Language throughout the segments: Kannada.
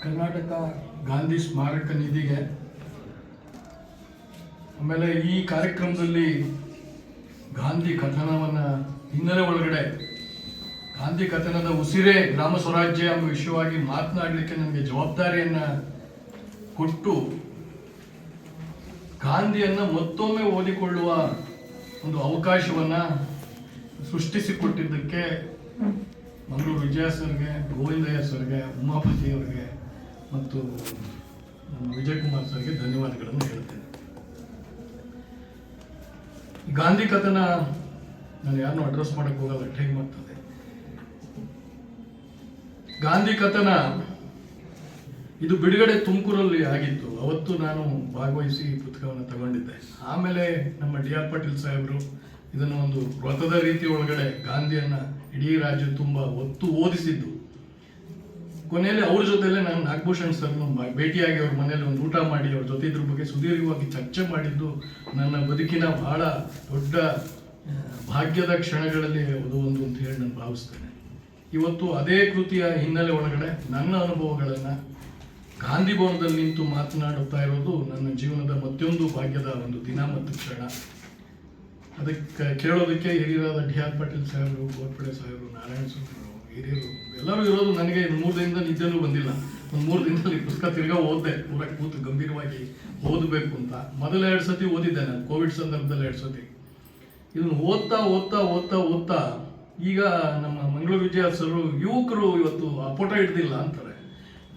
ಕರ್ನಾಟಕ ಗಾಂಧಿ ಸ್ಮಾರಕ ನಿಧಿಗೆ ಆಮೇಲೆ ಈ ಕಾರ್ಯಕ್ರಮದಲ್ಲಿ ಗಾಂಧಿ ಕಥನವನ್ನು ಹಿನ್ನೆಲೆ ಒಳಗಡೆ ಗಾಂಧಿ ಕಥನದ ಉಸಿರೇ ಗ್ರಾಮ ಸ್ವರಾಜ್ಯ ಎಂಬ ವಿಷಯವಾಗಿ ಮಾತನಾಡಲಿಕ್ಕೆ ನನಗೆ ಜವಾಬ್ದಾರಿಯನ್ನು ಕೊಟ್ಟು ಗಾಂಧಿಯನ್ನು ಮತ್ತೊಮ್ಮೆ ಓದಿಕೊಳ್ಳುವ ಒಂದು ಅವಕಾಶವನ್ನು ಸೃಷ್ಟಿಸಿಕೊಟ್ಟಿದ್ದಕ್ಕೆ ಮಂಗಳೂರು ವಿಜಯ ಸರ್ಗೆ, ಗೋವಿಂದಯ್ಯ ಸರ್ಗೆ, ಉಮಾಪತಿ ಅವರಿಗೆ ಮತ್ತು ವಿಜಯಕುಮಾರ್ ಸರ್ಗೆ ಧನ್ಯವಾದಗಳನ್ನು ಹೇಳ್ತೇನೆ. ಗಾಂಧಿ ಕಥನ ನಾನು ಯಾರನ್ನೂ ಅಡ್ರೆಸ್ ಮಾಡಕ್ಕೆ ಹೋಗಲ್ಲ, ಟೈಮ್ ಆಗ್ತದೆ. ಗಾಂಧಿ ಕಥನ ಇದು ಬಿಡುಗಡೆ ತುಮಕೂರಲ್ಲಿ ಆಗಿತ್ತು. ಅವತ್ತು ನಾನು ಭಾಗವಹಿಸಿ ಪುಸ್ತಕವನ್ನು ತಗೊಂಡಿದ್ದೆ. ಆಮೇಲೆ ನಮ್ಮ ಡಿ.ಆರ್. ಪಾಟೀಲ್ ಸಾಹೇಬರು ಇದನ್ನು ಒಂದು ವ್ರತದ ರೀತಿ ಒಳಗಡೆ ಗಾಂಧಿಯನ್ನು ಇಡೀ ರಾಜ್ಯ ತುಂಬ ಒತ್ತು ಓದಿಸಿದ್ದು. ಕೊನೆಯಲ್ಲಿ ಅವ್ರ ಜೊತೆಲೆ ನಾನು ನಾಗಭೂಷಣ್ ಸರ್ನ ಭೇಟಿಯಾಗಿ ಅವ್ರ ಮನೇಲಿ ಒಂದು ಊಟ ಮಾಡಿ ಅವ್ರ ಜೊತೆ ಇದ್ರ ಬಗ್ಗೆ ಸುದೀರ್ಘವಾಗಿ ಚರ್ಚೆ ಮಾಡಿದ್ದು ನನ್ನ ಬದುಕಿನ ಬಹಳ ದೊಡ್ಡ ಭಾಗ್ಯದ ಕ್ಷಣಗಳಲ್ಲಿ ಅದು ಒಂದು ಅಂತ ಹೇಳಿ ನಾನು ಭಾವಿಸ್ತೇನೆ. ಇವತ್ತು ಅದೇ ಕೃತಿಯ ಹಿನ್ನೆಲೆ ಒಳಗಡೆ ನನ್ನ ಅನುಭವಗಳನ್ನು ಗಾಂಧಿ ಭವನದಲ್ಲಿ ನಿಂತು ಮಾತನಾಡುತ್ತಾ ಇರೋದು ನನ್ನ ಜೀವನದ ಮತ್ತೊಂದು ಭಾಗ್ಯದ ಒಂದು ದಿನ ಮತ್ತು ಕ್ಷಣ. ಅದಕ್ಕೆ ಕೇಳೋದಕ್ಕೆ ಹಿರಿಯರಾದ ಡಿ.ಆರ್. ಪಾಟೀಲ್ ಸಾಹೇಬರು, ಗೋರ್ಪಡೆ ಸಾಹೇಬರು, ನಾರಾಯಣ ಸ್ವಾಮಿ ಹಿರಿಯರು ಎಲ್ಲರೂ ಇರೋದು. ನನಗೆ 3 ದಿನದಿಂದ ನಿದ್ದೆನೂ ಬಂದಿಲ್ಲ. ಒಂದು 3 ದಿನದಲ್ಲಿ ಪುಸ್ತಕ ತಿರ್ಗಾ ಓದಿದೆ, ಪೂರ ಕೂತು ಗಂಭೀರವಾಗಿ ಓದಬೇಕು ಅಂತ. ಮೊದಲ 2 ಸತಿ ಓದಿದ್ದೆ ನಾನು, ಕೋವಿಡ್ ಸಂದರ್ಭದಲ್ಲಿ 2 ಸತಿ. ಇದನ್ನು ಓದ್ತಾ ಓದ್ತಾ ಓದ್ತಾ ಓದ್ತಾ ಈಗ ನಮ್ಮ ಮಂಗಳೂರು ವಿಜಯ ಸರು ಯುವಕರು ಇವತ್ತು ಅಪೋಟ ಹಿಡ್ದಿಲ್ಲ ಅಂತಾರೆ.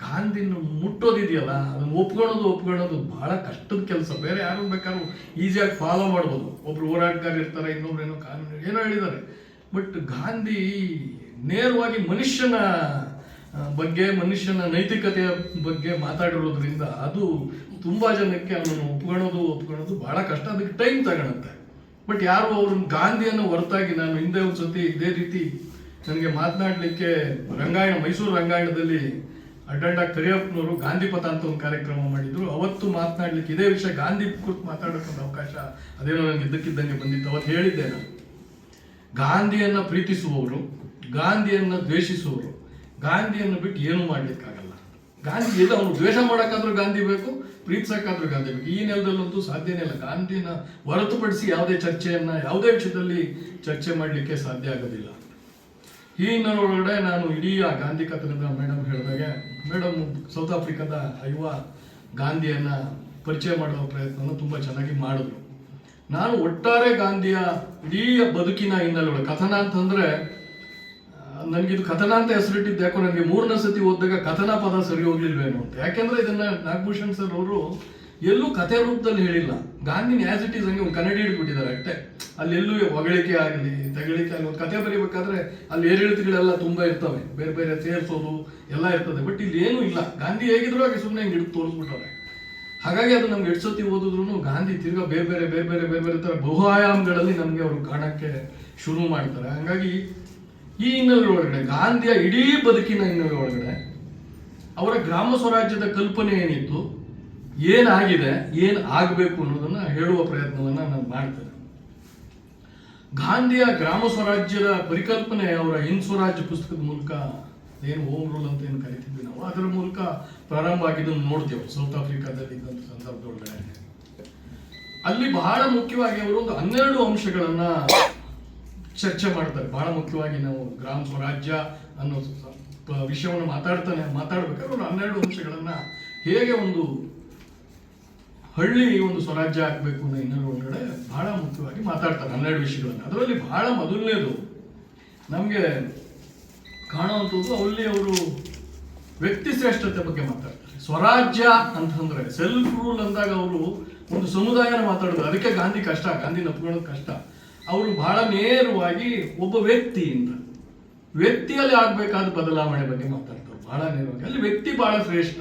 ಗಾಂಧಿನ ಮುಟ್ಟೋದಿದೆಯಲ್ಲ, ಅದನ್ನು ಒಪ್ಕೊಳ್ಳೋದು ಬಹಳ ಕಷ್ಟದ ಕೆಲಸ. ಬೇರೆ ಯಾರು ಬೇಕಾದ್ರೂ ಈಸಿಯಾಗಿ ಫಾಲೋ ಮಾಡ್ಬೋದು. ಒಬ್ರು ಹೋರಾಟಗಾರ ಇರ್ತಾರೆ, ಇನ್ನೊಬ್ರು ಏನೋ ಕಾನೂನು ಏನೋ ಹೇಳಿದ್ದಾರೆ. ಬಟ್ ಗಾಂಧಿ ನೇರವಾಗಿ ಮನುಷ್ಯನ ಬಗ್ಗೆ, ಮನುಷ್ಯನ ನೈತಿಕತೆಯ ಬಗ್ಗೆ ಮಾತಾಡಿರೋದ್ರಿಂದ ಅದು ತುಂಬ ಜನಕ್ಕೆ ಅವನನ್ನು ಒಪ್ಕೊಳ್ಳೋದು ಬಹಳ ಕಷ್ಟ. ಅದಕ್ಕೆ ಟೈಮ್ ತಗೊಳುತ್ತೆ. ಬಟ್ ಯಾರು ಅವ್ರನ್ನ ಗಾಂಧಿಯನ್ನು ಹೊರತಾಗಿ, ನಾನು ಹಿಂದೆ ಒಂದು ಸತಿ ಇದೇ ರೀತಿ ನನಗೆ ಮಾತನಾಡಲಿಕ್ಕೆ ಮೈಸೂರು ರಂಗಾಯಣದಲ್ಲಿ ಅಡ್ಡಂಡ ಕರಿಯಪ್ಪನವರು ಗಾಂಧಿ ಪಥ ಅಂತ ಒಂದು ಕಾರ್ಯಕ್ರಮ ಮಾಡಿದ್ರು. ಅವತ್ತು ಮಾತನಾಡಲಿಕ್ಕೆ ಇದೇ ವಿಷಯ ಗಾಂಧಿ ಕುರಿತು ಮಾತಾಡೋಕ್ಕೊಂದು ಅವಕಾಶ ಅದೇನೋ ನನಗೆ ಇದ್ದಕ್ಕಿದ್ದಂಗೆ ಬಂದಿತ್ತು. ಅವತ್ತು ಹೇಳಿದ್ದೆ ನಾನು, ಗಾಂಧಿಯನ್ನು ಪ್ರೀತಿಸುವವರು, ಗಾಂಧಿಯನ್ನು ದ್ವೇಷಿಸುವವರು ಗಾಂಧಿಯನ್ನು ಬಿಟ್ಟು ಏನೂ ಮಾಡಲಿಕ್ಕಾಗಲ್ಲ. ಗಾಂಧಿ ಇದು ಅವನು ದ್ವೇಷ ಮಾಡೋಕ್ಕಾದ್ರೂ ಗಾಂಧಿ ಬೇಕು, ಪ್ರೀತಿಸೋಕ್ಕಾದ್ರೂ ಗಾಂಧಿ ಬೇಕು. ಈ ನೆಲದಲ್ಲಂತೂ ಸಾಧ್ಯನೇ ಇಲ್ಲ. ಗಾಂಧಿನ ಹೊರತುಪಡಿಸಿ ಯಾವುದೇ ಚರ್ಚೆಯನ್ನು ಯಾವುದೇ ವಿಷಯದಲ್ಲಿ ಚರ್ಚೆ ಮಾಡಲಿಕ್ಕೆ ಸಾಧ್ಯ ಆಗೋದಿಲ್ಲ. ಈ ಹಿನ್ನೆಲೆಯೊಳಗಡೆ ನಾನು ಇಡೀ ಆ ಗಾಂಧಿ ಕಥನದ ಮೇಡಮ್ ಹೇಳಿದಾಗೆ, ಮೇಡಮ್ ಸೌತ್ ಆಫ್ರಿಕಾದ ಯುವ ಗಾಂಧಿಯನ್ನು ಪರಿಚಯ ಮಾಡುವ ಪ್ರಯತ್ನವನ್ನು ತುಂಬ ಚೆನ್ನಾಗಿ ಮಾಡಿದ್ರು. ನಾನು ಒಟ್ಟಾರೆ ಗಾಂಧಿಯ ಇಡೀ ಬದುಕಿನ ಹಿನ್ನೆಲೆ ಕಥನ ಅಂತಂದರೆ, ನನಗಿದು ಕಥನ ಅಂತ ಹೆಸರಿಟ್ಟಿದ್ದು ಯಾಕೋ ನನಗೆ 3ನೇ ಸತಿ ಓದಿದಾಗ ಕಥನ ಪದ ಸರಿ ಹೋಗ್ಲಿಲ್ವೇನೋ ಅಂತ. ಯಾಕೆಂದರೆ ಇದನ್ನು ನಾಗಭೂಷಣ್ ಸರ್ ಅವರು ಎಲ್ಲೂ ಕಥೆ ರೂಪದಲ್ಲಿ ಹೇಳಿಲ್ಲ. ಗಾಂಧಿನ ಆ್ಯಸ್ ಇಟ್ ಈಸ್ ಹಂಗೆ ಒಂದು ಕನ್ನಡಿ ಹಿಡಿದ್ಬಿಟ್ಟಿದ್ದಾರೆ ಅಷ್ಟೇ. ಅಲ್ಲೆಲ್ಲೂ ಹೊಗಳಿಕೆ ಆಗಲಿ ತೆಗಳಿಕೆ ಆಗಲಿ, ಒಂದು ಕಥೆ ಬರೀಬೇಕಾದ್ರೆ ಅಲ್ಲಿ ಏರಿಳಿತಗಳೆಲ್ಲ ತುಂಬ ಇರ್ತವೆ, ಬೇರೆ ಬೇರೆ ಸೇರಿಸೋದು ಎಲ್ಲ ಇರ್ತದೆ. ಬಟ್ ಇಲ್ಲಿ ಏನೂ ಇಲ್ಲ. ಗಾಂಧಿ ಹೇಗಿದ್ರು ಹಾಗೆ ಸುಮ್ಮನೆ ಹಿಂಗೆ ಹಿಡಿದು ತೋರಿಸ್ಬಿಟ್ಟವ್ರೆ. ಹಾಗಾಗಿ ಅದು ನಮ್ಗೆ 2 ಸತಿ ಓದಿದ್ರು ಗಾಂಧಿ ತಿರ್ಗಾ ಬೇರೆ ಬೇರೆ ಥರ ಬಹು ಆಯಾಮಗಳಲ್ಲಿ ನಮಗೆ ಅವರು ಕಾಣಕ್ಕೆ ಶುರು ಮಾಡ್ತಾರೆ. ಹಾಗಾಗಿ ಈ ಹಿನ್ನೆಲೆ ಒಳಗಡೆ ಗಾಂಧಿಯ ಇಡೀ ಬದುಕಿನ ಹಿನ್ನೆಲೆ ಒಳಗಡೆ ಅವರ ಗ್ರಾಮ ಸ್ವರಾಜ್ಯದ ಕಲ್ಪನೆ ಏನಿತ್ತು, ಏನಾಗಿದೆ, ಏನು ಆಗಬೇಕು ಅನ್ನೋದನ್ನು ಹೇಳುವ ಪ್ರಯತ್ನವನ್ನು ನಾನು ಮಾಡ್ತೇನೆ. ಗಾಂಧಿಯ ಗ್ರಾಮ ಸ್ವರಾಜ್ಯದ ಪರಿಕಲ್ಪನೆ ಅವರ ಇನ್ ಸ್ವರಾಜ್ಯ ಪುಸ್ತಕದ ಮೂಲಕ, ಏನು ಹೋಮ್ ರೂಲ್ ಅಂತ ಏನು ಕರಿತಿದ್ವಿ ನಾವು, ಅದರ ಮೂಲಕ ಪ್ರಾರಂಭ ಆಗಿದ್ದನ್ನು ನೋಡ್ತೇವೆ. ಸೌತ್ ಆಫ್ರಿಕಾದಲ್ಲಿ ಇದ್ದಂಥ ಸಂದರ್ಭದೊಳಗಡೆ ಅಲ್ಲಿ ಬಹಳ ಮುಖ್ಯವಾಗಿ ಅವರು ಒಂದು 12 ಅಂಶಗಳನ್ನು ಚರ್ಚೆ ಮಾಡ್ತಾರೆ. ಬಹಳ ಮುಖ್ಯವಾಗಿ ನಾವು ಗ್ರಾಮ ಸ್ವರಾಜ್ಯ ಅನ್ನೋ ವಿಷಯವನ್ನು ಮಾತಾಡ್ಬೇಕಾದ್ರೆ ಅವರು 12 ಅಂಶಗಳನ್ನು, ಹೇಗೆ ಒಂದು ಹಳ್ಳಿ ಒಂದು ಸ್ವರಾಜ್ಯ ಆಗಬೇಕು ಅನ್ನೋ ಹಿನ್ನೆಲೆ ಒಳಗಡೆ ಬಹಳ ಮುಖ್ಯವಾಗಿ ಮಾತಾಡ್ತಾರೆ 12 ವಿಷಯಗಳನ್ನು. ಅದರಲ್ಲಿ ಬಹಳ ಮೊದಲನೇದು ನಮಗೆ ಕಾಣುವಂಥದ್ದು, ಅಲ್ಲಿ ಅವರು ವ್ಯಕ್ತಿ ಶ್ರೇಷ್ಠತೆ ಬಗ್ಗೆ ಮಾತಾಡ್ತಾರೆ. ಸ್ವರಾಜ್ಯ ಅಂತಂದ್ರೆ ಸೆಲ್ಫ್ ರೂಲ್ ಅಂದಾಗ ಅವರು ಒಂದು ಸಮುದಾಯನ ಮಾತಾಡೋದು. ಅದಕ್ಕೆ ಗಾಂಧಿ ಕಷ್ಟ, ಗಾಂಧಿ ನಪ್ಕೊಳ್ಳೋದು ಕಷ್ಟ. ಅವರು ಬಹಳ ನೇರವಾಗಿ ಒಬ್ಬ ವ್ಯಕ್ತಿಯಲ್ಲಿ ಆಗಬೇಕಾದ ಬದಲಾವಣೆ ಬಗ್ಗೆ ಮಾತಾಡ್ತಾರೆ ಬಹಳ ನೇರವಾಗಿ. ಅಲ್ಲಿ ವ್ಯಕ್ತಿ ಬಹಳ ಶ್ರೇಷ್ಠ.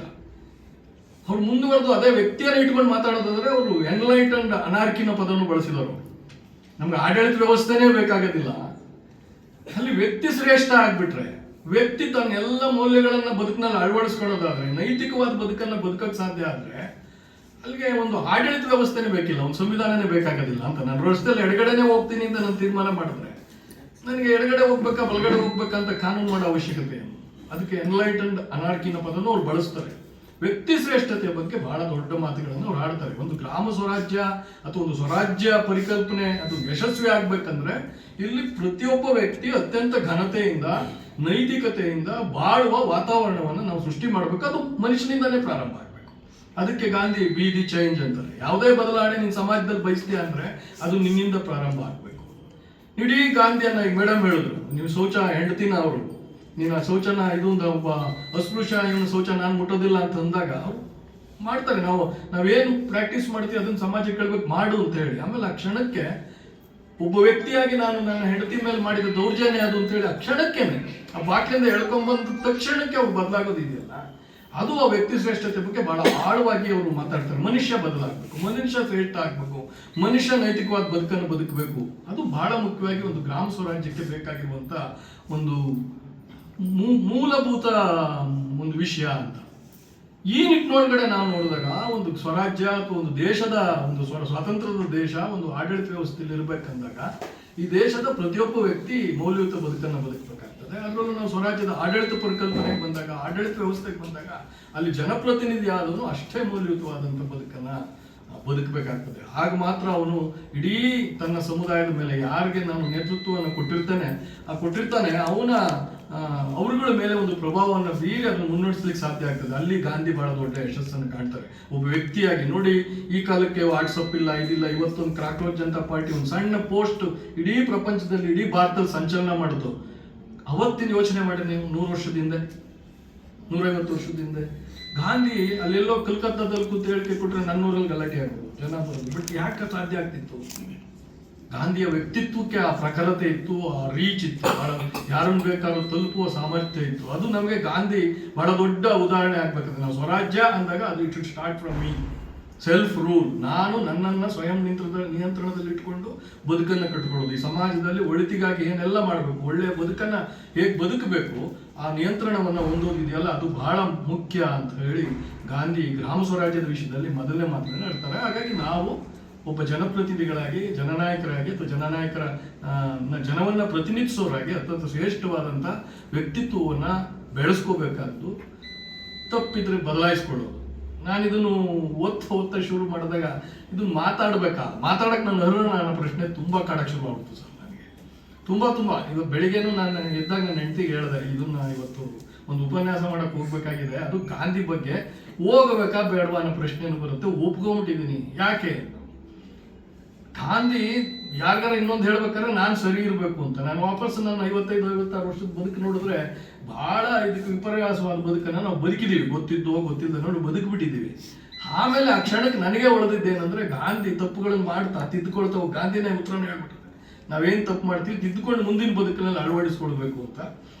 ಅವ್ರು ಮುಂದುವರೆದು ಅದೇ ವ್ಯಕ್ತಿಯನ್ನು ಇಟ್ಕೊಂಡು ಮಾತಾಡೋದಾದ್ರೆ ಅವರು ಎನ್ಲೈಟನ್ಡ್ ಅನಾರ್ಕಿನ ಪದವನ್ನು ಬಳಸಿದವರು. ನಮ್ಗೆ ಆಡಳಿತ ವ್ಯವಸ್ಥೆನೇ ಬೇಕಾಗೋದಿಲ್ಲ. ಅಲ್ಲಿ ವ್ಯಕ್ತಿ ಶ್ರೇಷ್ಠ ಆಗ್ಬಿಟ್ರೆ, ವ್ಯಕ್ತಿ ತನ್ನ ಎಲ್ಲ ಮೌಲ್ಯಗಳನ್ನು ಬದುಕಿನಲ್ಲಿ ಅಳವಡಿಸ್ಕೊಳ್ಳೋದಾದ್ರೆ, ನೈತಿಕವಾದ ಬದುಕನ್ನು ಬದುಕಕ್ಕೆ ಸಾಧ್ಯ ಆದರೆ ಅಲ್ಲಿಗೆ ಒಂದು ಆಡಳಿತ ವ್ಯವಸ್ಥೆನೇ ಬೇಕಿಲ್ಲ, ಒಂದು ಸಂವಿಧಾನನೇ ಬೇಕಾಗೋದಿಲ್ಲ ಅಂತ. ನಾನು ವರ್ಷದಲ್ಲಿ ಎಡಗಡೆನೇ ಹೋಗ್ತೀನಿ ಅಂತ ನಾನು ತೀರ್ಮಾನ ಮಾಡಿದ್ರೆ ನನಗೆ ಎಡಗಡೆ ಹೋಗ್ಬೇಕಾ ಬಲಗಡೆ ಹೋಗ್ಬೇಕಂತ ಕಾನೂನು ಮಾಡೋ ಅವಶ್ಯಕತೆ. ಅದಕ್ಕೆ ಎನ್ಲೈಟನ್ಡ್ ಅನಾರ್ಕಿ ಅನ್ನೋ ಪದವನ್ನು ಅವ್ರು ಬಳಸ್ತಾರೆ. ವ್ಯಕ್ತಿ ಶ್ರೇಷ್ಠತೆಯ ಬಗ್ಗೆ ಬಹಳ ದೊಡ್ಡ ಮಾತುಗಳನ್ನು ಅವ್ರು ಆಡ್ತಾರೆ. ಒಂದು ಗ್ರಾಮ ಸ್ವರಾಜ್ಯ ಅಥವಾ ಒಂದು ಸ್ವರಾಜ್ಯ ಪರಿಕಲ್ಪನೆ ಅದು ಯಶಸ್ವಿ ಆಗ್ಬೇಕಂದ್ರೆ ಇಲ್ಲಿ ಪ್ರತಿಯೊಬ್ಬ ವ್ಯಕ್ತಿ ಅತ್ಯಂತ ಘನತೆಯಿಂದ ನೈತಿಕತೆಯಿಂದ ಬಾಳುವ ವಾತಾವರಣವನ್ನು ನಾವು ಸೃಷ್ಟಿ ಮಾಡಬೇಕು. ಅದು ಮನುಷ್ಯನಿಂದಲೇ ಪ್ರಾರಂಭ ಆಗಬೇಕು. ಅದಕ್ಕೆ ಗಾಂಧಿ ಬಿ ದಿ ಚೇಂಜ್ ಅಂತಾರೆ. ಯಾವುದೇ ಬದಲಾವಣೆ ನಿನ್ನ ಸಮಾಜದಲ್ಲಿ ಬಯಸ್ತೀಯ ಅಂದ್ರೆ ಅದು ನಿನ್ನಿಂದ ಪ್ರಾರಂಭ ಆಗಬೇಕು. ಇಡೀ ಗಾಂಧಿಯನ್ನ ಈಗ ಮೇಡಮ್ ಹೇಳಿದ್ರು, ನೀವು ಶೌಚ ಹೆಂಡತಿನ ಅವರು ನೀನು ಆ ಶೌಚನ ಇದೊಂದು ಒಬ್ಬ ಅಸ್ಪೃಶ್ಯ ಇವನು ಶೌಚ ನಾನು ಮುಟ್ಟೋದಿಲ್ಲ ಅಂತ ಅಂದಾಗ ಮಾಡ್ತಾರೆ. ನಾವೇನು ಪ್ರಾಕ್ಟೀಸ್ ಮಾಡ್ತೀವಿ ಅದನ್ನ ಸಮಾಜಕ್ಕೆ ಹೇಳ್ಬೇಕು ಮಾಡು ಅಂತ ಹೇಳಿ. ಆಮೇಲೆ ಆ ಕ್ಷಣಕ್ಕೆ ಒಬ್ಬ ವ್ಯಕ್ತಿಯಾಗಿ ನಾನು ನನ್ನ ಹೆಂಡತಿ ಮೇಲೆ ಮಾಡಿದ ದೌರ್ಜನ್ಯ ಅದು ಅಂತ ಹೇಳಿ ಆ ಕ್ಷಣಕ್ಕೇನೆ ಆ ಬಾಟ್ಲಿಂದ ಎಳ್ಕೊಂಡ್ಬಂದ ತಕ್ಷಣಕ್ಕೆ ಅವ್ರು ಬದಲಾಗೋದಿದೆಯಲ್ಲ, ಅದು ಆ ವ್ಯಕ್ತಿ ಶ್ರೇಷ್ಠತೆ ಬಗ್ಗೆ ಬಹಳ ಆಳವಾಗಿ ಅವರು ಮಾತಾಡ್ತಾರೆ. ಮನುಷ್ಯ ಬದಲಾಗಬೇಕು, ಮನುಷ್ಯ ಶ್ರೇಷ್ಠ ಆಗ್ಬೇಕು, ಮನುಷ್ಯ ನೈತಿಕವಾದ ಬದುಕನ್ನು ಬದುಕಬೇಕು. ಅದು ಬಹಳ ಮುಖ್ಯವಾಗಿ ಒಂದು ಗ್ರಾಮ ಸ್ವರಾಜ್ಯಕ್ಕೆ ಬೇಕಾಗಿರುವಂತ ಒಂದು ಮೂಲಭೂತ ಒಂದು ವಿಷಯ ಅಂತ. ಈ ನಿಟ್ಟಿನೊಳಗಡೆ ನಾವು ನೋಡಿದಾಗ ಒಂದು ಸ್ವರಾಜ್ಯ ಅಥವಾ ಒಂದು ದೇಶದ ಒಂದು ಸ್ವಾತಂತ್ರ್ಯದ ದೇಶ ಒಂದು ಆಡಳಿತ ವ್ಯವಸ್ಥೆಯಲ್ಲಿ ಇರಬೇಕಂದಾಗ ಈ ದೇಶದ ಪ್ರತಿಯೊಬ್ಬ ವ್ಯಕ್ತಿ ಮೌಲ್ಯಯುತ ಬದುಕನ್ನು ಬದುಕಬೇಕಾಗ್ತದೆ. ಅದರಲ್ಲೂ ನಾವು ಸ್ವರಾಜ್ಯದ ಆಡಳಿತ ಪರಿಕಲ್ಪನೆಗೆ ಬಂದಾಗ, ಆಡಳಿತ ವ್ಯವಸ್ಥೆಗೆ ಬಂದಾಗ ಅಲ್ಲಿ ಜನಪ್ರತಿನಿಧಿ ಆದವನು ಅಷ್ಟೇ ಮೌಲ್ಯಯುತವಾದಂಥ ಬದುಕನ್ನ ಬದುಕಬೇಕಾಗ್ತದೆ. ಆಗ ಮಾತ್ರ ಅವನು ಇಡೀ ತನ್ನ ಸಮುದಾಯದ ಮೇಲೆ ಯಾರಿಗೆ ನಾನು ನೇತೃತ್ವವನ್ನು ಕೊಟ್ಟಿರ್ತಾನೆ ಅವರುಗಳ ಮೇಲೆ ಒಂದು ಪ್ರಭಾವವನ್ನು ಬೀರಿ ಅದನ್ನು ಮುನ್ನಡೆಸಲಿಕ್ಕೆ ಸಾಧ್ಯ ಆಗ್ತದೆ. ಅಲ್ಲಿ ಗಾಂಧಿ ಬಹಳ ದೊಡ್ಡ ಯಶಸ್ಸನ್ನು ಕಾಣ್ತಾರೆ ಒಬ್ಬ ವ್ಯಕ್ತಿಯಾಗಿ. ನೋಡಿ, ಈ ಕಾಲಕ್ಕೆ ವಾಟ್ಸಪ್ ಇಲ್ಲ, ಇದಿಲ್ಲ. ಇವತ್ತೊಂದು ಕ್ರಾಕ್ರೋಚ್ ಜನತಾ ಪಾರ್ಟಿ ಒಂದು ಸಣ್ಣ ಪೋಸ್ಟ್ ಇಡೀ ಪ್ರಪಂಚದಲ್ಲಿ, ಇಡೀ ಭಾರತದಲ್ಲಿ ಸಂಚಲನ ಮಾಡಿತು. ಅವತ್ತಿನ ಯೋಚನೆ ಮಾಡಿ ನೀವು 100 ವರ್ಷದ ಹಿಂದೆ, 150 ವರ್ಷದ ಹಿಂದೆ ಗಾಂಧಿ ಅಲ್ಲೆಲ್ಲೋ ಕಲ್ಕತ್ತಾದಲ್ಲಿ ಕೂತು ಹೇಳಿಕೆ ಕೊಟ್ರೆ ನನ್ನೂರಲ್ಲಿ ಗಲಾಟೆ ಆಗೋದು, ಜನ ಬರೋದು. ಬಟ್ ಯಾಕೆ ಸಾಧ್ಯ ಆಗ್ತಿತ್ತು? ಗಾಂಧಿಯ ವ್ಯಕ್ತಿತ್ವಕ್ಕೆ ಆ ಪ್ರಖರತೆ ಇತ್ತು, ಆ ರೀಚ್ ಇತ್ತು, ಯಾರನ್ನು ಬೇಕಾದ್ರೂ ತಲುಪುವ ಸಾಮರ್ಥ್ಯ ಇತ್ತು. ಅದು ನಮಗೆ ಗಾಂಧಿ ಬಹಳ ದೊಡ್ಡ ಉದಾಹರಣೆ ಆಗ್ಬೇಕಾದ್ರೆ ನಾವು ಸ್ವರಾಜ್ಯ ಅಂದಾಗ ಅದು it should start from me, self rule. ನಾನು ನನ್ನನ್ನು ಸ್ವಯಂ ನಿಯಂತ್ರಣದಲ್ಲಿ ಇಟ್ಕೊಂಡು ಬದುಕನ್ನು ಕಟ್ಕೊಳ್ಳೋದು. ಈ ಸಮಾಜದಲ್ಲಿ ಒಳಿತಿಗಾಗಿ ಏನೆಲ್ಲ ಮಾಡಬೇಕು, ಒಳ್ಳೆಯ ಬದುಕನ್ನು ಹೇಗೆ ಬದುಕಬೇಕು, ಆ ನಿಯಂತ್ರಣವನ್ನು ಹೊಂದೋದಿದೆಯಲ್ಲ ಅದು ಬಹಳ ಮುಖ್ಯ ಅಂತ ಹೇಳಿ ಗಾಂಧಿ ಗ್ರಾಮ ಸ್ವರಾಜ್ಯದ ವಿಷಯದಲ್ಲಿ ಮೊದಲನೇ ಮಾತನ್ನು ಹೇಳ್ತಾರೆ. ಹಾಗಾಗಿ ನಾವು ಒಬ್ಬ ಜನಪ್ರತಿನಿಧಿಗಳಾಗಿ, ಜನನಾಯಕರಾಗಿ ಅಥವಾ ಜನವನ್ನ ಪ್ರತಿನಿಧಿಸೋರಾಗಿ ಅತ್ಯಂತ ಶ್ರೇಷ್ಠವಾದಂಥ ವ್ಯಕ್ತಿತ್ವವನ್ನು ಬೆಳೆಸ್ಕೋಬೇಕಾದ್ದು, ತಪ್ಪಿದ್ರೆ ಬದಲಾಯಿಸ್ಕೊಳ್ಳೋದು. ನಾನಿದನ್ನು ಓದ್ತಾ ಶುರು ಮಾಡಿದಾಗ ಇದನ್ನು ಮಾತಾಡಕ್ಕೆ ನನ್ನ ನನ್ನ ಪ್ರಶ್ನೆ ತುಂಬ ಕಾಡಕ್ಕೆ ಶುರು ಆಗ್ಬಿಡ್ತು ಸರ್. ನನಗೆ ತುಂಬ ಇವತ್ತು ಬೆಳಿಗ್ಗೆನೂ ನಾನು ಎದ್ದಾಗ ನನ್ನ ಹೆಂಡತಿಗೆ ಹೇಳಿದೆ, ಇದನ್ನ ಇವತ್ತು ಒಂದು ಉಪನ್ಯಾಸ ಮಾಡಕ್ಕೆ ಹೋಗ್ಬೇಕಾಗಿದೆ, ಅದು ಗಾಂಧಿ ಬಗ್ಗೆ ಹೋಗಬೇಕಾ ಬೇಡವಾ ಅನ್ನೋ ಪ್ರಶ್ನೆಯನ್ನು ಬರುತ್ತೆ. ಒಪ್ಕೊಂಬಿಟ್ಟಿದ್ದೀನಿ. ಯಾಕೆ? ಗಾಂಧಿ ಯಾರಿಗಾರ ಇನ್ನೊಂದು ಹೇಳ್ಬೇಕಾದ್ರೆ ನಾನು ಸರಿ ಇರಬೇಕು ಅಂತ. ನಾನು ವಾಪಸ್ ನನ್ನ 55-56 ವರ್ಷದ ಬದುಕು ನೋಡಿದ್ರೆ ಬಹಳ ಇದಕ್ಕೆ ವಿಪರ್ಯಾಸವಾದ ಬದುಕನ್ನು ನಾವು ಬದುಕಿದ್ದೀವಿ, ಗೊತ್ತಿಲ್ಲದೆ ನೋಡಿ ಬದುಕಿಬಿಟ್ಟಿದ್ದೀವಿ. ಆಮೇಲೆ ಆ ಕ್ಷಣಕ್ಕೆ ನನಗೆ ಹೊಳೆದಿದ್ದೇನೆಂದ್ರೆ ಗಾಂಧಿ ತಪ್ಪುಗಳನ್ನು ಮಾಡ್ತಾ ತಿದ್ದುಕೊಳ್ತಾ ಗಾಂಧಿನೇ ಉತ್ತರನ ಹೇಳ್ಬಿಟ್ಟಿದೆ. ನಾವೇನು ತಪ್ಪು ಮಾಡ್ತೀವಿ ತಿದ್ದುಕೊಂಡು ಮುಂದಿನ ಬದುಕಿನಲ್ಲಿ ಅಳವಡಿಸ್ಕೊಳ್ಬೇಕು ಅಂತ.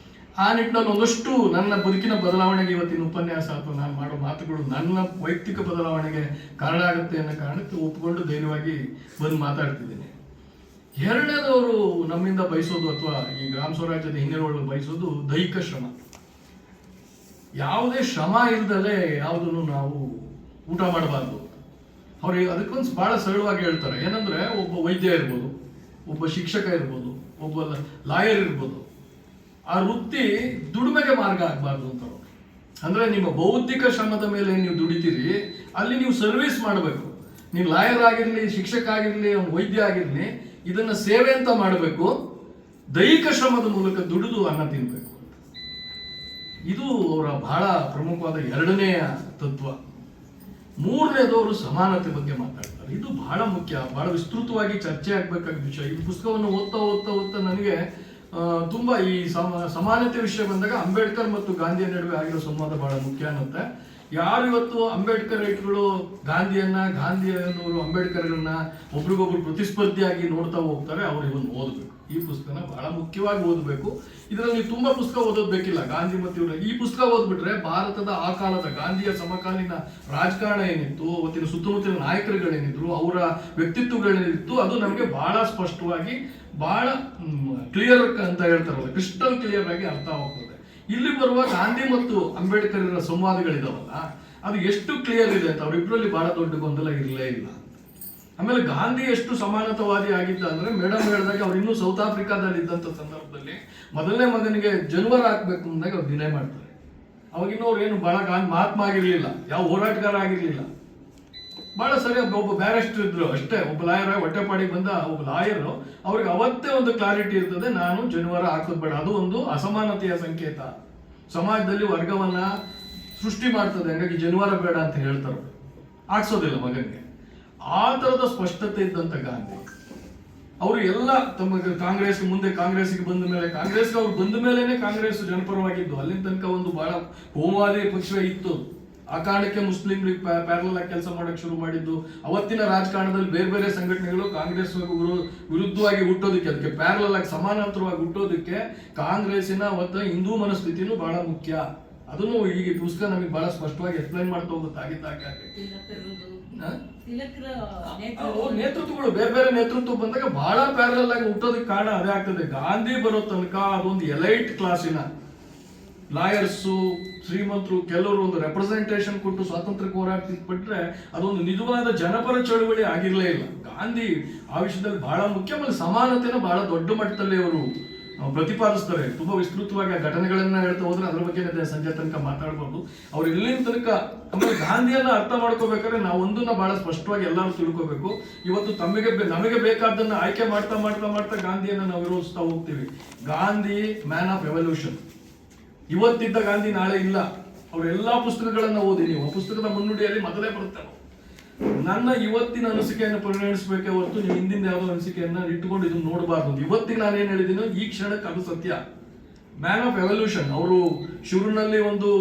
ಆ ನಿಟ್ಟಿನಲ್ಲಿ ಒಂದಷ್ಟು ನನ್ನ ಬದುಕಿನ ಬದಲಾವಣೆಗೆ ಇವತ್ತಿನ ಉಪನ್ಯಾಸ ಅಥವಾ ನಾನು ಮಾಡೋ ಮಾತುಗಳು ನನ್ನ ವೈಯಕ್ತಿಕ ಬದಲಾವಣೆಗೆ ಕಾರಣ ಆಗುತ್ತೆ ಅನ್ನೋ ಕಾರಣಕ್ಕೆ ಒಪ್ಪಿಕೊಂಡು ಧೈರ್ಯವಾಗಿ ಬಂದು ಮಾತಾಡ್ತಿದ್ದೀನಿ. ಎರಡನೇದವರು ನಮ್ಮಿಂದ ಬಯಸೋದು ಅಥವಾ ಈ ಗ್ರಾಮ ಸ್ವರಾಜ್ಯದ ಹಿನ್ನೆಲೆಗಳು ಬಯಸೋದು ದೈಹಿಕ ಶ್ರಮ. ಯಾವುದೇ ಶ್ರಮ ಇಲ್ದಲೇ ಯಾವುದನ್ನು ನಾವು ಊಟ ಮಾಡಬಾರ್ದು. ಅವ್ರಿಗೆ ಅದಕ್ಕೊಂದು ಬಹಳ ಸರಳವಾಗಿ ಹೇಳ್ತಾರೆ. ಏನಂದ್ರೆ ಒಬ್ಬ ವೈದ್ಯ ಇರ್ಬೋದು, ಒಬ್ಬ ಶಿಕ್ಷಕ ಇರ್ಬೋದು, ಒಬ್ಬ ಲಾಯರ್ ಇರ್ಬೋದು, ಆ ವೃತ್ತಿ ದುಡಿಮೆಗೆ ಮಾರ್ಗ ಆಗಬಾರ್ದು ಅಂತ. ಅಂದ್ರೆ ನಿಮ್ಮ ಬೌದ್ಧಿಕ ಶ್ರಮದ ಮೇಲೆ ನೀವು ದುಡಿತೀರಿ, ಅಲ್ಲಿ ನೀವು ಸರ್ವಿಸ್ ಮಾಡಬೇಕು. ನೀವು ಲಾಯರ್ ಆಗಿರ್ಲಿ, ಶಿಕ್ಷಕ ಆಗಿರ್ಲಿ, ವೈದ್ಯ ಆಗಿರ್ಲಿ, ಇದನ್ನ ಸೇವೆ ಅಂತ ಮಾಡಬೇಕು. ದೈಹಿಕ ಶ್ರಮದ ಮೂಲಕ ದುಡಿದು ಅನ್ನ ತಿನ್ಬೇಕು. ಇದು ಅವರ ಬಹಳ ಪ್ರಮುಖವಾದ ಎರಡನೆಯ ತತ್ವ. ಮೂರನೇದವರು ಸಮಾನತೆ ಬಗ್ಗೆ ಮಾತಾಡ್ತಾರೆ. ಇದು ಬಹಳ ಮುಖ್ಯ, ಬಹಳ ವಿಸ್ತೃತವಾಗಿ ಚರ್ಚೆ ಆಗ್ಬೇಕಾದ ವಿಷಯ. ಈ ಪುಸ್ತಕವನ್ನು ಓದ್ತಾ ನನಗೆ ತುಂಬಾ ಈ ಸಮಾನತೆ ವಿಷಯ ಬಂದಾಗ ಅಂಬೇಡ್ಕರ್ ಮತ್ತು ಗಾಂಧಿಯ ನಡುವೆ ಆಗಿರೋ ಸಂವಾದ ಬಹಳ ಮುಖ್ಯ ಅನ್ನತ್ತೆ. ಯಾರು ಇವತ್ತು ಅಂಬೇಡ್ಕರ್ ರೈಟ್ಗಳು ಗಾಂಧಿಯನ್ನವರು ಅಂಬೇಡ್ಕರ್ಗಳನ್ನ ಒಬ್ರಿಗೊಬ್ರು ಪ್ರತಿಸ್ಪರ್ಧಿಯಾಗಿ ನೋಡ್ತಾ ಹೋಗ್ತಾರೆ, ಅವ್ರು ಇವನ್ನ ಓದಬೇಕು. ಈ ಪುಸ್ತಕನ ಬಹಳ ಮುಖ್ಯವಾಗಿ ಓದಬೇಕು. ಇದರಲ್ಲಿ ನೀವು ತುಂಬಾ ಪುಸ್ತಕ ಓದೋದು ಬೇಕಿಲ್ಲ. ಗಾಂಧಿ ಮತ್ತು ಇವರು ಈ ಪುಸ್ತಕ ಓದ್ಬಿಟ್ರೆ ಭಾರತದ ಆ ಕಾಲದ ಗಾಂಧಿಯ ಸಮಕಾಲೀನ ರಾಜಕಾರಣ ಏನಿತ್ತು, ಅವತ್ತಿನ ಸುತ್ತಮುತ್ತಲಿನ ನಾಯಕರುಗಳೇನಿದ್ರು, ಅವರ ವ್ಯಕ್ತಿತ್ವಗಳೇನಿತ್ತು, ಅದು ನಮಗೆ ಬಹಳ ಸ್ಪಷ್ಟವಾಗಿ ಬಹಳ ಕ್ಲಿಯರ್ ಅಂತ ಹೇಳ್ತಾರಲ್ಲ, ಕ್ರಿಸ್ಟಲ್ ಕ್ಲಿಯರ್ ಆಗಿ ಅರ್ಥ ಆಗ್ತದೆ. ಇಲ್ಲಿ ಬರುವ ಗಾಂಧಿ ಮತ್ತು ಅಂಬೇಡ್ಕರ್ ಸಂವಾದಗಳಿದಾವಲ್ಲ, ಅದು ಎಷ್ಟು ಕ್ಲಿಯರ್ ಇದೆ ಅಂತ ಅವರಿಬ್ಬರಲ್ಲಿ ಬಹಳ ದೊಡ್ಡ ಗೊಂದಲ ಇರಲೇ ಇಲ್ಲ. ಆಮೇಲೆ ಗಾಂಧಿ ಎಷ್ಟು ಸಮಾನತಾವಾದಿ ಆಗಿದ್ದ ಅಂದ್ರೆ ಮೇಡಮ್ ಹೇಳಿದಾಗ ಅವ್ರು ಇನ್ನೂ ಸೌತ್ ಆಫ್ರಿಕಾದಲ್ಲಿ ಇದ್ದಂಥ ಸಂದರ್ಭದಲ್ಲಿ ಮೊದಲನೇ ಮಗನಿಗೆ ಜನವರ ಹಾಕ್ಬೇಕು ಅಂದಾಗ ಅವ್ರು ಡಿಲೇ ಮಾಡ್ತಾರೆ. ಅವಾಗಿನ್ನೂ ಅವ್ರು ಏನು ಬಹಳ ಮಹಾತ್ಮ ಆಗಿರ್ಲಿಲ್ಲ, ಯಾವ ಹೋರಾಟಗಾರ ಆಗಿರ್ಲಿಲ್ಲ, ಬಹಳ ಸರಿ ಒಬ್ಬ ಬ್ಯಾರಿಸ್ಟರ್ ಇದ್ರು ಅಷ್ಟೇ, ಒಬ್ಬ ಲಾಯರ್ ಹೊಟ್ಟೆಪಾಡಿ ಬಂದ ಒಬ್ಬ ಲಾಯರ್, ಅವ್ರಿಗೆ ಅವತ್ತೇ ಒಂದು ಕ್ಲಾರಿಟಿ ಇರ್ತದೆ, ನಾನು ಜನವರ ಹಾಕೋದ್ ಬೇಡ, ಅದು ಒಂದು ಅಸಮಾನತೆಯ ಸಂಕೇತ, ಸಮಾಜದಲ್ಲಿ ವರ್ಗವನ್ನ ಸೃಷ್ಟಿ ಮಾಡ್ತದೆ, ಹಾಗಾಗಿ ಜನವರ ಬೇಡ ಅಂತ ಹೇಳ್ತಾರೆ, ಹಾಕ್ಸೋದಿಲ್ಲ ಮಗನಿಗೆ. ಆ ತರದ ಸ್ಪಷ್ಟತೆ ಇದ್ದಂತ ಗಾಂಧಿ ಅವರು ಎಲ್ಲ ತಮ್ಮ ಕಾಂಗ್ರೆಸ್ಗೆ ಮುಂದೆ ಕಾಂಗ್ರೆಸ್ಗೆ ಬಂದ ಮೇಲೆ ಅವ್ರು ಬಂದ ಮೇಲೆನೆ ಕಾಂಗ್ರೆಸ್ ಜನಪರವಾಗಿದ್ದು, ಅಲ್ಲಿನ ತನಕ ಒಂದು ಬಹಳ ಕೋಮುವಾದಿ ಪಕ್ಷವೇ ಇತ್ತು. ಆ ಕಾರಣಕ್ಕೆ ಮುಸ್ಲಿಂ ಲೀಗ್ ಪ್ಯಾರಲಲ್ ಆಗಿ ಕೆಲಸ ಮಾಡಕ್ ಶುರು ಮಾಡಿದ್ದು. ಅವತ್ತಿನ ರಾಜಕಾರಣದಲ್ಲಿ ಬೇರೆ ಬೇರೆ ಸಂಘಟನೆಗಳು ಕಾಂಗ್ರೆಸ್ ವಿರುದ್ಧವಾಗಿ ಹುಟ್ಟೋದಕ್ಕೆ, ಅದಕ್ಕೆ ಪ್ಯಾರಲಲ್ ಆಗಿ ಸಮಾನಾಂತರವಾಗಿ ಹುಟ್ಟೋದಕ್ಕೆ ಕಾಂಗ್ರೆಸ್ಸಿನ ಅವತ್ತ ಹಿಂದೂ ಮನಸ್ಥಿತಿನೂ ಬಹಳ ಮುಖ್ಯ. ಅದನ್ನು ಈಗ ಪುಸ್ತಕ ನಮಗೆ ಬಹಳ ಸ್ಪಷ್ಟವಾಗಿ ಎಕ್ಸ್ಪ್ಲೈನ್ ಮಾಡ್ತಾ ಹೋಗುತ್ತಾಗಿದ್ದಾಗ ನೇತೃತ್ವಗಳು ಬೇರೆ ಬೇರೆ ನೇತೃತ್ವ ಬಂದಾಗ ಬಹಳ ಪ್ಯಾರಲಲ್ ಆಗಿ ಹುಟ್ಟೋದಕ್ಕೆ ಕಾರಣ ಅದೇ ಆಗ್ತದೆ. ಗಾಂಧಿ ಬರೋ ತನಕ ಅದೊಂದು ಎಲೈಟ್ ಕ್ಲಾಸಿನ ಲಾಯರ್ಸು, ಶ್ರೀಮಂತರು, ಕೆಲವರು ಒಂದು ರೆಪ್ರೆಸೆಂಟೇಷನ್ ಕೊಟ್ಟು ಸ್ವಾತಂತ್ರ್ಯ ಹೋರಾಟಕ್ಕೆ ಅದೊಂದು ನಿಜವಾದ ಜನಪರ ಚಳುವಳಿ ಆಗಿರ್ಲೇ ಇಲ್ಲ. ಗಾಂಧಿ ಆ ವಿಷಯದಲ್ಲಿ ಬಹಳ ಮುಖ್ಯ. ಆಮೇಲೆ ಸಮಾನತೆನ ಬಹಳ ದೊಡ್ಡ ಮಟ್ಟದಲ್ಲಿ ಅವರು ಪ್ರತಿಪಾದಿಸ್ತಾರೆ. ತುಂಬಾ ವಿಸ್ತೃತವಾಗಿ ಆ ಘಟನೆಗಳನ್ನ ಹೇಳ್ತಾ ಹೋದ್ರೆ ಅದ್ರ ಬಗ್ಗೆ ಸಂಜೆ ತನಕ ಮಾತಾಡ್ಬೋದು. ಅವ್ರು ಎಲ್ಲಿನ ತನಕ ಆಮೇಲೆ ಗಾಂಧಿಯನ್ನ ಅರ್ಥ ಮಾಡ್ಕೋಬೇಕಾದ್ರೆ ನಾವು ಒಂದನ್ನ ಬಹಳ ಸ್ಪಷ್ಟವಾಗಿ ಎಲ್ಲರೂ ತಿಳ್ಕೋಬೇಕು. ಇವತ್ತು ನಮಗೆ ಬೇಕಾದ್ದನ್ನ ಆಯ್ಕೆ ಮಾಡ್ತಾ ಮಾಡ್ತಾ ಮಾಡ್ತಾ ಗಾಂಧಿಯನ್ನ ನಾವು ವಿರೋಧಿಸ್ತಾ ಹೋಗ್ತೀವಿ. Gandhi man of evolution. ಇವತ್ತಿದ್ದ ಗಾಂಧಿ ನಾಳೆ ಇಲ್ಲ. ಅವ್ರ ಎಲ್ಲಾ ಪುಸ್ತಕಗಳನ್ನ ಓದಿ ನೀವು, ಆ ಪುಸ್ತಕದ ಮುನ್ನುಡಿಯಲ್ಲಿ ಮೊದಲೇ ಬರುತ್ತೆ. ನನ್ನ ಇವತ್ತಿನ ಅನಿಸಿಕೆಯನ್ನು ಪರಿಗಣಿಸಬೇಕೇ ಹೊರತು ನೀವು ಹಿಂದಿನ ಯಾವುದೋ ಅನಿಸಿಕೆಯನ್ನ ಇಟ್ಟುಕೊಂಡು ಇದನ್ನು ನೋಡಬಾರ್ದು. ಇವತ್ತಿಗೆ ನಾನೇನು ಹೇಳಿದ್ದೀನೋ ಈ ಕ್ಷಣಕ್ಕೆ ಅದು ಸತ್ಯ. Man of evolution. ಅವರು ಶುರುನಲ್ಲಿ ಒಂದು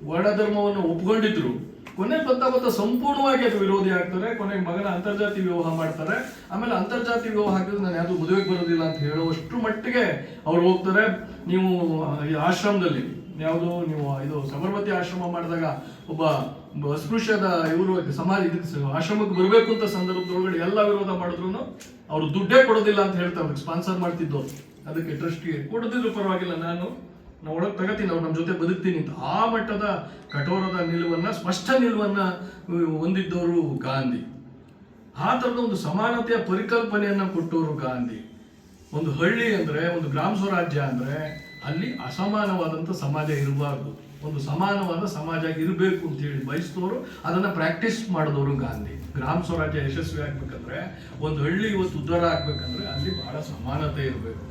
ವರ್ಣಧರ್ಮವನ್ನು ಒಪ್ಕೊಂಡಿದ್ರು, ಕೊನೆ ಬರ್ತಾ ಸಂಪೂರ್ಣವಾಗಿ ಅದು ವಿರೋಧಿ ಆಗ್ತಾರೆ. ಕೊನೆಗೆ ಮಗನ ಅಂತರ್ಜಾತಿ ವಿವಾಹ ಮಾಡ್ತಾರೆ. ಆಮೇಲೆ ಅಂತರ್ಜಾತಿ ವಿವಾಹ ಹಾಕಿದ್ರೆ ನಾನು ಯಾವುದು ಮದುವೆಗೆ ಬರೋದಿಲ್ಲ ಅಂತ ಹೇಳುವಷ್ಟು ಮಟ್ಟಿಗೆ ಅವ್ರು ಹೋಗ್ತಾರೆ. ನೀವು ಆಶ್ರಮದಲ್ಲಿ ಯಾವುದು ನೀವು ಇದು ಸಬರ್ಮತಿ ಆಶ್ರಮ ಮಾಡಿದಾಗ ಒಬ್ಬ ಅಸ್ಪೃಶ್ಯದ ಇವರು ಸಮಾಜ ಇದಕ್ಕೆ ಆಶ್ರಮಕ್ಕೆ ಬರಬೇಕು ಅಂತ ಸಂದರ್ಭದೊಳಗಡೆ ಎಲ್ಲ ವಿರೋಧ ಮಾಡಿದ್ರು ಅವರು ದುಡ್ಡೇ ಕೊಡೋದಿಲ್ಲ ಅಂತ ಹೇಳ್ತಾರೆ. ಅದಕ್ಕೆ ಸ್ಪಾನ್ಸರ್ ಮಾಡ್ತಿದ್ದವ್ರು, ಅದಕ್ಕೆ ಟ್ರಸ್ಟಿಗೆ ಕೊಡೋದಿದ್ರು ಪರವಾಗಿಲ್ಲ, ನಾವು ಒಳಗೆ ತಗೋತೀನಿ, ಅವ್ರು ನಮ್ಮ ಜೊತೆ ಬದುಕ್ತೀನಿ ಅಂತ ಆ ಮಟ್ಟದ ಕಠೋರದ ನಿಲುವನ್ನ, ಸ್ಪಷ್ಟ ನಿಲುವನ್ನ ಹೊಂದಿದ್ದವರು ಗಾಂಧಿ. ಆ ತರದ ಒಂದು ಸಮಾನತೆಯ ಪರಿಕಲ್ಪನೆಯನ್ನ ಕೊಟ್ಟವರು ಗಾಂಧಿ. ಒಂದು ಹಳ್ಳಿ ಅಂದ್ರೆ, ಒಂದು ಗ್ರಾಮ ಸ್ವರಾಜ್ಯ ಅಂದ್ರೆ ಅಲ್ಲಿ ಅಸಮಾನವಾದಂಥ ಸಮಾಜ ಇರಬಾರ್ದು, ಒಂದು ಸಮಾನವಾದ ಸಮಾಜ ಇರಬೇಕು ಅಂತ ಹೇಳಿ ಬಯಸಿದವರು, ಅದನ್ನ ಪ್ರಾಕ್ಟೀಸ್ ಮಾಡಿದವರು ಗಾಂಧಿ. ಗ್ರಾಮ ಸ್ವರಾಜ್ಯ ಯಶಸ್ವಿ ಆಗ್ಬೇಕಂದ್ರೆ, ಒಂದು ಹಳ್ಳಿ ಇವತ್ತು ಉದ್ಧಾರ ಆಗ್ಬೇಕಂದ್ರೆ ಅಲ್ಲಿ ಬಹಳ ಸಮಾನತೆ ಇರಬೇಕು.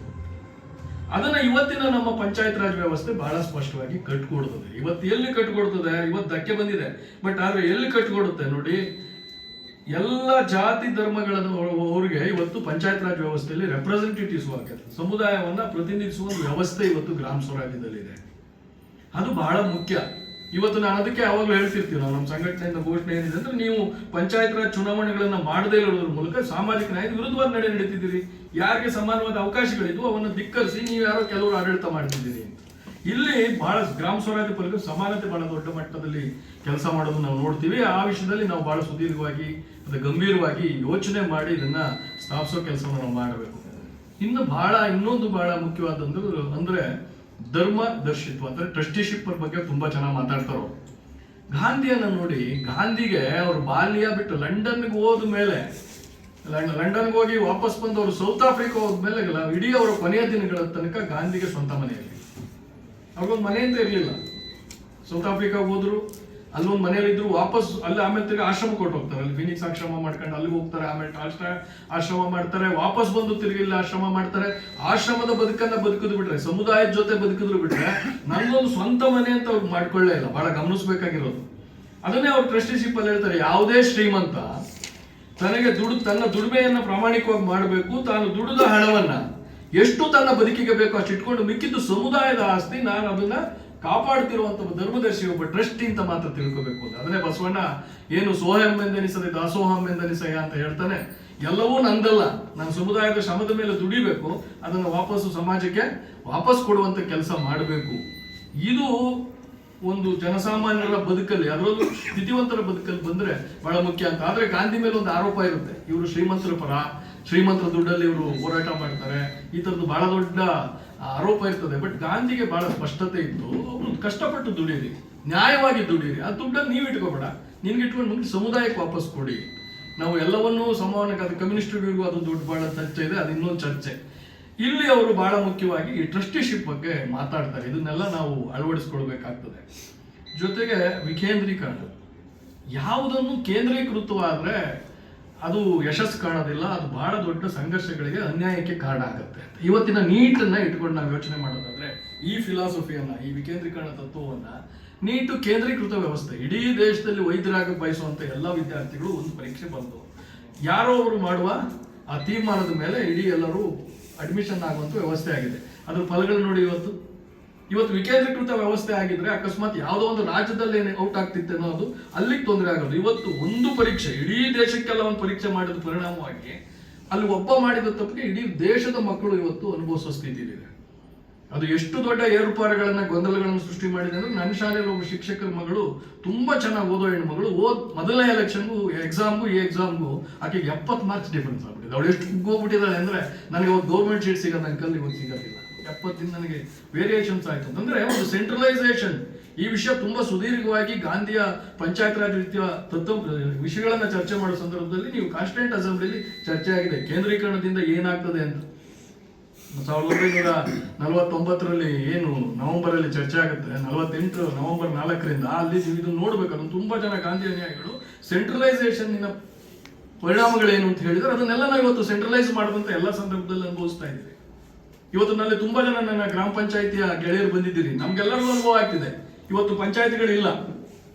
ಅದನ್ನ ಇವತ್ತಿನ ನಮ್ಮ ಪಂಚಾಯತ್ ರಾಜ್ ವ್ಯವಸ್ಥೆ ಬಹಳ ಸ್ಪಷ್ಟವಾಗಿ ಕಟ್ಕೊಡ್ತದೆ. ಇವತ್ತು ಎಲ್ಲಿ ಕಟ್ಕೊಡ್ತದೆ? ಇವತ್ತು ಧಕ್ಕೆ ಬಂದಿದೆ, ಬಟ್ ಆದ್ರೆ ಎಲ್ಲಿ ಕಟ್ಕೊಡುತ್ತೆ ನೋಡಿ, ಎಲ್ಲ ಜಾತಿ ಧರ್ಮಗಳವರಿಗೆ ಇವತ್ತು ಪಂಚಾಯತ್ ರಾಜ್ ವ್ಯವಸ್ಥೆಯಲ್ಲಿ ರೆಪ್ರೆಸೆಂಟೇಟಿವ್ಸ್ ಆಗುತ್ತೆ. ಸಮುದಾಯವನ್ನ ಪ್ರತಿನಿಧಿಸುವ ಒಂದು ವ್ಯವಸ್ಥೆ ಇವತ್ತು ಗ್ರಾಮ ಸ್ವರಾಜ್ಯದಲ್ಲಿದೆ. ಅದು ಬಹಳ ಮುಖ್ಯ. ಇವತ್ತು ನಾನು ಅದಕ್ಕೆ ಯಾವಾಗಲೂ ಹೇಳ್ತಿರ್ತೀವಿ, ನಾವು ನಮ್ಮ ಸಂಘಟನೆಯಿಂದ ಘೋಷಣೆ ಏನಿದೆ ಅಂದ್ರೆ, ನೀವು ಪಂಚಾಯತ್ ರಾಜ್ ಚುನಾವಣೆಗಳನ್ನ ಮಾಡದೇ ಇರೋದ್ರ ಮೂಲಕ ಸಾಮಾಜಿಕ ನ್ಯಾಯದ ವಿರುದ್ಧವಾದ ನಡೀತಿದ್ದೀರಿ. ಯಾರಿಗೆ ಸಮಾನವಾದ ಅವಕಾಶಗಳಿದ್ವು ಅವನ್ನ ಧಿಕ್ಕರಿಸಿ ನೀವು ಯಾರೋ ಕೆಲವರು ಆಡಳಿತ ಮಾಡ್ತಿದ್ದೀರಿ ಅಂತ. ಇಲ್ಲಿ ಬಹಳ ಗ್ರಾಮ ಸ್ವರಾಜ್ಯ ಪರಿಕ ಸಮಾನತೆ ಬಹಳ ದೊಡ್ಡ ಮಟ್ಟದಲ್ಲಿ ಕೆಲಸ ಮಾಡೋದು ನಾವು ನೋಡ್ತೀವಿ. ಆ ವಿಷಯದಲ್ಲಿ ನಾವು ಬಹಳ ಸುದೀರ್ಘವಾಗಿ ಅದು ಗಂಭೀರವಾಗಿ ಯೋಚನೆ ಮಾಡಿ ಇದನ್ನ ಸ್ಥಾಪಿಸೋ ಕೆಲಸವನ್ನು ನಾವು ಮಾಡಬೇಕು. ಇನ್ನೊಂದು ಬಹಳ ಮುಖ್ಯವಾದಂದು ಅಂದ್ರೆ ಧರ್ಮ ದರ್ಶಿತ್ವ, ಅಂದ್ರೆ ಟ್ರಸ್ಟಿಶಿಪ್ ಬಗ್ಗೆ ತುಂಬಾ ಚೆನ್ನಾಗಿ ಮಾತಾಡ್ತಾರೋ. ಗಾಂಧಿಯನ್ನ ನೋಡಿ, ಗಾಂಧಿಗೆ ಅವ್ರ ಬಾಲ್ಯ ಬಿಟ್ಟು ಲಂಡನ್ಗೆ ಹೋದ ಮೇಲೆ, ಲಂಡನ್ಗೆ ಹೋಗಿ ವಾಪಸ್ ಬಂದು ಅವರು ಸೌತ್ ಆಫ್ರಿಕಾ ಹೋದ್ಮೇಲೆ ಇಡೀ ಅವರ ಕೊನೆಯ ದಿನಗಳ ತನಕ ಗಾಂಧಿಗೆ ಸ್ವಂತ ಮನೆಯಲ್ಲಿ, ಅವ್ರಿಗೊಂದು ಮನೆ ಅಂತ ಇರಲಿಲ್ಲ. ಸೌತ್ ಆಫ್ರಿಕಾಗೆ ಹೋದ್ರು, ಅಲ್ಲೊಂದು ಮನೇಲಿ ಇದ್ರು, ವಾಪಸ್ ಅಲ್ಲಿ ಆಮೇಲೆ ತಿರ್ಗಿ ಆಶ್ರಮ ಕೊಟ್ಟು ಹೋಗ್ತಾರೆ. ಅಲ್ಲಿ ಫಿನಿಕ್ಸ್ ಆಶ್ರಮ ಮಾಡ್ಕೊಂಡು ಅಲ್ಲಿಗೆ ಹೋಗ್ತಾರೆ, ಆಮೇಲೆ ಆಶ್ರಮ ಮಾಡ್ತಾರೆ, ವಾಪಸ್ ಬಂದು ತಿರ್ಗಿ ಇಲ್ಲಿ ಆಶ್ರಮ ಮಾಡ್ತಾರೆ. ಆಶ್ರಮದ ಬದುಕನ್ನ ಬದುಕಿದ್ರು ಬಿಟ್ರೆ, ಸಮುದಾಯದ ಜೊತೆ ಬದುಕಿದ್ರು ಬಿಟ್ರೆ, ನನ್ನೊಂದು ಸ್ವಂತ ಮನೆ ಅಂತ ಅವ್ರು ಮಾಡ್ಕೊಳ್ಳೇ ಇಲ್ಲ. ಬಹಳ ಗಮನಿಸಬೇಕಾಗಿರೋದು ಅದನ್ನೇ ಅವ್ರು ಟ್ರಸ್ಟಿಶಿಪ್ ಅಲ್ಲಿ ಹೇಳ್ತಾರೆ. ಯಾವುದೇ ಶ್ರೀಮಂತ ತನ್ನ ದುಡಿಮೆಯನ್ನ ಪ್ರಾಮಾಣಿಕವಾಗಿ ಮಾಡಬೇಕು, ತಾನು ದುಡಿದ ಹಣವನ್ನ ಎಷ್ಟು ತನ್ನ ಬದುಕಿಗೆ ಬೇಕು ಅಷ್ಟು ಇಟ್ಕೊಂಡು ಮಿಕ್ಕಿದ್ದು ಸಮುದಾಯದ ಆಸ್ತಿ, ನಾನು ಅದನ್ನ ಕಾಪಾಡ್ತಿರುವಂತ ಧರ್ಮದರ್ಶಿ, ಒಬ್ಬ ಟ್ರಸ್ಟಿ ಅಂತ ಮಾತ್ರ ತಿಳ್ಕೋಬೇಕು. ಅದನ್ನೇ ಬಸವಣ್ಣ ಏನು ಸೋಹಂ ಎಂದೆನಿಸದೆ ದಾಸೋಹಂ ಎಂದೆನಿಸಯ ಅಂತ ಹೇಳ್ತಾನೆ. ಎಲ್ಲವೂ ನಂದಲ್ಲ, ನಾನು ಸಮುದಾಯದ ಶ್ರಮದ ಮೇಲೆ ದುಡಿಬೇಕು, ಅದನ್ನು ವಾಪಸ್ಸು ಸಮಾಜಕ್ಕೆ ವಾಪಸ್ ಕೊಡುವಂತ ಕೆಲಸ ಮಾಡಬೇಕು. ಇದು ಒಂದು ಜನಸಾಮಾನ್ಯರ ಬದುಕಲ್ಲಿ, ಅದರಲ್ಲೂ ಸ್ಥಿತಿವಂತರ ಬದುಕಲ್ಲಿ ಬಂದ್ರೆ ಬಹಳ ಮುಖ್ಯ ಅಂತ. ಆದ್ರೆ ಗಾಂಧಿ ಮೇಲೆ ಒಂದು ಆರೋಪ ಇರುತ್ತೆ, ಇವರು ಶ್ರೀಮಂತರ ಪರ, ಶ್ರೀಮಂತರ ದುಡ್ಡಲ್ಲಿ ಇವರು ಹೋರಾಟ ಮಾಡ್ತಾರೆ, ಈ ತರದ್ದು ಬಹಳ ದೊಡ್ಡ ಆರೋಪ ಇರ್ತದೆ. ಬಟ್ ಗಾಂಧಿಗೆ ಬಹಳ ಸ್ಪಷ್ಟತೆ ಇತ್ತು, ಅವರು ಕಷ್ಟಪಟ್ಟು ದುಡೀರಿ, ನ್ಯಾಯವಾಗಿ ದುಡೀರಿ, ಆ ದುಡ್ಡನ್ನು ನೀವು ಇಟ್ಕೋಬೇಡ, ನಿನ್ಗೆ ಇಟ್ಕೊಂಡು ಮುಂದೆ ಸಮುದಾಯಕ್ಕೆ ವಾಪಸ್ ಕೊಡಿ. ನಾವು ಎಲ್ಲವನ್ನೂ ಸಮವಾಗಿ ಅದು ಕಮ್ಯುನಿಸ್ಟ್ರಿಗೂ ಅದು ದುಡ್ಡು ಬಹಳ ಚರ್ಚೆ ಇದೆ, ಅದು ಇನ್ನೊಂದು ಚರ್ಚೆ. ಇಲ್ಲಿ ಅವರು ಬಹಳ ಮುಖ್ಯವಾಗಿ ಈ ಟ್ರಸ್ಟಿಶಿಪ್ ಬಗ್ಗೆ ಮಾತಾಡ್ತಾರೆ. ಇದನ್ನೆಲ್ಲ ನಾವು ಅಳವಡಿಸ್ಕೊಳ್ಬೇಕಾಗ್ತದೆ. ಜೊತೆಗೆ ವಿಕೇಂದ್ರೀಕರಣ, ಯಾವುದನ್ನು ಕೇಂದ್ರೀಕೃತವಾದ್ರೆ ಅದು ಯಶಸ್ಸು ಕಾಣೋದಿಲ್ಲ, ಅದು ಬಹಳ ದೊಡ್ಡ ಸಂಘರ್ಷಗಳಿಗೆ, ಅನ್ಯಾಯಕ್ಕೆ ಕಾರಣ ಆಗುತ್ತೆ. ಇವತ್ತಿನ ನೀಟನ್ನ ಇಟ್ಕೊಂಡು ನಾವು ಯೋಚನೆ ಮಾಡೋದಾದ್ರೆ ಈ ಫಿಲಾಸಫಿಯನ್ನ, ಈ ವಿಕೇಂದ್ರೀಕರಣ ತತ್ವವನ್ನ, ನೀಟು ಕೇಂದ್ರೀಕೃತ ವ್ಯವಸ್ಥೆ. ಇಡೀ ದೇಶದಲ್ಲಿ ವೈದ್ಯರಾಗ ಬಯಸುವಂತ ಎಲ್ಲ ವಿದ್ಯಾರ್ಥಿಗಳು ಒಂದು ಪರೀಕ್ಷೆ ಬಂದು ಯಾರೋ ಅವರು ಮಾಡುವ ಆ ತೀರ್ಮಾನದ ಮೇಲೆ ಇಡೀ ಎಲ್ಲರೂ ಅಡ್ಮಿಷನ್ ಆಗುವಂತ ವ್ಯವಸ್ಥೆ ಆಗಿದೆ. ಅದ್ರ ಫಲಗಳು ನೋಡಿ. ಇವತ್ತು ವಿಕೇಂದ್ರೀಕೃತ ವ್ಯವಸ್ಥೆ ಆಗಿದ್ರೆ ಅಕಸ್ಮಾತ್ ಯಾವುದೋ ಒಂದು ರಾಜ್ಯದಲ್ಲಿ ಔಟ್ ಆಗ್ತಿತ್ತು ಅನ್ನೋದು ಅಲ್ಲಿಗೆ ತೊಂದರೆ ಆಗೋದು. ಇವತ್ತು ಒಂದು ಪರೀಕ್ಷೆ ಇಡೀ ದೇಶಕ್ಕೆಲ್ಲ ಒಂದು ಪರೀಕ್ಷೆ ಮಾಡಿದ ಪರಿಣಾಮವಾಗಿ ಅಲ್ಲಿ ಒಬ್ಬ ಮಾಡಿದ ತಪ್ಪಿಗೆ ಇಡೀ ದೇಶದ ಮಕ್ಕಳು ಇವತ್ತು ಅನುಭವಿಸೋ ಸ್ಥಿತಿ ಇದೆ. ಅದು ಎಷ್ಟು ದೊಡ್ಡ ಏರುಪಾರುಗಳನ್ನ, ಗೊಂದಲಗಳನ್ನು ಸೃಷ್ಟಿ ಮಾಡಿದೆ ಅಂದ್ರೆ, ನನ್ನ ಶಾಲೆಯಲ್ಲಿ ಒಬ್ಬ ಶಿಕ್ಷಕರ ಮಗಳು, ತುಂಬಾ ಚೆನ್ನಾಗಿ ಓದೋ ಹೆಣ್ಣು ಮಗಳು, ಮೊದಲನೇ ಎಲೆಕ್ಷನ್ಗೂ ಎಕ್ಸಾಮ್ಗೂ ಈ ಎಕ್ಸಾಮ್ಗೂ ಆಕೆಗೆ 70 ಮಾರ್ಕ್ಸ್ ಡಿಫರೆನ್ಸ್ ಆಗ್ಬಿಟ್ಟಿದೆ. ಅವಳು ಎಷ್ಟು ಹೋಗ್ಬಿಟ್ಟಿದ್ದಾಳೆ ಅಂದ್ರೆ, ನನಗೆ ಒಂದು ಗೌರ್ಮೆಂಟ್ ಸೀಟ್ ಸಿಗೋದು ಅಂಕಲ್, ಇವತ್ತು ಸಿಗೋದಿಲ್ಲ. 70 ನನಗೆ ವೇರಿಯೇಷನ್ಸ್ ಆಯ್ತು ಅಂತಂದ್ರೆ ಒಂದು ಸೆಂಟ್ರಲೈಸೇಷನ್. ಈ ವಿಷಯ ತುಂಬಾ ಸುದೀರ್ಘವಾಗಿ ಗಾಂಧಿಯ ಪಂಚಾಯತ್ ರಾಜ್ ರೀತಿಯ ತತ್ವ ವಿಷಯಗಳನ್ನ ಚರ್ಚೆ ಮಾಡೋ ಸಂದರ್ಭದಲ್ಲಿ ನೀವು ಕಾನ್ಸ್ಟಿಟ್ಯೂಂಟ್ ಅಸೆಂಬ್ಲಿಲಿ ಚರ್ಚೆ ಆಗಿದೆ ಕೇಂದ್ರೀಕರಣದಿಂದ ಏನಾಗ್ತದೆ ಅಂತ. 1949ರಲ್ಲಿ ಏನು ನವೆಂಬರ್ ಅಲ್ಲಿ ಚರ್ಚೆ ಆಗುತ್ತೆ, 48 ನವೆಂಬರ್ 4ರಿಂದ ಅಲ್ಲಿ ಇದು ನೋಡ್ಬೇಕು. ಅದನ್ನು ತುಂಬಾ ಜನ ಗಾಂಧಿ ಅನುಯಾಯಿಗಳು ಸೆಂಟ್ರಲೈಸೇಷನ್ ಪರಿಣಾಮಗಳೇನು ಅಂತ ಹೇಳಿದ್ರೆ ಅದನ್ನೆಲ್ಲ ನಾವು ಇವತ್ತು ಸೆಂಟ್ರಲೈಸ್ ಮಾಡಿದಂತ ಎಲ್ಲ ಸಂದರ್ಭದಲ್ಲಿ ಅನುಭವಿಸ್ತಾ ಇದ್ದೀವಿ. ಇವತ್ತು ನಲ್ಲಿ ತುಂಬಾ ಜನ ನನ್ನ ಗ್ರಾಮ ಪಂಚಾಯಿತಿಯ ಗೆಳೆಯರು ಬಂದಿದ್ದೀರಿ, ನಮ್ಗೆಲ್ಲರಿಗೂ ಅನುಭವ ಆಗ್ತಿದೆ. ಇವತ್ತು ಪಂಚಾಯತಿಗಳಿಲ್ಲ.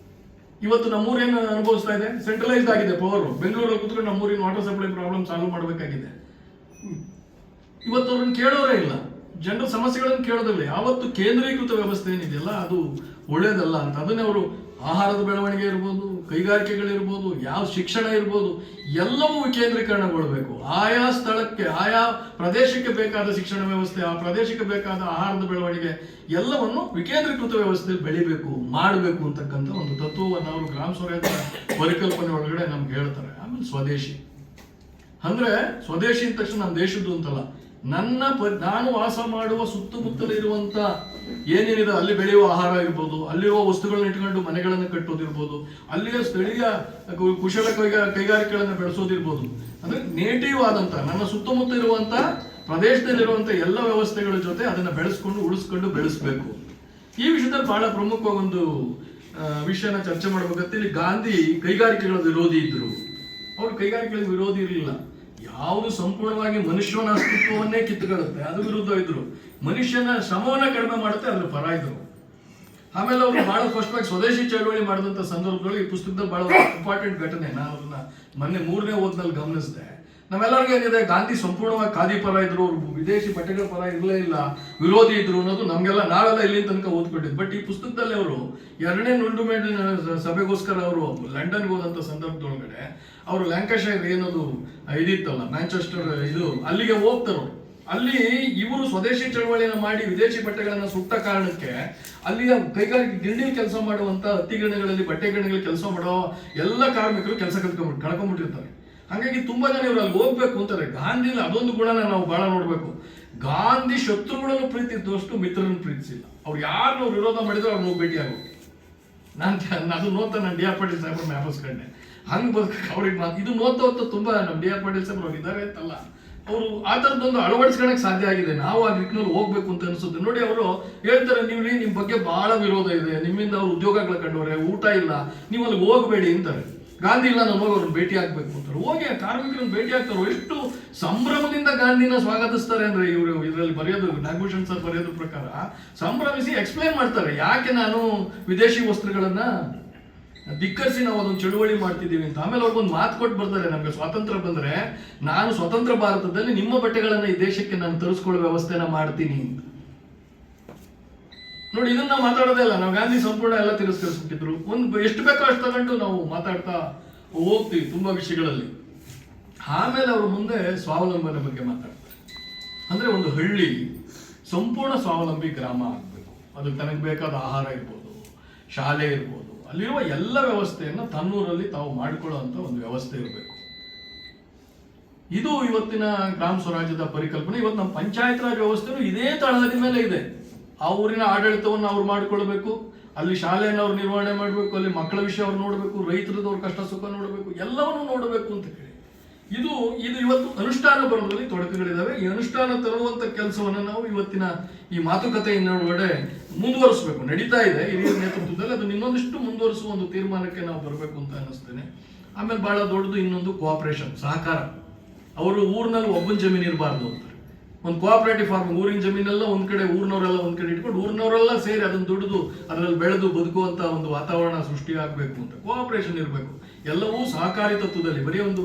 ಇವತ್ತು ನಮ್ಮೂರೇನು ಅನುಭವಿಸ್ತಾ ಇದೆ, ಸೆಂಟ್ರಲೈಸ್ಡ್ ಆಗಿದೆ ಪವರ್. ಬೆಂಗಳೂರಲ್ಲಿ ಕೂತ್ಕೊಂಡು ನಮ್ಮೂರಿನ ವಾಟರ್ ಸಪ್ಲೈ ಪ್ರಾಬ್ಲಮ್ ಸಾಲ್ವ್ ಮಾಡಬೇಕಾಗಿದೆ. ಇವತ್ತು ಅವ್ರನ್ನ ಕೇಳೋರೇ ಇಲ್ಲ, ಜನರ ಸಮಸ್ಯೆಗಳನ್ನು ಕೇಳೋದಿಲ್ಲ. ಯಾವತ್ತು ಕೇಂದ್ರೀಕೃತ ವ್ಯವಸ್ಥೆ ಏನಿದೆಯಲ್ಲ ಅದು ಒಳ್ಳೇದಲ್ಲ ಅಂತ. ಅದನ್ನೇ ಅವರು ಆಹಾರದ ಬೆಳವಣಿಗೆ ಇರ್ಬೋದು, ಕೈಗಾರಿಕೆಗಳಿರ್ಬೋದು, ಯಾವ ಶಿಕ್ಷಣ ಇರ್ಬೋದು, ಎಲ್ಲವೂ ವಿಕೇಂದ್ರೀಕರಣಗೊಳ್ಳಬೇಕು. ಆಯಾ ಸ್ಥಳಕ್ಕೆ, ಆಯಾ ಪ್ರದೇಶಕ್ಕೆ ಬೇಕಾದ ಶಿಕ್ಷಣ ವ್ಯವಸ್ಥೆ, ಆ ಪ್ರದೇಶಕ್ಕೆ ಬೇಕಾದ ಆಹಾರದ ಬೆಳವಣಿಗೆ ಎಲ್ಲವನ್ನು ವಿಕೇಂದ್ರೀಕೃತ ವ್ಯವಸ್ಥೆಯಲ್ಲಿ ಬೆಳಿಬೇಕು, ಮಾಡಬೇಕು ಅಂತಕ್ಕಂಥ ಒಂದು ತತ್ವವನ್ನು ಅವರು ಗ್ರಾಮ ಸ್ವರಾಜ್ಯ ಪರಿಕಲ್ಪನೆ ಒಳಗಡೆ ನಮ್ಗೆ ಹೇಳ್ತಾರೆ. ಆಮೇಲೆ ಸ್ವದೇಶಿ ಅಂದ್ರೆ, ಸ್ವದೇಶಿ ಅಂದ ತಕ್ಷಣ ನಮ್ಮ ದೇಶದ್ದು ಅಂತಲ್ಲ, ನಾನು ವಾಸ ಮಾಡುವ ಸುತ್ತಮುತ್ತಲೇ ಇರುವಂತ ಏನೇನಿದೆ ಅಲ್ಲಿ ಬೆಳೆಯುವ ಆಹಾರ ಇರ್ಬೋದು, ಅಲ್ಲಿರುವ ವಸ್ತುಗಳನ್ನ ಇಟ್ಕೊಂಡು ಮನೆಗಳನ್ನು ಕಟ್ಟೋದಿರ್ಬೋದು, ಅಲ್ಲಿಯ ಸ್ಥಳೀಯ ಕುಶಲ ಕೈಗಾರಿಕೆಗಳನ್ನು ಬೆಳೆಸೋದಿರ್ಬೋದು. ಅಂದ್ರೆ ನೇಟಿವ್ ಆದಂತ ನನ್ನ ಸುತ್ತಮುತ್ತ ಇರುವಂತ ಪ್ರದೇಶದಲ್ಲಿರುವಂತ ಎಲ್ಲ ವ್ಯವಸ್ಥೆಗಳ ಜೊತೆ ಅದನ್ನ ಬೆಳೆಸ್ಕೊಂಡು ಉಳಿಸ್ಕೊಂಡು ಬೆಳೆಸ್ಬೇಕು. ಈ ವಿಷಯದಲ್ಲಿ ಬಹಳ ಪ್ರಮುಖವಾಗಿ ಒಂದು ವಿಷಯನ ಚರ್ಚೆ ಮಾಡಬೇಕಂತ. ಇಲ್ಲಿ ಗಾಂಧಿ ಕೈಗಾರಿಕೆಗಳ ವಿರೋಧಿ ಇದ್ರು. ಅವರು ಕೈಗಾರಿಕೆಗಳ ವಿರೋಧಿ ಇರಲಿಲ್ಲ. ಯಾವುದು ಸಂಪೂರ್ಣವಾಗಿ ಮನುಷ್ಯನ ಅಸ್ತಿತ್ವವನ್ನೇ ಕಿತ್ತುಕೊಳ್ಳುತ್ತೆ ಅದು ವಿರುದ್ಧ ಇದ್ರು. ಮನುಷ್ಯನ ಶ್ರಮವನ್ನ ಕಡಿಮೆ ಮಾಡುತ್ತೆ ಅದ್ರ ಪರ ಇದ್ರು. ಆಮೇಲೆ ಅವರು ಬಹಳ ಸ್ಪಷ್ಟವಾಗಿ ಸ್ವದೇಶಿ ಚಳವಳಿ ಮಾಡಿದಂತ ಸಂದರ್ಭದಲ್ಲಿ ಈ ಪುಸ್ತಕದಲ್ಲಿ ಬಹಳ ಇಂಪಾರ್ಟೆಂಟ್ ಘಟನೆ, ನಾನು ಅದನ್ನ ಮೊನ್ನೆ 3ನೇ ಓದ್ನಲ್ಲಿ ಗಮನಿಸಿದೆ. ನಮ್ಮೆಲ್ಲರಿಗೂ ಏನಿದೆ, ಗಾಂಧಿ ಸಂಪೂರ್ಣವಾಗಿ ಖಾದಿ ಪರ ಇದ್ರು, ಅವರು ವಿದೇಶಿ ಬಟ್ಟೆಗಳ ಪರ ಇರಲೇ ಇಲ್ಲ, ವಿರೋಧಿ ಇದ್ರು ಅನ್ನೋದು ನಮ್ಗೆಲ್ಲ, ನಾವೆಲ್ಲ ಇಲ್ಲಿ ತನಕ ಓದ್ಕೊಂಡಿದ್ದು. ಬಟ್ ಈ ಪುಸ್ತಕದಲ್ಲಿ ಅವರು 2ನೇ ನುಂಡು ಮೇಲಿನ ಸಭೆಗೋಸ್ಕರ ಅವರು ಲಂಡನ್ಗೆ ಹೋದಂತ ಸಂದರ್ಭದೊಳಗಡೆ ಅವರು ಲ್ಯಾಂಕಾಶೈರ್ ಏನದು ಇದಿತ್ತಲ್ಲ, ಮ್ಯಾಂಚೆಸ್ಟರ್ ಇದು, ಅಲ್ಲಿಗೆ ಹೋಗ್ತಾರೋ. ಅಲ್ಲಿ ಇವರು ಸ್ವದೇಶಿ ಚಳವಳಿಯನ್ನು ಮಾಡಿ ವಿದೇಶಿ ಬಟ್ಟೆಗಳನ್ನ ಸುಟ್ಟ ಕಾರಣಕ್ಕೆ ಅಲ್ಲಿಯ ಕೈಗಾರಿಕೆ ಗಿರಣಿಯಲ್ಲಿ ಕೆಲಸ ಮಾಡುವಂತ ಹತ್ತಿ ಗಿರಣಿಗಳಲ್ಲಿ, ಬಟ್ಟೆ ಗಿರಣಿಗಳಲ್ಲಿ ಕೆಲಸ ಮಾಡೋ ಎಲ್ಲ ಕಾರ್ಮಿಕರು ಕೆಲಸ ಕಳ್ಕೊಂಡ್ಬಿಟ್ಟಿರ್ತಾರೆ. ಹಾಗಾಗಿ ತುಂಬಾ ಜನ ಇವರು ಅಲ್ಲಿ ಹೋಗ್ಬೇಕು ಅಂತಾರೆ. ಗಾಂಧಿಲಿ ಅದೊಂದು ಗುಣನ ನಾವು ಬಹಳ ನೋಡ್ಬೇಕು. ಗಾಂಧಿ ಶತ್ರುಗಳನ್ನು ಪ್ರೀತಿದ್ದಷ್ಟು ಮಿತ್ರರನ್ನು ಪ್ರೀತಿಸಿಲ್ಲ. ಅವ್ರು ಯಾರನ್ನ ವಿರೋಧ ಮಾಡಿದ್ರು ಅವ್ರು ಹೋಗಿ ಭೇಟಿ ಆಗೋದು. ಅದು ನೋಡ್ತಾ ನಾನು ಡಿ ಆರ್ ಪಾಟೀಲ್ ಸಾಹೇಬ್ರ ಜ್ಞಾಪಿಸ್ಕೊಂಡೆ. ಹಂಗೆ ಬದುಕ ಅವ್ರಿಗೆ ಇದು ನೋಡ್ತಾ ಹೋಗ್ತಾ ತುಂಬಾ ನಮ್ಮ ಡಿ ಆರ್ ಪಾಟೀಲ್ ಸಾಹೇಬ್ರು ಅವ್ರು ಇದ್ದಾರೆ ಅಂತಲ್ಲ, ಅವರು ಆ ಥರದ್ದೊಂದು ಅಳವಡಿಸ್ಕೊಳಕ್ ಸಾಧ್ಯ ಆಗಿದೆ. ನಾವು ಆ ನಿಟ್ಟಿನಲ್ಲಿ ಹೋಗ್ಬೇಕು ಅಂತ ಅನ್ಸುತ್ತೆ. ನೋಡಿ, ಅವರು ಹೇಳ್ತಾರೆ, ನೀವು ನಿಮ್ ಬಗ್ಗೆ ಬಹಳ ವಿರೋಧ ಇದೆ, ನಿಮ್ಮಿಂದ ಅವ್ರು ಉದ್ಯೋಗಗಳ ಕಂಡವ್ರೆ, ಊಟ ಇಲ್ಲ, ನೀವು ಅಲ್ಲಿ ಹೋಗಬೇಡಿ ಅಂತಾರೆ. ಗಾಂಧಿ ಇಲ್ಲ, ನಾನು ಹೋಗಿ ಅವ್ರನ್ನ ಭೇಟಿ ಆಗ್ಬೇಕು ಅಂತಾರೆ. ಹೋಗಿ ಕಾರ್ಮಿಕರನ್ನ ಭೇಟಿ ಆಗ್ತಾರೆ. ಎಷ್ಟು ಸಂಭ್ರಮದಿಂದ ಗಾಂಧಿನ ಸ್ವಾಗತಿಸ್ತಾರೆ ಅಂದ್ರೆ, ಇವರು ಇದರಲ್ಲಿ ಬರೆಯೋದು, ನಾಗಭೂಷಣ್ ಸರ್ ಬರೆಯೋದ್ರ ಪ್ರಕಾರ ಸಂಭ್ರಮಿಸಿ ಎಕ್ಸ್ಪ್ಲೈನ್ ಮಾಡ್ತಾರೆ ಯಾಕೆ ನಾನು ವಿದೇಶಿ ವಸ್ತ್ರಗಳನ್ನ ಧಿಕ್ಕರಿಸಿ ನಾವು ಅದೊಂದು ಚಳುವಳಿ ಮಾಡ್ತಿದ್ದೀವಿ ಅಂತ. ಆಮೇಲೆ ಅವ್ರಿಗೊಂದು ಮಾತು ಕೊಟ್ಟು ಬರ್ತಾರೆ, ನಮ್ಗೆ ಸ್ವಾತಂತ್ರ್ಯ ಬಂದ್ರೆ ನಾನು ಸ್ವತಂತ್ರ ಭಾರತದಲ್ಲಿ ನಿಮ್ಮ ಬಟ್ಟೆಗಳನ್ನ ಈ ದೇಶಕ್ಕೆ ನಾನು ತರಿಸ್ಕೊಳ್ಳೋ ವ್ಯವಸ್ಥೆನ ಮಾಡ್ತೀನಿ ಅಂತ. ನೋಡಿ, ಇದನ್ನ ನಾವು ಮಾತಾಡೋದೇ ಇಲ್ಲ. ನಾವು ಗಾಂಧಿ ಸಂಪೂರ್ಣ ಎಲ್ಲ ತಿರಸ್ಕರಿಸ್ಬಿಟ್ಟಿದ್ರು. ಒಂದು ಎಷ್ಟು ಬೇಕೋ ಅಷ್ಟು ತಗೊಂಡು ನಾವು ಮಾತಾಡ್ತಾ ಹೋಗ್ತೀವಿ ತುಂಬಾ ವಿಷಯಗಳಲ್ಲಿ. ಆಮೇಲೆ ಅವರು ಮುಂದೆ ಸ್ವಾವಲಂಬನೆ ಬಗ್ಗೆ ಮಾತಾಡ್ತಾರೆ. ಅಂದ್ರೆ ಒಂದು ಹಳ್ಳಿ ಸಂಪೂರ್ಣ ಸ್ವಾವಲಂಬಿ ಗ್ರಾಮ ಆಗ್ಬೇಕು. ಅದಕ್ಕೆ ತನಗೆ ಬೇಕಾದ ಆಹಾರ ಇರ್ಬೋದು, ಶಾಲೆ ಇರ್ಬೋದು, ಅಲ್ಲಿರುವ ಎಲ್ಲ ವ್ಯವಸ್ಥೆಯನ್ನ ತನ್ನೂರಲ್ಲಿ ತಾವು ಮಾಡಿಕೊಳ್ಳುವಂತ ಒಂದು ವ್ಯವಸ್ಥೆ ಇರಬೇಕು. ಇದು ಇವತ್ತಿನ ಗ್ರಾಮ ಸ್ವರಾಜ್ಯದ ಪರಿಕಲ್ಪನೆ. ಇವತ್ತು ನಮ್ಮ ಪಂಚಾಯತ್ ರಾಜ್ ವ್ಯವಸ್ಥೆನೂ ಇದೇ ತಳಹದಿ ಮೇಲೆ ಇದೆ. ಆ ಊರಿನ ಆಡಳಿತವನ್ನು ಅವ್ರು ಮಾಡಿಕೊಳ್ಬೇಕು, ಅಲ್ಲಿ ಶಾಲೆಯನ್ನು ಅವ್ರು ನಿರ್ವಹಣೆ ಮಾಡಬೇಕು, ಅಲ್ಲಿ ಮಕ್ಕಳ ವಿಷಯ ಅವ್ರು ನೋಡಬೇಕು, ರೈತರದವ್ರ ಕಷ್ಟ ಸುಖ ನೋಡಬೇಕು, ಎಲ್ಲವನ್ನೂ ನೋಡಬೇಕು ಅಂತ ಹೇಳಿ ಇದು ಇವತ್ತು ಅನುಷ್ಠಾನ ಬರೋದ್ರಲ್ಲಿ ತೊಡಕುಗಳಿದ್ದಾವೆ. ಈ ಅನುಷ್ಠಾನ ತರುವಂತ ಕೆಲಸವನ್ನು ನಾವು ಇವತ್ತಿನ ಈ ಮಾತುಕತೆಯನ್ನೊಳಗಡೆ ಮುಂದುವರಿಸಬೇಕು. ನಡೀತಾ ಇದೆ ಹಿರಿಯರ ನೇತೃತ್ವದಲ್ಲಿ, ಅದನ್ನು ಇನ್ನೊಂದಿಷ್ಟು ಮುಂದುವರಿಸುವ ಒಂದು ತೀರ್ಮಾನಕ್ಕೆ ನಾವು ಬರಬೇಕು ಅಂತ ಅನ್ನಿಸ್ತೇನೆ. ಆಮೇಲೆ ಬಹಳ ದೊಡ್ಡದು ಇನ್ನೊಂದು ಕೋಆಪರೇಷನ್, ಸಹಕಾರ. ಅವರು ಊರಿನಲ್ಲಿ ಒಬ್ಬನ ಜಮೀನು ಇರಬಾರ್ದು ಅಂತ ಒಂದು ಕೋಆಪರೇಟಿವ್ ಫಾರ್ಮಿಂಗ್, ಊರಿನ ಜಮೀನೆಲ್ಲ ಒಂದ್ ಕಡೆ, ಊರಿನವರೆಲ್ಲ ಒಂದ್ ಕಡೆ ಇಟ್ಕೊಂಡು ಊರಿನವರೆಲ್ಲ ಸೇರಿ ಅದನ್ನು ದುಡಿದು ಅದರಲ್ಲಿ ಬೆಳೆದು ಬದುಕುವಂತ ಒಂದು ವಾತಾವರಣ ಸೃಷ್ಟಿ ಆಗ್ಬೇಕು ಅಂತ ಕೋಆಪರೇಷನ್ ಇರಬೇಕು. ಎಲ್ಲವೂ ಸಹಕಾರಿ ತತ್ವದಲ್ಲಿ, ಬರೀ ಒಂದು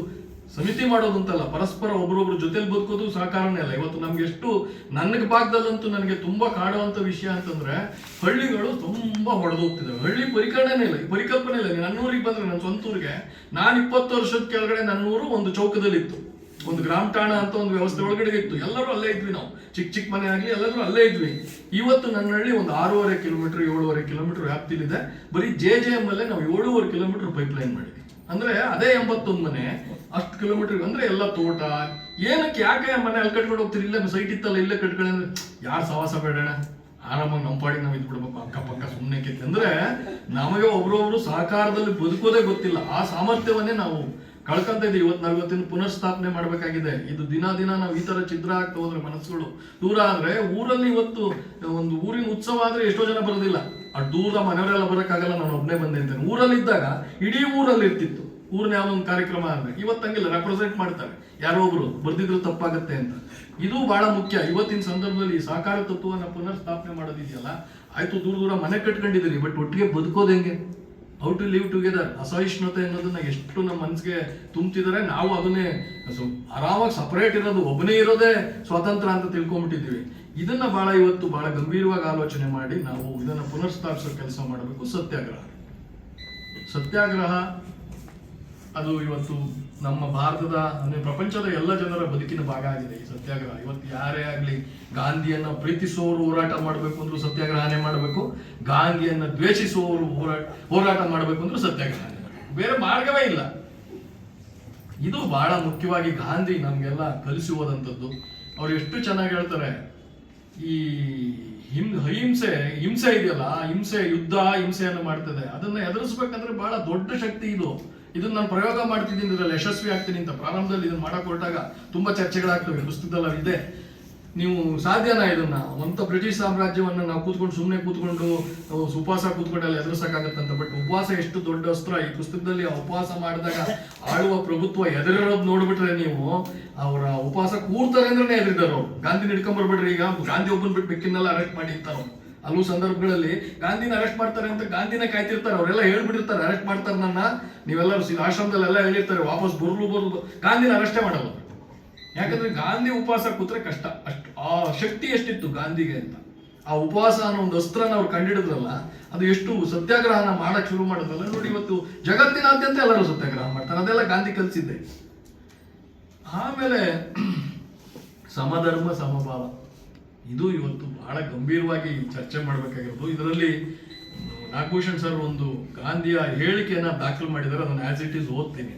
ಸಮಿತಿ ಮಾಡೋದು ಅಂತಲ್ಲ, ಪರಸ್ಪರ ಒಬ್ರೊಬ್ರು ಜೊತೆಲಿ ಬದುಕೋದು ಸಹಕಾರನೇ ಅಲ್ಲ. ಇವತ್ತು ನಮ್ಗೆ ಎಷ್ಟು ನನ್ನ ಭಾಗದಲ್ಲಂತೂ ನನಗೆ ತುಂಬಾ ಕಾಡುವಂತ ವಿಷಯ ಅಂತಂದ್ರೆ ಹಳ್ಳಿಗಳು ತುಂಬಾ ಹೊಡೆದೋಗ್ತಿದ್ದಾವೆ. ಹಳ್ಳಿ ಪರಿಕಲ್ಪನೆ ಇಲ್ಲ. ನನ್ನೂರಿಗೆ ಬಂದ್ರೆ ನನ್ನ ಸ್ವಂತ ಊರಿಗೆ, ನಾನು 20 ವರ್ಷದ ಕೆಳಗಡೆ ನನ್ನೂರು ಒಂದು ಚೌಕದಲ್ಲಿ ಇತ್ತು, ಒಂದು ಗ್ರಾಮ ಠಾಣ ಅಂತ ಒಂದು ವ್ಯವಸ್ಥೆ ಒಳಗಡೆ ಇತ್ತು. ಎಲ್ಲರೂ ಅಲ್ಲೇ ಇದ್ವಿ, ನಾವು ಚಿಕ್ಕ ಮನೆ ಆಗ್ಲಿ ಎಲ್ಲರೂ ಅಲ್ಲೇ ಇದ್ವಿ. ಇವತ್ತು ನನ್ನ ಹಳ್ಳಿ ಒಂದು 6.5 ಕಿಲೋಮೀಟರ್ 7.5 ಕಿಲೋಮೀಟರ್ ವ್ಯಾಪ್ತಿಲಿದೆ. ಬರೀ JJM ಅಲ್ಲೇ ನಾವು 7.5 ಕಿಲೋಮೀಟರ್ ಪೈಪ್ಲೈನ್ ಮಾಡಿದ್ವಿ. ಅಂದ್ರೆ ಅದೇ 81 ಮನೆ, ಅಷ್ಟು ಕಿಲೋಮೀಟರ್. ಅಂದ್ರೆ ಎಲ್ಲ ತೋಟ. ಏನಕ್ಕೆ ಯಾಕೆ ಮನೆ ಅಲ್ಲಿ ಕಟ್ಕೊಂಡು ಹೋಗ್ತೀರಿ? ಇಲ್ಲ ಸೈಟ್ ಇತ್ತಲ್ಲ ಇಲ್ಲೇ ಕಟ್ಕೊಳ್ಳಿ ಅಂದ್ರೆ ಯಾರು ಸವಾಸ ಬೇಡಣ, ಆರಾಮಾಗಿ ನಮ್ಮ ಪಾಡಿಗೆ ನಾವು ಇದ್ಬಿಡ್ಬೇಕು, ಅಕ್ಕಪಕ್ಕ ಸುಮ್ಮನೆ ಕೆತ್ತಿ. ಅಂದ್ರೆ ನಮಗೆ ಒಬ್ರೊಬ್ರು ಸಹಕಾರದಲ್ಲಿ ಬದುಕೋದೇ ಗೊತ್ತಿಲ್ಲ. ಆ ಸಾಮರ್ಥ್ಯವನ್ನೇ ನಾವು ಕಳ್ಕೊಂತ ಇದ್ದೀವಿ. ಇವತ್ತು ನಾವು ಇವತ್ತಿನ ಪುನರ್ಸ್ಥಾಪನೆ ಮಾಡಬೇಕಾಗಿದೆ. ಇದು ದಿನ ನಾವು ಈ ತರ ಛಿದ್ರ ಆಗ್ತಾ ಹೋದ್ರೆ ಮನಸ್ಸುಗಳು ದೂರ ಆದ್ರೆ, ಊರಲ್ಲಿ ಇವತ್ತು ಒಂದು ಊರಿನ ಉತ್ಸವ ಆದ್ರೆ ಎಷ್ಟೋ ಜನ ಬರೋದಿಲ್ಲ. ಅಷ್ಟು ದೂರ ಮನೆಯವರೆಲ್ಲ ಬರೋಕ್ಕಾಗಲ್ಲ, ನಾನು ಒಬ್ಬನೇ ಬಂದೆ ಅಂತೇನೆ. ಊರಲ್ಲಿ ಇದ್ದಾಗ ಇಡೀ ಊರಲ್ಲಿ ಇರ್ತಿತ್ತು. ಊರಿನ ಯಾವುದೋ ಒಂದು ಕಾರ್ಯಕ್ರಮ ಆದ್ರೆ ಇವತ್ತಂಗಿಲ್ಲ, ರೆಪ್ರೆಸೆಂಟ್ ಮಾಡ್ತಾರೆ, ಯಾರೋ ಒಬ್ರು ಬರ್ದಿದ್ರು ತಪ್ಪಾಗತ್ತೆ ಅಂತ. ಇದು ಬಹಳ ಮುಖ್ಯ ಇವತ್ತಿನ ಸಂದರ್ಭದಲ್ಲಿ. ಸಹಕಾರ ತತ್ವವನ್ನು ಪುನರ್ಸ್ಥಾಪನೆ ಮಾಡೋದಿದೆಯಲ್ಲ, ಆಯ್ತು ದೂರ ಮನೆ ಕಟ್ಕೊಂಡಿದ್ದೀರಿ, ಬಟ್ ಒಟ್ಟಿಗೆ ಬದುಕೋದು ಹೆಂಗೆ? How to live together. ಅಸಹಿಷ್ಣುತೆ ಅನ್ನೋದನ್ನ ಎಷ್ಟು ನಮ್ಮ ಮನಸ್ಸಿಗೆ ತುಂಬ್ತಿದ್ದಾರೆ. ನಾವು ಅದನ್ನೇ ಆರಾಮಾಗಿ ಸಪರೇಟ್ ಇರೋದು, ಒಬ್ಬನೇ ಇರೋದೇ ಸ್ವಾತಂತ್ರ್ಯ ಅಂತ ತಿಳ್ಕೊಂಡ್ಬಿಟ್ಟಿದ್ದೀವಿ. ಇದನ್ನ ಇವತ್ತು ಬಹಳ ಗಂಭೀರವಾಗಿ ಆಲೋಚನೆ ಮಾಡಿ ನಾವು ಇದನ್ನ ಪುನರ್ಸ್ಥಾಪಿಸೋ ಕೆಲಸ ಮಾಡಬೇಕು. ಸತ್ಯಾಗ್ರಹ ಅದು ಇವತ್ತು ನಮ್ಮ ಭಾರತದ ಅಂದ್ರೆ ಪ್ರಪಂಚದ ಎಲ್ಲ ಜನರ ಬದುಕಿನ ಭಾಗ ಆಗಿದೆ ಈ ಸತ್ಯಾಗ್ರಹ. ಇವತ್ತು ಯಾರೇ ಆಗ್ಲಿ ಗಾಂಧಿಯನ್ನ ಪ್ರೀತಿಸುವವರು ಹೋರಾಟ ಮಾಡಬೇಕು ಅಂದ್ರೂ ಸತ್ಯಾಗ್ರಹನೇ ಮಾಡಬೇಕು, ಗಾಂಧಿಯನ್ನ ದ್ವೇಷಿಸುವವರು ಹೋರಾಟ ಮಾಡಬೇಕು ಅಂದ್ರೂ ಸತ್ಯಾಗ್ರಹನೇ ಮಾಡಬೇಕು, ಬೇರೆ ಮಾರ್ಗವೇ ಇಲ್ಲ. ಇದು ಬಹಳ ಮುಖ್ಯವಾಗಿ ಗಾಂಧಿ ನಮ್ಗೆಲ್ಲ ಕಲಿಸಿ ಹೋದಂಥದ್ದು. ಅವ್ರು ಎಷ್ಟು ಚೆನ್ನಾಗಿ ಹೇಳ್ತಾರೆ, ಈ ಹಿಂಸೆ ಇದೆಯಲ್ಲ, ಹಿಂಸೆ ಹಿಂಸೆಯನ್ನು ಮಾಡ್ತದೆ. ಅದನ್ನ ಎದುರಿಸ್ಬೇಕಂದ್ರೆ ಬಹಳ ದೊಡ್ಡ ಶಕ್ತಿ ಇದು. ಇದನ್ನ ನಾನು ಪ್ರಯೋಗ ಮಾಡ್ತಿದ್ದೀನಿ, ಇದ್ರಲ್ಲಿ ಯಶಸ್ವಿ ಆಗ್ತೀನಿ ಅಂತ. ಪ್ರಾರಂಭದಲ್ಲಿ ಇದನ್ನ ಮಾಡಕ್ ಹೊರಟಾಗ ತುಂಬಾ ಚರ್ಚೆಗಳಾಗ್ತವೆ, ಪುಸ್ತಕದಲ್ಲ ಇದೆ. ನೀವು ಸಾಧ್ಯನಾ ಇದನ್ನ? ಒಂತ ಬ್ರಿಟಿಷ್ ಸಾಮ್ರಾಜ್ಯವನ್ನ ನಾವು ಸುಮ್ಮನೆ ಕೂತ್ಕೊಂಡು ಉಪವಾಸ ಕೂತ್ಕೊಂಡೆಲ್ಲ ಎದುರಿಸಕ್ಕಾಗತ್ತಂತ. ಬಟ್ ಉಪವಾಸ ಎಷ್ಟು ದೊಡ್ಡ ಅಸ್ತ್ರ. ಈ ಪುಸ್ತಕದಲ್ಲಿ ಉಪವಾಸ ಮಾಡಿದಾಗ ಆಳುವ ಪ್ರಭುತ್ವ ಎದುರಿರೋದು ನೋಡ್ಬಿಟ್ರೆ ನೀವು, ಅವರ ಉಪವಾಸ ಕೂರ್ತಾರೆ ಅಂದ್ರೆ ಎದುರಿದಾರ. ಗಾಂಧಿನ ಹಿಡ್ಕೊಂಡ್ಬರ್ಬಿಡ್ರಿ, ಈಗ ಗಾಂಧಿ ಒಬ್ಬನ್ ಬಿಟ್ಟು ಬೆಕ್ಕಿನೆಲ್ಲ ಅರೆಸ್ಟ್ ಮಾಡಿ ಇರ್ತಾರ. ಹಲವು ಸಂದರ್ಭಗಳಲ್ಲಿ ಗಾಂಧಿನ ಅರೆಸ್ಟ್ ಮಾಡ್ತಾರೆ ಅಂತ ಗಾಂಧಿನ ಕಾಯ್ತಿರ್ತಾರೆ. ಅವರೆಲ್ಲ ಹೇಳ್ಬಿಟ್ಟಿರ್ತಾರೆ ಅರೆಸ್ಟ್ ಮಾಡ್ತಾರೆ ನನ್ನ, ನೀವೆಲ್ಲರೂ ಆಶ್ರಮದಲ್ಲೆಲ್ಲ ಹೇಳಿರ್ತಾರೆ ವಾಪಸ್ ಬರುದು. ಗಾಂಧಿನ ಅರೆಸ್ಟೇ ಮಾಡಲ್ಲ. ಯಾಕಂದ್ರೆ ಗಾಂಧಿ ಉಪವಾಸ ಕೂತ್ರೆ ಕಷ್ಟ. ಅಷ್ಟು ಆ ಶಕ್ತಿ ಎಷ್ಟಿತ್ತು ಗಾಂಧಿಗೆ ಅಂತ. ಆ ಉಪವಾಸ ಅನ್ನೋ ಒಂದು ಅಸ್ತ್ರನ ಅವ್ರು ಕಂಡಿಡಿದ್ರಲ್ಲ, ಅದು ಎಷ್ಟು ಸತ್ಯಾಗ್ರಹನ ಮಾಡಕ್ ಶುರು ಮಾಡಿದ್ರಲ್ಲ ನೋಡಿ. ಇವತ್ತು ಜಗತ್ತಿನಾದ್ಯಂತ ಎಲ್ಲರೂ ಸತ್ಯಾಗ್ರಹ ಮಾಡ್ತಾರೆ, ಅದೆಲ್ಲ ಗಾಂಧಿ ಕಲಿಸಿದ್ದೆ. ಆಮೇಲೆ ಸಮಧರ್ಮ ಸಮಭಾವ, ಇದು ಇವತ್ತು ಬಹಳ ಗಂಭೀರವಾಗಿ ಚರ್ಚೆ ಮಾಡಬೇಕಾಗಿರೋದು. ಇದರಲ್ಲಿ ನಾಗಭೂಷಣ್ ಸರ್ ಒಂದು ಗಾಂಧಿಯ ಹೇಳಿಕೆಯನ್ನ ದಾಖಲು ಮಾಡಿದ್ದಾರೆ, ಅದನ್ನು ಆಸ್ ಇಟ್ ಈಸ್ ಓದ್ತೀನಿ.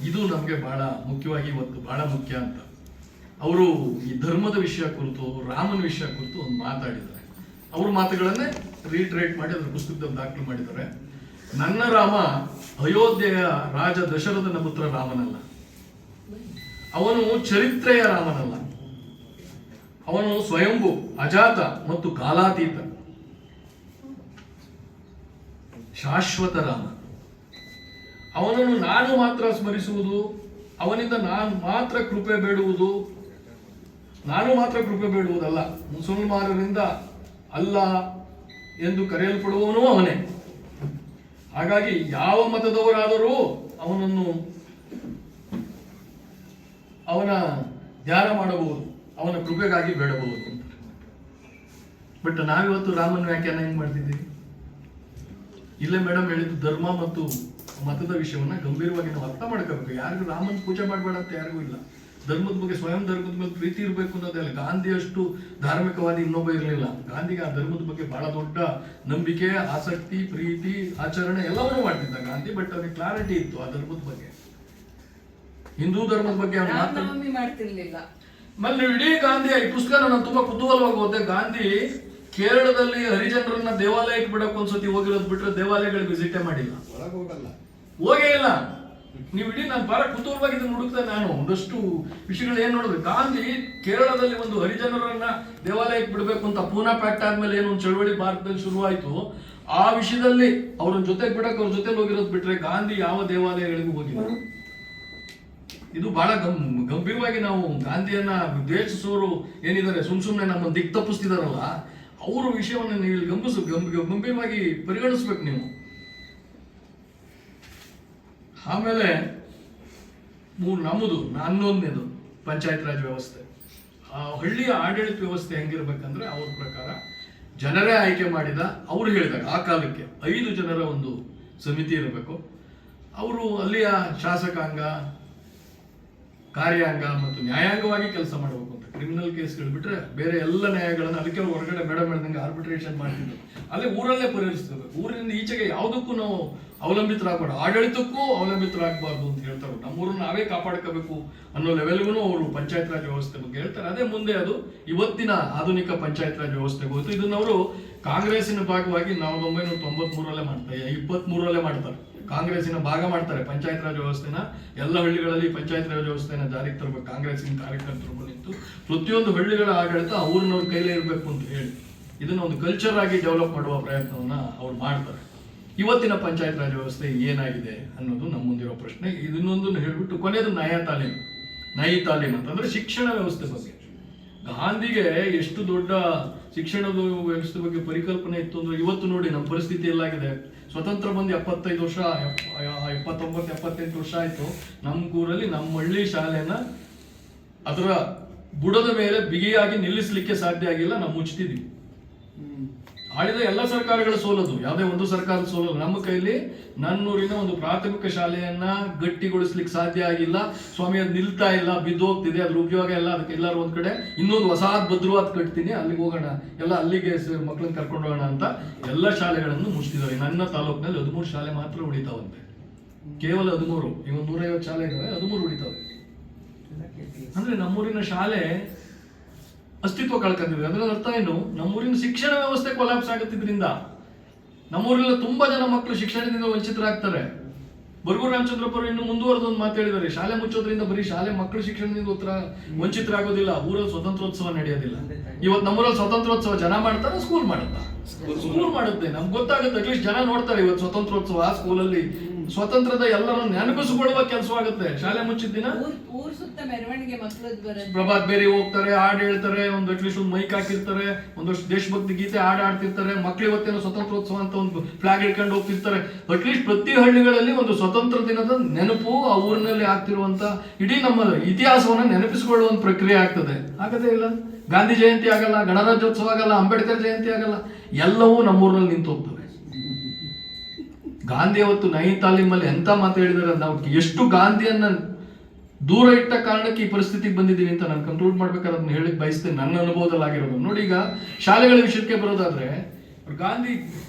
ಇದು ನಮಗೆ ಬಹಳ ಮುಖ್ಯವಾಗಿ ಇವತ್ತು ಬಹಳ ಮುಖ್ಯ ಅಂತ. ಅವರು ಈ ಧರ್ಮದ ವಿಷಯ ಕುರಿತು, ರಾಮನ ವಿಷಯ ಕುರಿತು ಒಂದು ಮಾತಾಡಿದ್ದಾರೆ. ಅವ್ರ ಮಾತುಗಳನ್ನೇ ರೀಟ್ರೇಟ್ ಮಾಡಿ ಅದರ ಪುಸ್ತಕದಲ್ಲಿ ದಾಖಲು ಮಾಡಿದ್ದಾರೆ. ನನ್ನ ರಾಮ ಅಯೋಧ್ಯೆಯ ರಾಜ ದಶರಥನ ಪುತ್ರ ರಾಮನಲ್ಲ, ಅವನು ಚರಿತ್ರೆಯ ರಾಮನಲ್ಲ, ಅವನು ಸ್ವಯಂಭೂ, ಅಜಾತ ಮತ್ತು ಕಾಲಾತೀತ, ಶಾಶ್ವತ ರಾಮ. ಅವನನ್ನು ನಾನು ಮಾತ್ರ ಸ್ಮರಿಸುವುದು, ಅವನಿಂದ ನಾನು ಮಾತ್ರ ಕೃಪೆ ಬೇಡುವುದಲ್ಲ, ಮುಸಲ್ಮಾನರಿಂದ ಅಲ್ಲ ಎಂದು ಕರೆಯಲ್ಪಡುವವನು ಅವನೇ. ಹಾಗಾಗಿ ಯಾವ ಮತದವರಾದರೂ ಅವನ ಧ್ಯಾನ ಮಾಡಬಹುದು, ಅವನ ಕೃಪೆಗಾಗಿ ಬೇಡಬಹುದು ಅಂತ. ಬಟ್ ನಾವಿವತ್ತು ರಾಮನ ವ್ಯಾಖ್ಯಾನ ಹೆಂಗ್ ಮಾಡ್ತಿದ್ದೀವಿ? ಇಲ್ಲೇ ಮೇಡಮ್ ಹೇಳಿದ್ದು ಧರ್ಮ ಮತ್ತು ಮತದ ವಿಷಯವನ್ನ ಗಂಭೀರವಾಗಿ ನಾವು ಅರ್ಥ ಮಾಡ್ಕೋಬೇಕು. ಯಾರಿಗೂ ರಾಮನ್ ಪೂಜೆ ಮಾಡಬೇಡ ಅಂತ ಯಾರಿಗೂ ಇಲ್ಲ. ಧರ್ಮದ ಬಗ್ಗೆ, ಸ್ವಯಂ ಧರ್ಮದ ಮೇಲೆ ಪ್ರೀತಿ ಇರಬೇಕು ಅನ್ನೋದಲ್ಲ. ಗಾಂಧಿ ಅಷ್ಟು ಧಾರ್ಮಿಕವಾದಿ ಇನ್ನೊಬ್ಬ ಇರಲಿಲ್ಲ. ಗಾಂಧಿಗೆ ಆ ಧರ್ಮದ ಬಗ್ಗೆ ಬಹಳ ದೊಡ್ಡ ನಂಬಿಕೆ, ಆಸಕ್ತಿ, ಪ್ರೀತಿ, ಆಚರಣೆ ಎಲ್ಲವನ್ನೂ ಮಾಡ್ತಿದ್ದ ಗಾಂಧಿ. ಬಟ್ ಅವನಿಗೆ ಕ್ಲಾರಿಟಿ ಇತ್ತು ಆ ಧರ್ಮದ ಬಗ್ಗೆ. ಹಿಂದೂ ಧರ್ಮದ ಬಗ್ಗೆ ಅವನು ಮಾಡ್ತಿರ್ಲಿಲ್ಲ. ಆಮೇಲೆ ಇಡೀ ಗಾಂಧಿ ಈ ಪುಸ್ತಕ ನಾನು ತುಂಬಾ ಕುತೂಹಲವಾಗಿ ಓದಿದೆ. ಗಾಂಧಿ ಕೇರಳದಲ್ಲಿ ಹರಿಜನರನ್ನ ದೇವಾಲಯಕ್ಕೆ ಬಿಡಕ್ಕೆ ಒಂದ್ಸತಿ ಹೋಗಿರೋದು ಬಿಟ್ರೆ ದೇವಾಲಯಗಳಿಗೆ ವಿಸಿಟೇ ಮಾಡಿಲ್ಲ, ಹೋಗೇ ಇಲ್ಲ. ನೀವು ಇಡೀ ನಾನು ಬಹಳ ಕುತೂಹಲವಾಗಿ ಇದನ್ನು ಹುಡುಕ್ತಾ ನಾನು ಒಂದಷ್ಟು ವಿಷಯಗಳು ಏನ್ ನೋಡಿದ್ರೆ, ಗಾಂಧಿ ಕೇರಳದಲ್ಲಿ ಒಂದು ಹರಿಜನರನ್ನ ದೇವಾಲಯಕ್ಕೆ ಬಿಡಬೇಕು ಅಂತ ಪೂನಾ ಪ್ಯಾಕ್ಟ್ ಆದ್ಮೇಲೆ ಏನು ಒಂದು ಚಳವಳಿ ಭಾರತದಲ್ಲಿ ಶುರುವಾಯಿತು. ಆ ವಿಷಯದಲ್ಲಿ ಅವ್ರ ಜೊತೆಗೆ ಬಿಡಕ್ಕೆ ಅವ್ರ ಜೊತೆಲಿ ಹೋಗಿರೋದು ಬಿಟ್ರೆ ಗಾಂಧಿ ಯಾವ ದೇವಾಲಯಗಳಿಗೂ ಹೋಗಿಲ್ಲ. ಇದು ಬಹಳ ಗಂಭೀರವಾಗಿ ನಾವು ಗಾಂಧಿಯನ್ನ ದ್ವೇಷಿಸೋರು ಏನಿದ್ದಾರೆ, ಸುಮ್ನೆ ನಮ್ಮ ದಿಕ್ ತಪ್ಪಿಸ್ತಿದಾರಲ್ಲ, ಅವ್ರ ವಿಷಯವನ್ನು ನೀವು ಇಲ್ಲಿ ಗಂಭೀರವಾಗಿ ಪರಿಗಣಿಸ್ಬೇಕು ನೀವು. ಆಮೇಲೆ ನಮ್ಮದು 11ನೇದು ಪಂಚಾಯತ್ ರಾಜ್ ವ್ಯವಸ್ಥೆ. ಆ ಹಳ್ಳಿಯ ಆಡಳಿತ ವ್ಯವಸ್ಥೆ ಹೆಂಗಿರ್ಬೇಕಂದ್ರೆ ಅವ್ರ ಪ್ರಕಾರ ಜನರೇ ಆಯ್ಕೆ ಮಾಡಿದ, ಅವ್ರು ಹೇಳಿದಾಗ ಆ ಕಾಲಕ್ಕೆ 5 ಜನರ ಒಂದು ಸಮಿತಿ ಇರಬೇಕು. ಅವರು ಅಲ್ಲಿಯ ಶಾಸಕಾಂಗ, ಕಾರ್ಯಾಂಗ ಮತ್ತು ನ್ಯಾಯಾಂಗವಾಗಿ ಕೆಲಸ ಮಾಡಬೇಕು ಅಂತ. ಕ್ರಿಮಿನಲ್ ಕೇಸ್ಗಳು ಬಿಟ್ರೆ ಬೇರೆ ಎಲ್ಲ ನ್ಯಾಯಗಳನ್ನು ಅದಕ್ಕೆ ಅವ್ರು ಹೊರಗಡೆ ಮೇಡಮ್ ಹೇಳ್ದಂಗೆ ಆರ್ಬಿಟ್ರೇಷನ್ ಮಾಡ್ತಿದ್ರು, ಅಲ್ಲೇ ಊರಲ್ಲೇ ಪರಿಹರಿಸ್ತಿರ್ಬೇಕು. ಊರಿನಿಂದ ಈಚೆಗೆ ಯಾವುದಕ್ಕೂ ನಾವು ಅವಲಂಬಿತರಾಗಬಾರ್ದು, ಆಡಳಿತಕ್ಕೂ ಅವಲಂಬಿತರಾಗಬಾರ್ದು ಅಂತ ಹೇಳ್ತಾರೆ. ನಮ್ಮೂರನ್ನ ನಾವೇ ಕಾಪಾಡ್ಕೋಬೇಕು ಅನ್ನೋ ಲೆವೆಲ್ಗೂ ಅವರು ಪಂಚಾಯತ್ ರಾಜ್ ವ್ಯವಸ್ಥೆ ಬಗ್ಗೆ ಹೇಳ್ತಾರೆ. ಅದೇ ಮುಂದೆ ಅದು ಇವತ್ತಿನ ಆಧುನಿಕ ಪಂಚಾಯತ್ ರಾಜ್ ವ್ಯವಸ್ಥೆಗೆ ಹೋಯ್ತು. ಇದನ್ನ ಅವರು ಕಾಂಗ್ರೆಸ್ಸಿನ ಭಾಗವಾಗಿ 1993 ಮಾಡ್ತಾರೆ, 23 ಮಾಡ್ತಾರೆ. ಕಾಂಗ್ರೆಸ್ಸಿನ ಭಾಗ ಮಾಡ್ತಾರೆ ಪಂಚಾಯತ್ ರಾಜ್ ವ್ಯವಸ್ಥೆನ. ಎಲ್ಲ ಹಳ್ಳಿಗಳಲ್ಲಿ ಪಂಚಾಯತ್ ರಾಜ್ ವ್ಯವಸ್ಥೆನ ಜಾರಿಗೆ ತರಬೇಕು. ಕಾಂಗ್ರೆಸ್ಸಿನ ಕಾರ್ಯಕರ್ತರು ನಿಂತು ಪ್ರತಿಯೊಂದು ಹಳ್ಳಿಗಳ ಆಡಳಿತ ಊರಿನವ್ರ ಕೈಲೇ ಇರಬೇಕು ಅಂತ ಹೇಳಿ ಇದನ್ನ ಒಂದು ಕಲ್ಚರ್ ಆಗಿ ಡೆವಲಪ್ ಮಾಡುವ ಪ್ರಯತ್ನವನ್ನ ಅವ್ರು ಮಾಡ್ತಾರೆ. ಇವತ್ತಿನ ಪಂಚಾಯತ್ ರಾಜ್ ವ್ಯವಸ್ಥೆ ಏನಾಗಿದೆ ಅನ್ನೋದು ನಮ್ಮ ಮುಂದಿರೋ ಪ್ರಶ್ನೆ. ಇದನ್ನೊಂದು ಹೇಳ್ಬಿಟ್ಟು ಕೊನೆಯದು ನಯಿ ತಾಲೀಮ್ ಅಂತಂದ್ರೆ ಶಿಕ್ಷಣ ವ್ಯವಸ್ಥೆ ಬಗ್ಗೆ. ಗಾಂಧಿಗೆ ಎಷ್ಟು ದೊಡ್ಡ ಶಿಕ್ಷಣದ ವ್ಯವಸ್ಥೆ ಬಗ್ಗೆ ಪರಿಕಲ್ಪನೆ ಇತ್ತು ಅಂದ್ರೆ ಇವತ್ತು ನೋಡಿ ನಮ್ಮ ಪರಿಸ್ಥಿತಿ ಎಲ್ಲಾಗಿದೆ. ಸ್ವತಂತ್ರ ಬಂದು 75 ವರ್ಷ, 79, 78 ವರ್ಷ ಆಯ್ತು. ನಮ್ಮ ಊರಲ್ಲಿ ನಮ್ಮ ಹಳ್ಳಿ ಶಾಲೆನ ಅದರ ಬುಡದ ಮೇಲೆ ಬಿಗಿಯಾಗಿ ನಿಲ್ಲಿಸಲಿಕ್ಕೆ ಸಾಧ್ಯ ಆಗಿಲ್ಲ. ನಾವು ಮುಚ್ತಿದೀವಿ. ಆಳಿದ ಎಲ್ಲ ಸರ್ಕಾರಗಳ ಸೋಲದು, ಯಾವುದೇ ಒಂದು ಸರ್ಕಾರದ ಸೋಲದು. ನಮ್ಮ ಕೈಲಿ ನನ್ನೂರಿನ ಒಂದು ಪ್ರಾಥಮಿಕ ಶಾಲೆಯನ್ನ ಗಟ್ಟಿಗೊಳಿಸ್ಲಿಕ್ಕೆ ಸಾಧ್ಯ ಆಗಿಲ್ಲ. ಸ್ವಾಮಿ ಅದು ನಿಲ್ತಾ ಇಲ್ಲ, ಬಿದ್ದು ಹೋಗ್ತಿದೆ, ಅದ್ರ ಉಪಯೋಗ ಎಲ್ಲ. ಅದಕ್ಕೆ ಎಲ್ಲರೂ ಒಂದ್ ಕಡೆ ಇನ್ನೊಂದು ಹೊಸಾದ್ ಭದ್ರವಾದ ಕಟ್ತೀನಿ, ಅಲ್ಲಿಗೆ ಹೋಗೋಣ, ಎಲ್ಲ ಅಲ್ಲಿಗೆ ಮಕ್ಕಳನ್ನ ಕರ್ಕೊಂಡು ಹೋಗೋಣ ಅಂತ ಎಲ್ಲ ಶಾಲೆಗಳನ್ನು ಮುಚ್ತಿದ್ದಾರೆ. ನನ್ನ ತಾಲೂಕಿನಲ್ಲಿ 13 ಶಾಲೆ ಮಾತ್ರ ಉಳಿತಾವಂತೆ, ಕೇವಲ 13. ಇವನ್ 150 ಶಾಲೆ ಇದಾವೆ, 13 ಉಳಿತಾವೆ. ಅಂದ್ರೆ ನಮ್ಮೂರಿನ ಶಾಲೆ ಅಸ್ತಿತ್ವ ಕಳ್ಕೊಂಡಿದ್ವಿ. ಅದರ ಅರ್ಥ ಏನು? ನಮ್ಮೂರಿನ ಶಿಕ್ಷಣ ವ್ಯವಸ್ಥೆ ಕೊಲಾಪ್ಸ್ ಆಗುತ್ತಿದ್ರಿಂದ ನಮ್ಮೂರಿನ ತುಂಬಾ ಜನ ಮಕ್ಕಳು ಶಿಕ್ಷಣದಿಂದ ವಂಚಿತರಾಗ್ತಾರೆ. ಬರಗೂರು ರಾಮಚಂದ್ರಪ್ಪ ಇನ್ನು ಮುಂದುವರೆದ ಒಂದು ಮಾತು ಹೇಳಿದ್ದಾರೆ, ಶಾಲೆ ಮುಚ್ಚೋದ್ರಿಂದ ಬರೀ ಶಾಲೆ ಮಕ್ಕಳು ಶಿಕ್ಷಣದಿಂದ ವಂಚಿತರಾಗೋದಿಲ್ಲ, ಊರಲ್ಲಿ ಸ್ವತಂತ್ರೋತ್ಸವ ನಡೆಯೋದಿಲ್ಲ. ಇವತ್ತು ನಮ್ಮೂರಲ್ಲಿ ಸ್ವತಂತ್ರೋತ್ಸವ ಜನ ಮಾಡ್ತಾರೆ, ಸ್ಕೂಲ್ ಮಾಡುತ್ತೆ. ನಮ್ಗೆ ಗೊತ್ತಾಗುತ್ತೆ, ಅಟ್ಲೀಸ್ಟ್ ಜನ ನೋಡ್ತಾರೆ ಇವತ್ತು ಸ್ವತಂತ್ರೋತ್ಸವ ಸ್ಕೂಲಲ್ಲಿ ಸ್ವತಂತ್ರದ ಎಲ್ಲರೂ ನೆನಪಿಸಿಕೊಳ್ಳುವ ಕೆಲಸವಾಗುತ್ತೆ. ಶಾಲೆ ಮುಚ್ಚಿದ ದಿನ ಪ್ರಭಾತ್ ಬೇರೆ ಹೋಗ್ತಾರೆ, ಹಾಡು ಹೇಳ್ತಾರೆ, ಒಂದು ಅಟ್ಲೀಸ್ಟ್ ಒಂದು ಮೈಕ್ ಹಾಕಿರ್ತಾರೆ, ಒಂದಷ್ಟು ದೇಶಭಕ್ತಿ ಗೀತೆ ಹಾಡ್ತಿರ್ತಾರೆ. ಮಕ್ಳು ಇವತ್ತೇನೋ ಸ್ವತಂತ್ರೋತ್ಸವ ಅಂತ ಒಂದು ಫ್ಲಾಗ್ ಇಟ್ಕೊಂಡು ಹೋಗ್ತಿರ್ತಾರೆ. ಅಟ್ಲೀಸ್ಟ್ ಪ್ರತಿ ಹಳ್ಳಿಗಳಲ್ಲಿ ಒಂದು ಸ್ವತಂತ್ರ ದಿನದ ನೆನಪು ಆ ಊರಿನಲ್ಲಿ ಆಗ್ತಿರುವಂತ ಇಡೀ ನಮ್ಮ ಇತಿಹಾಸವನ್ನ ನೆನಪಿಸಿಕೊಳ್ಳುವ ಒಂದು ಪ್ರಕ್ರಿಯೆ ಆಗ್ತದೆ. ಆಗದೇ ಇಲ್ಲ. ಗಾಂಧಿ ಜಯಂತಿ ಆಗಲ್ಲ, ಗಣರಾಜ್ಯೋತ್ಸವ ಆಗಲ್ಲ, ಅಂಬೇಡ್ಕರ್ ಜಯಂತಿ ಆಗಲ್ಲ, ಎಲ್ಲವೂ ನಮ್ಮೂರಿನಲ್ಲಿ ನಿಂತು ಹೋಗ್ತವೆ. ಗಾಂಧಿ ಅವತ್ತು ನೈ ತಾಲೀಮಲ್ಲಿ ಎಂತ ಮಾತು ಹೇಳಿದಾರೆ, ನಾವು ಎಷ್ಟು ಗಾಂಧಿಯನ್ನ ದೂರ ಇಟ್ಟ ಕಾರಣಕ್ಕೆ ಈ ಪರಿಸ್ಥಿತಿಗೆ ಬಂದಿದ್ದೀವಿ ಅಂತ ನಾನು ಕನ್ಕ್ಲೂಡ್ ಮಾಡ್ಬೇಕಾದ್ರೆ ಅದನ್ನ ಹೇಳಿಕ್ ಬಯಸ್ತೇನೆ, ನನ್ನ ಅನುಭವದಲ್ಲಿ ಆಗಿರೋದು. ನೋಡಿ, ಈಗ ಶಾಲೆಗಳ ವಿಷಯಕ್ಕೆ ಬರೋದಾದ್ರೆ ಗಾಂಧಿ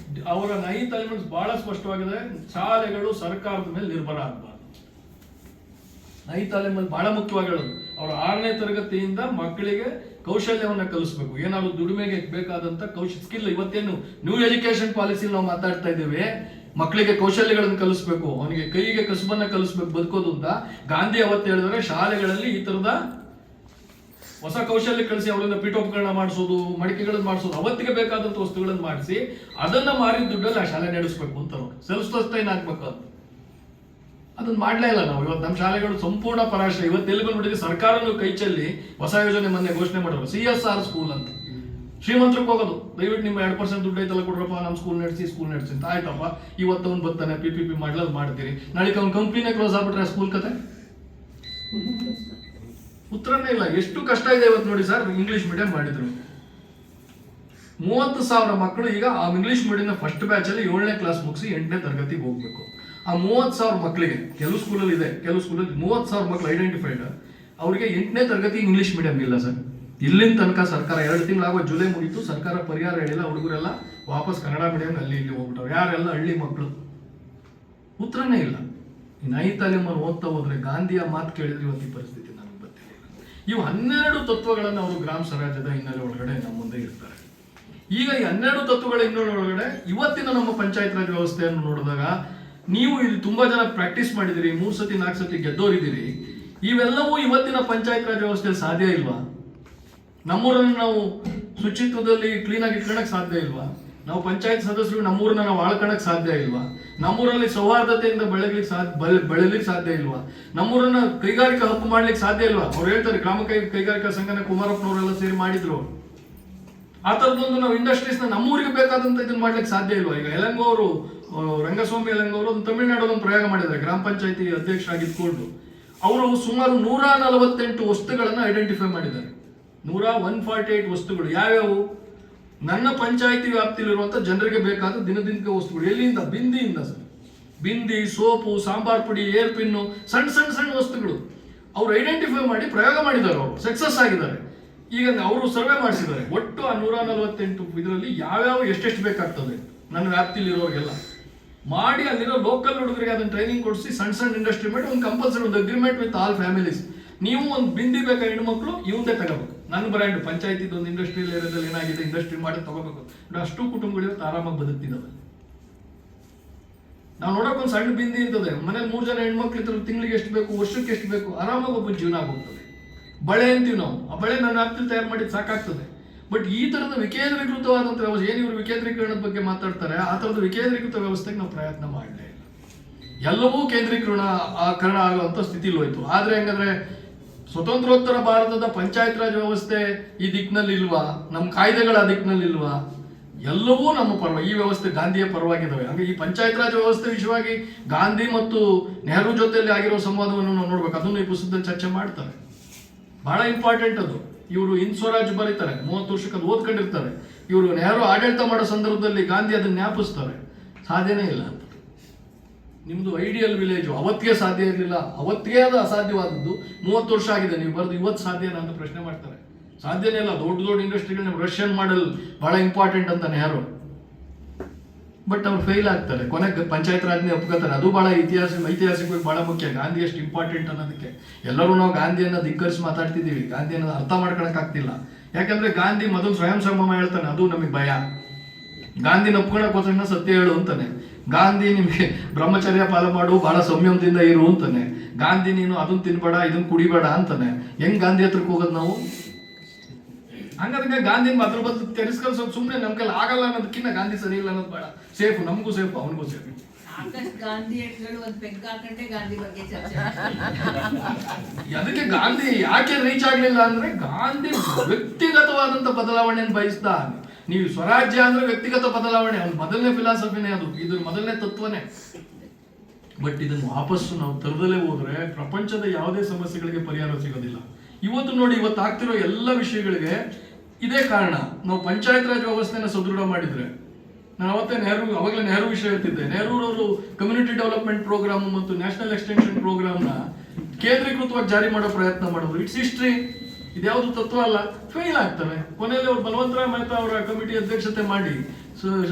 ಅವರ ನೈ ತಾಲೀಮಲ್ಲಿ ಬಹಳ ಸ್ಪಷ್ಟವಾಗಿದೆ, ಶಾಲೆಗಳು ಸರ್ಕಾರದ ಮೇಲೆ ನಿರ್ಭರ ಆಗಬಾರ್ದು. ನೈ ತಾಲೀಮಲ್ಲಿ ಬಹಳ ಮುಖ್ಯವಾಗಿ ಹೇಳೋದು, ಅವರ 6ನೇ ತರಗತಿಯಿಂದ ಮಕ್ಕಳಿಗೆ ಕೌಶಲ್ಯವನ್ನ ಕಲಿಸ್ಬೇಕು. ಏನಾದ್ರು ದುಡಿಮೆಗೆ ಬೇಕಾದಂತ ಸ್ಕಿಲ್. ಇವತ್ತೇನು ನ್ಯೂ ಎಜುಕೇಶನ್ ಪಾಲಿಸಿ ನಾವು ಮಾತಾಡ್ತಾ ಇದ್ದೇವೆ, ಮಕ್ಕಳಿಗೆ ಕೌಶಲ್ಯಗಳನ್ನು ಕಲಿಸ್ಬೇಕು, ಅವನಿಗೆ ಕೈಗೆ ಕಸುಬನ್ನ ಕಲಿಸ್ಬೇಕು ಬದುಕೋದು ಅಂತ. ಗಾಂಧಿ ಅವತ್ತು ಹೇಳಿದ್ರೆ ಶಾಲೆಗಳಲ್ಲಿ ಈ ತರದ ಹೊಸ ಕೌಶಲ್ಯ ಕಲಿಸಿ ಅವರಿಂದ ಪೀಠೋಪಕರಣ ಮಾಡಿಸೋದು, ಮಡಿಕೆಗಳನ್ನು ಮಾಡಿಸೋದು, ಅವತ್ತಿಗೆ ಬೇಕಾದಂತ ವಸ್ತುಗಳನ್ನು ಮಾಡಿಸಿ ಅದನ್ನ ಮಾರಿದ ದುಡ್ಡಲ್ಲಿ ಆ ಶಾಲೆ ನಡೆಸಬೇಕು ಅಂತ, ಸೆಲ್ಫ್ ಸಸ್ಟೈನ್ ಆಗ್ಬೇಕು ಅಂತ. ಅದನ್ನ ಮಾಡ್ಲೇ ಇಲ್ಲ ನಾವು. ಇವತ್ತು ನಮ್ಮ ಶಾಲೆಗಳು ಸಂಪೂರ್ಣ ಪರಾಶ್ರಯ. ಇವತ್ತು ಎಲ್ಲಿ ಬಂದ್ಬಿಟ್ಟಿದೆ, ಸರ್ಕಾರನು ಕೈ ಚೆಲ್ಲಿ ಹೊಸ ಯೋಜನೆ ಮೊನ್ನೆ ಘೋಷಣೆ ಮಾಡೋರು, CSR ಸ್ಕೂಲ್ ಅಂತ. ಶ್ರೀಮಂತರಿಗೆ ಹೋಗೋದು, ದಯವಿಟ್ಟು ನಿಮ್ಮ 2% ದುಡ್ಡು ಐತಲ್ಲ ಕೊಡ್ರಪ್ಪ, ನಮ್ಮ ಸ್ಕೂಲ್ ನಡೆಸಿ ಅಂತ. ಆಯ್ತಪ್ಪ, ಇವತ್ತು ಅವ್ನು ಬರ್ತಾನೆ, PPP ಮಾಡ್ಲಲ್ಲಿ ಮಾಡ್ತೀರಿ, ನಾಳೆ ಅವ್ನ ಕಂಪ್ನಿನೇ ಕ್ಲೋಸ್ ಆಗ್ಬಿಟ್ರೆ ಸ್ಕೂಲ್ ಕತೆ ಉತ್ತರನೇ ಇಲ್ಲ. ಎಷ್ಟು ಕಷ್ಟ ಇದೆ ಇವತ್ತು ನೋಡಿ ಸರ್. ಇಂಗ್ಲಿಷ್ ಮೀಡಿಯಂ ಮಾಡಿದ್ರು, 30,000 ಮಕ್ಕಳು ಈಗ ಆ ಇಂಗ್ಲಿಷ್ ಮೀಡಿಯಂ ಫಸ್ಟ್ ಬ್ಯಾಚ್ ಅಲ್ಲಿ 7ನೇ ಕ್ಲಾಸ್ ಮುಗಿಸಿ 8ನೇ ತರಗತಿಗೆ ಹೋಗ್ಬೇಕು. ಆ 30,000 ಮಕ್ಕಳಿಗೆ ಕೆಲವು ಸ್ಕೂಲಲ್ಲಿ ಇದೆ, ಕೆಲವು ಸ್ಕೂಲಲ್ಲಿ 30,000 ಮಕ್ಕಳು ಐಡೆಂಟಿಫೈಡ್, ಅವ್ರಿಗೆ 8ನೇ ತರಗತಿ ಇಂಗ್ಲಿಷ್ ಮೀಡಿಯಂ ಇಲ್ಲ ಸರ್. ಇಲ್ಲಿನ ತನಕ ಸರ್ಕಾರ 2 ತಿಂಗಳಾಗೋ ಜುಲೈ ಮುಗಿತು, ಸರ್ಕಾರ ಪರಿಹಾರ ಹೇಳಿಲ್ಲ. ಹುಡುಗರೆಲ್ಲ ವಾಪಸ್ ಕನ್ನಡ ಮೀಡಿಯಂ ಅಲ್ಲಿ ಇಲ್ಲಿ ಹೋಗ್ಬಿಟ್ಟವ್ರು. ಯಾರೆಲ್ಲ ಹಳ್ಳಿ ಮಕ್ಕಳು, ಉತ್ತರನೇ ಇಲ್ಲ. ನೈ ತಾಲೀಮನ್ನು ಓದ್ತಾ ಹೋದ್ರೆ ಗಾಂಧಿಯ ಮಾತು ಕೇಳಿದ್ರೆ ಇವತ್ತು ಈ ಪರಿಸ್ಥಿತಿ ನನಗೆ ಬರ್ತಿಲ್ಲ. ಇವು 12 ತತ್ವಗಳನ್ನು ಅವರು ಗ್ರಾಮ ಸ್ವರಾಜ್ಯದ ಹಿನ್ನೆಲೆ ಒಳಗಡೆ ನಮ್ಮ ಮುಂದೆ ಇರ್ತಾರೆ. ಈಗ ಈ 12 ತತ್ವಗಳ ಹಿನ್ನೆಲೆಯೊಳಗಡೆ ಇವತ್ತಿನ ನಮ್ಮ ಪಂಚಾಯತ್ ರಾಜ್ ವ್ಯವಸ್ಥೆಯನ್ನು ನೋಡಿದಾಗ ನೀವು ಇಲ್ಲಿ ತುಂಬಾ ಜನ ಪ್ರಾಕ್ಟೀಸ್ ಮಾಡಿದಿರಿ, 3 ಸತಿ 4 ಸತಿ ಗೆದ್ದೋರಿದ್ದೀರಿ. ಇವೆಲ್ಲವೂ ಇವತ್ತಿನ ಪಂಚಾಯತ್ ರಾಜ್ ವ್ಯವಸ್ಥೆಯಲ್ಲಿ ಸಾಧ್ಯ ಇಲ್ವಾ? ನಮ್ಮೂರನ್ನು ನಾವು ಶುಚಿತ್ವದಲ್ಲಿ ಕ್ಲೀನ್ ಆಗಿ ಇಟ್ಕೊಳಕ್ ಸಾಧ್ಯ ಇಲ್ವಾ? ನಾವು ಪಂಚಾಯತ್ ಸದಸ್ಯರು ನಮ್ಮೂರನ್ನ ನಾವು ಆಳ್ಕೊಳಕ್ ಸಾಧ್ಯ ಇಲ್ವಾ? ನಮ್ಮೂರಲ್ಲಿ ಸೌಹಾರ್ದತೆಯಿಂದ ಬೆಳಲಿಕ್ಕೆ ಸಾಧ್ಯ ಇಲ್ವಾ? ನಮ್ಮೂರನ್ನ ಕೈಗಾರಿಕಾ ಹಬ್ಬ ಮಾಡ್ಲಿಕ್ಕೆ ಸಾಧ್ಯ ಇಲ್ವಾ? ಅವ್ರು ಹೇಳ್ತಾರೆ ಗ್ರಾಮ ಕೈಗಾರಿಕಾ ಸಂಘನ ಕುಮಾರಪ್ಪನವರೆಲ್ಲ ಸೇರಿ ಮಾಡಿದ್ರು. ಆ ಥರದೊಂದು ನಾವು ಇಂಡಸ್ಟ್ರೀಸ್ನ ನಮ್ಮೂರಿಗೆ ಬೇಕಾದಂತ ಇದನ್ನ ಮಾಡ್ಲಿಕ್ಕೆ ಸಾಧ್ಯ ಇಲ್ವಾ? ಈಗ ಯಲಂಗೋ ಅವರು, ರಂಗಸ್ವಾಮಿ ಯಲಂಗೋ ಅವರು ಒಂದು ತಮಿಳುನಾಡಲ್ಲಿ ಒಂದು ಪ್ರಯೋಗ ಮಾಡಿದ್ದಾರೆ. ಗ್ರಾಮ ಪಂಚಾಯತಿ ಅಧ್ಯಕ್ಷರಾಗಿದ್ಕೊಂಡು ಅವರು ಸುಮಾರು 148 ವಸ್ತುಗಳನ್ನ ಐಡೆಂಟಿಫೈ ಮಾಡಿದ್ದಾರೆ. 148 ವಸ್ತುಗಳು ಯಾವ್ಯಾವು? ನನ್ನ ಪಂಚಾಯತಿ ವ್ಯಾಪ್ತಿಯಲ್ಲಿರುವಂತ ಜನರಿಗೆ ಬೇಕಾದ ದಿನದಿಂದ ವಸ್ತುಗಳು. ಎಲ್ಲಿಂದ? ಬಿಂದಿಯಿಂದ ಸರ್. ಬಿಂದಿ, ಸೋಪು, ಸಾಂಬಾರ್ ಪುಡಿ, ಏರ್ ಪಿನ್ನು, ಸಣ್ಣ ವಸ್ತುಗಳು ಅವ್ರು ಐಡೆಂಟಿಫೈ ಮಾಡಿ ಪ್ರಯೋಗ ಮಾಡಿದ್ದಾರೆ. ಅವರು ಸಕ್ಸಸ್ ಆಗಿದ್ದಾರೆ. ಈಗ ಅವರು ಸರ್ವೆ ಮಾಡಿಸಿದ್ದಾರೆ. ಒಟ್ಟು ಆ 148 ಇದರಲ್ಲಿ ಯಾವ್ಯಾವ ಎಷ್ಟೆಷ್ಟು ಬೇಕಾಗ್ತದೆ ನನ್ನ ವ್ಯಾಪ್ತಿಲಿರೋರಿಗೆಲ್ಲ ಮಾಡಿ ಅಲ್ಲಿರೋ ಲೋಕಲ್ ಹುಡುಗರಿಗೆ ಅದನ್ನ ಟ್ರೈನಿಂಗ್ ಕೊಡಿಸಿ ಸಣ್ಣ ಇಂಡಸ್ಟ್ರಿ ಮಾಡಿ ಒಂದು ಕಂಪಲ್ಸರಿ ಒಂದು ಅಗ್ರಿಮೆಂಟ್ ವಿತ್ ಆಲ್ ಫ್ಯಾಮಿಲೀಸ್. ನೀವು ಒಂದು ಬಿಂದಿ ಬೇಕಾ ಹೆಣ್ಮಕ್ಳು ಇವಂದೇ ತಗೋಬೇಕು. ನನ್ನ ಬ್ರ್ಯಾಂಡ್ ಪಂಚಾಯತಿದು ಒಂದು ಇಂಡಸ್ಟ್ರಿಯಲ್ ಏರಿಯಾದಲ್ಲಿ ಏನಾಗಿದೆ ಇಂಡಸ್ಟ್ರಿ ಮಾಡಿ ತಗೋಬೇಕು. ಅಷ್ಟು ಕುಟುಂಬಗಳು ಇವತ್ತು ಆರಾಮಾಗಿ ಬದುಕ್ತಿದ್ದಾವೆ. ನಾವು ನೋಡಕ್ ಒಂದು ಸಣ್ಣ ಬಿಂದಿ ಇರ್ತದೆ, ಮನೇಲಿ 3 ಜನ ಹೆಣ್ಮಕ್ಳು ಇದ್ರೆ ತಿಂಗಳಿಗೆ ಎಷ್ಟು ಬೇಕು, ವರ್ಷಕ್ಕೆ ಎಷ್ಟು ಬೇಕು, ಆರಾಮಾಗಿ ಒಬ್ಬ ಜೀವನ ಆಗೋಗ್ತದೆ. ಬಳೆ ಅಂತೀವಿ ನಾವು, ಆ ಬಳೆ ನನ್ನ ವ್ಯಾಪ್ತಿಯಲ್ಲಿ ತಯಾರು ಮಾಡಿದ್ದು ಸಾಕಾಗ್ತದೆ. ಬಟ್ ಈ ತರದ ವಿಕೇಂದ್ರೀಕೃತವಾದಂಥ ವ್ಯವಸ್ಥೆ, ಏನು ಇವರು ವಿಕೇಂದ್ರೀಕರಣದ ಬಗ್ಗೆ ಮಾತಾಡ್ತಾರೆ, ಆ ತರದ ವಿಕೇಂದ್ರೀಕೃತ ವ್ಯವಸ್ಥೆಗೆ ನಾವು ಪ್ರಯತ್ನ ಮಾಡಲೇ ಇಲ್ಲ. ಎಲ್ಲವೂ ಕೇಂದ್ರೀಕರಣ ಆಗುವಂತ ಸ್ಥಿತಿಲಿ ಹೋಯ್ತು. ಆದ್ರೆ ಹೆಂಗಂದ್ರೆ ಸ್ವತಂತ್ರೋತ್ತರ ಭಾರತದ ಪಂಚಾಯತ್ ರಾಜ್ ವ್ಯವಸ್ಥೆ ಈ ದಿಕ್ಕಿನಲ್ಲಿ ಇಲ್ವಾ? ನಮ್ಮ ಕಾಯ್ದೆಗಳ ಆ ದಿಕ್ಕಿನಲ್ಲಿ ಇಲ್ವಾ? ಎಲ್ಲವೂ ನಮ್ಮ ಪರವಾಗಿ, ಈ ವ್ಯವಸ್ಥೆ ಗಾಂಧಿಯ ಪರವಾಗಿದ್ದಾವೆ. ಹಾಗೆ ಈ ಪಂಚಾಯತ್ ರಾಜ್ ವ್ಯವಸ್ಥೆ ವಿಷಯವಾಗಿ ಗಾಂಧಿ ಮತ್ತು ನೆಹರು ಜೊತೆಯಲ್ಲಿ ಆಗಿರೋ ಸಂವಾದವನ್ನು ನಾವು ನೋಡ್ಬೇಕು. ಅದನ್ನು ಈ ಪುಸ್ತಕದಲ್ಲಿ ಚರ್ಚೆ ಮಾಡ್ತಾರೆ. ಬಹಳ ಇಂಪಾರ್ಟೆಂಟ್ ಅದು. ಇವರು ಸ್ವರಾಜ್ ಬರೀತಾರೆ, 30 ವರ್ಷಕ್ಕೆ ಅದು ಓದ್ಕೊಂಡಿರ್ತಾರೆ. ಇವರು ನೆಹರು ಆಡಳಿತ ಮಾಡೋ ಸಂದರ್ಭದಲ್ಲಿ ಗಾಂಧಿ ಅದನ್ನ ಜ್ಞಾಪಿಸ್ತಾರೆ. ಸಾಧ್ಯನೇ ಇಲ್ಲ ಅಂತ. ನಿಮ್ದು ಐಡಿಯಲ್ ವಿಲೇಜ್ ಅವತ್ತಿಗೆ ಸಾಧ್ಯ ಇರಲಿಲ್ಲ, ಅವತ್ತಿಗೆ ಅದು ಅಸಾಧ್ಯವಾದದ್ದು. 30 ವರ್ಷ ಆಗಿದೆ ನೀವು ಬರೆದು, ಇವತ್ತು ಸಾಧ್ಯನಾ ಅಂತ ಪ್ರಶ್ನೆ ಮಾಡ್ತಾರೆ. ಸಾಧ್ಯನೇ ಇಲ್ಲ. ದೊಡ್ಡ ಇಂಡಸ್ಟ್ರಿಗಳು ರಷ್ಯನ್ ಮಾಡೆಲ್ ಬಹಳ ಇಂಪಾರ್ಟೆಂಟ್ ಅಂತ ನೆಹರು, ಬಟ್ ಅವ್ರು ಫೇಲ್ ಆಗ್ತಾರೆ. ಕೊನೆಗೆ ಪಂಚಾಯತ್ ರಾಜ್ನೇ ಒಪ್ಕೋತಾರೆ. ಅದು ಬಹಳ ಐತಿಹಾಸಿಕವಾಗಿ ಬಹಳ ಮುಖ್ಯ. ಗಾಂಧಿ ಎಷ್ಟು ಇಂಪಾರ್ಟೆಂಟ್ ಅನ್ನೋದಕ್ಕೆ ಎಲ್ಲರೂ ನಾವು ಗಾಂಧಿಯನ್ನ ಧಿಕ್ಕರಿಸಿ ಮಾತಾಡ್ತಿದ್ದೀವಿ. ಗಾಂಧಿಯನ್ನ ಅರ್ಥ ಮಾಡ್ಕೊಳಕ್ ಆಗ್ತಿಲ್ಲ. ಯಾಕಂದ್ರೆ ಗಾಂಧಿ ಮೊದಲು ಸ್ವಯಂ ಸಂಭ್ರಮ ಹೇಳ್ತಾನೆ, ಅದು ನಮಗೆ ಭಯ. ಗಾಂಧಿನ ಒಪ್ಕೊಳಕ್ ಹೋದ್ರೆ ಸತ್ಯ ಹೇಳು ಅಂತಾನೆ. ಗಾಂಧಿ ನಿಮ್ಗೆ ಬ್ರಹ್ಮಚರ್ಯ ಪಾಲ ಮಾಡು, ಬಹಳ ಸಂಯಮದಿಂದ ಇರು ಅಂತಾನೆ. ಗಾಂಧಿ ನೀನು ಅದನ್ನ ತಿನ್ಬೇಡ, ಇದನ್ನ ಕುಡಿಬೇಡ ಅಂತಾನೆ. ಹೆಂಗ್ ಗಾಂಧಿ ಹತ್ರಕ್ಕೆ ಹೋಗೋದು ನಾವು? ಹಂಗದಕ್ಕೆ ಗಾಂಧಿ ಅದ್ರ ಬದಲು ತೆರೆಸ್ಕೊಂಡು ಸುಮ್ಮನೆ ನಮ್ ಕೈಲಿ ಆಗಲ್ಲ ಅನ್ನೋದಕ್ಕಿಂತ ಗಾಂಧಿ ಸರಿ ಇಲ್ಲ ಅನ್ನೋದು ಬೇಡ. ಸೇಫ್, ನಮಗೂ ಸೇಫ್, ಅವನಿಗೂ ಸೇಫ್. ಅದಕ್ಕೆ ಗಾಂಧಿ ಯಾಕೆ ರೀಚ್ ಆಗ್ಲಿಲ್ಲ ಅಂದ್ರೆ ಗಾಂಧಿ ವ್ಯಕ್ತಿಗತವಾದಂತ ಬದಲಾವಣೆಯನ್ನು ಬಯಸ್ದ. ನೀವು ಸ್ವರಾಜ್ಯ ಅಂದ್ರೆ ವ್ಯಕ್ತಿಗತ ಬದಲಾವಣೆ, ಅವ್ನ ಮೊದಲನೇ ಫಿಲಾಸಫಿನೇ ಅದು, ಇದ್ರ ಮೊದಲನೇ ತತ್ವನೇ. ಬಟ್ ಇದನ್ನು ವಾಪಸ್ಸು ನಾವು ತರದಲ್ಲೇ ಹೋದ್ರೆ ಪ್ರಪಂಚದ ಯಾವುದೇ ಸಮಸ್ಯೆಗಳಿಗೆ ಪರಿಹಾರ ಸಿಗೋದಿಲ್ಲ. ಇವತ್ತು ನೋಡಿ, ಇವತ್ತು ಆಗ್ತಿರೋ ಎಲ್ಲ ವಿಷಯಗಳಿಗೆ ಇದೇ ಕಾರಣ. ನಾವು ಪಂಚಾಯತ್ ರಾಜ್ ವ್ಯವಸ್ಥೆನ ಸದೃಢ ಮಾಡಿದ್ರೆ, ನಾನು ಅವತ್ತೇ ಅವಾಗಲೇ ನೆಹರು ವಿಷಯ ಹೇಳ್ತಿದ್ದೆ. ನೆಹರು ಅವರು ಕಮ್ಯುನಿಟಿ ಡೆವಲಪ್ಮೆಂಟ್ ಪ್ರೋಗ್ರಾಮ್ ಮತ್ತು ನ್ಯಾಷನಲ್ ಎಕ್ಸ್ಟೆನ್ಷನ್ ಪ್ರೋಗ್ರಾಮ್ನ ಕೇಂದ್ರೀಕೃತವಾಗಿ ಜಾರಿ ಮಾಡೋ ಪ್ರಯತ್ನ ಮಾಡಿದ್ರು. ಇಟ್ಸ್ ಹಿಸ್ಟ್ರಿ, ಇದ್ಯಾವುದು ತತ್ವ ಅಲ್ಲ. ಫೇಲ್ ಆಗ್ತವೆ. ಕೊನೆಯಲ್ಲಿ ಅವರು ಬಲವಂತರಾವ್ ಮೆಹ್ತಾ ಅವರ ಕಮಿಟಿ ಅಧ್ಯಕ್ಷತೆ ಮಾಡಿ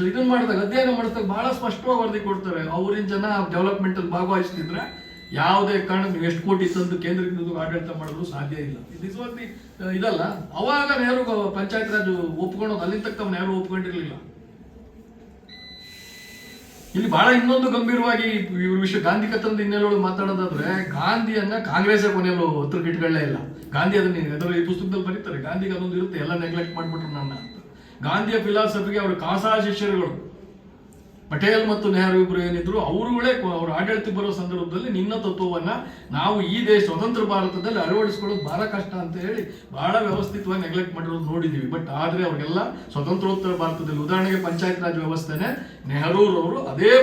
ಇದನ್ನ ಮಾಡಿದಾಗ, ಅಧ್ಯಯನ ಮಾಡಿದಾಗ ಬಹಳ ಸ್ಪಷ್ಟವಾಗಿ ವರದಿ ಕೊಡ್ತಾರೆ. ಅವ್ರಿನ ಜನ ಡೆವಲಪ್ಮೆಂಟ್ ಅಲ್ಲಿ ಭಾಗವಹಿಸ್ತಿದ್ರೆ ಯಾವುದೇ ಕಾರಣಕ್ಕೆ ನೀವು ಎಷ್ಟು ಕೋಟಿ ತಂದು ಕೇಂದ್ರೀಕೃತ ಆಡಳಿತ ಮಾಡೋದು ಸಾಧ್ಯ ಇಲ್ಲ. ಇದಲ್ಲ. ಅವಾಗ ನೆಹರು ಪಂಚಾಯತ್ ರಾಜ್ ಒಪ್ಕೊಳ್ಳೋದು, ಅಲ್ಲಿಂದ ತಕ್ಕ ನೆಹರು ಒಪ್ಕೊಂಡಿರ್ಲಿಲ್ಲ. ಇಲ್ಲಿ ಬಹಳ ಇನ್ನೊಂದು ಗಂಭೀರವಾಗಿ ಇವ್ರ ವಿಷಯ ಗಾಂಧಿ ಕಥನದ ಹಿನ್ನೆಲೆಯೊಳಗೆ ಮಾತಾಡೋದಾದ್ರೆ, ಗಾಂಧಿಯನ್ನ ಕಾಂಗ್ರೆಸ್ ಕೊನೆಯಲು ಹತ್ರಕ್ಕೆ ಇಟ್ಕೊಳ್ಳೇ ಇಲ್ಲ. ಗಾಂಧಿ ಅದನ್ನ ಅದರ ಈ ಪುಸ್ತಕದಲ್ಲಿ ಬರೀತಾರೆ. ಗಾಂಧಿಗೆ ಅದೊಂದು ಇರುತ್ತೆ, ಎಲ್ಲ ನೆಗ್ಲೆಕ್ಟ್ ಮಾಡ್ಬಿಟ್ರು ನನ್ನ ಅಂತ. ಗಾಂಧಿಯ ಫಿಲಾಸಫಿಗೆ ಅವರು ಖಾಸಾ ಶಿಷ್ಯರುಗಳು ಪಟೇಲ್ ಮತ್ತು ನೆಹರು ಇಬ್ರು ಏನಿದ್ರು, ಅವರುಗಳೇ ಅವ್ರ ಆಡಳಿತ ಬರೋ ಸಂದರ್ಭದಲ್ಲಿ ನಿನ್ನ ತತ್ವವನ್ನ ನಾವು ಈ ದೇಶ ಸ್ವತಂತ್ರ ಭಾರತದಲ್ಲಿ ಅಳವಡಿಸ್ಕೊಳ್ಳೋದು ಬಹಳ ಕಷ್ಟ ಅಂತ ಹೇಳಿ ಬಹಳ ವ್ಯವಸ್ಥಿತವಾಗಿ ನೆಗ್ಲೆಕ್ಟ್ ಮಾಡಿರೋದು ನೋಡಿದೀವಿ. ಬಟ್ ಆದ್ರೆ ಅವ್ರಿಗೆಲ್ಲ ಸ್ವತಂತ್ರೋತ್ತರ ಭಾರತದಲ್ಲಿ, ಉದಾಹರಣೆಗೆ ಪಂಚಾಯತ್ ರಾಜ್ ವ್ಯವಸ್ಥೆನೆ ನೆಹರೂರವರು ಅದೇ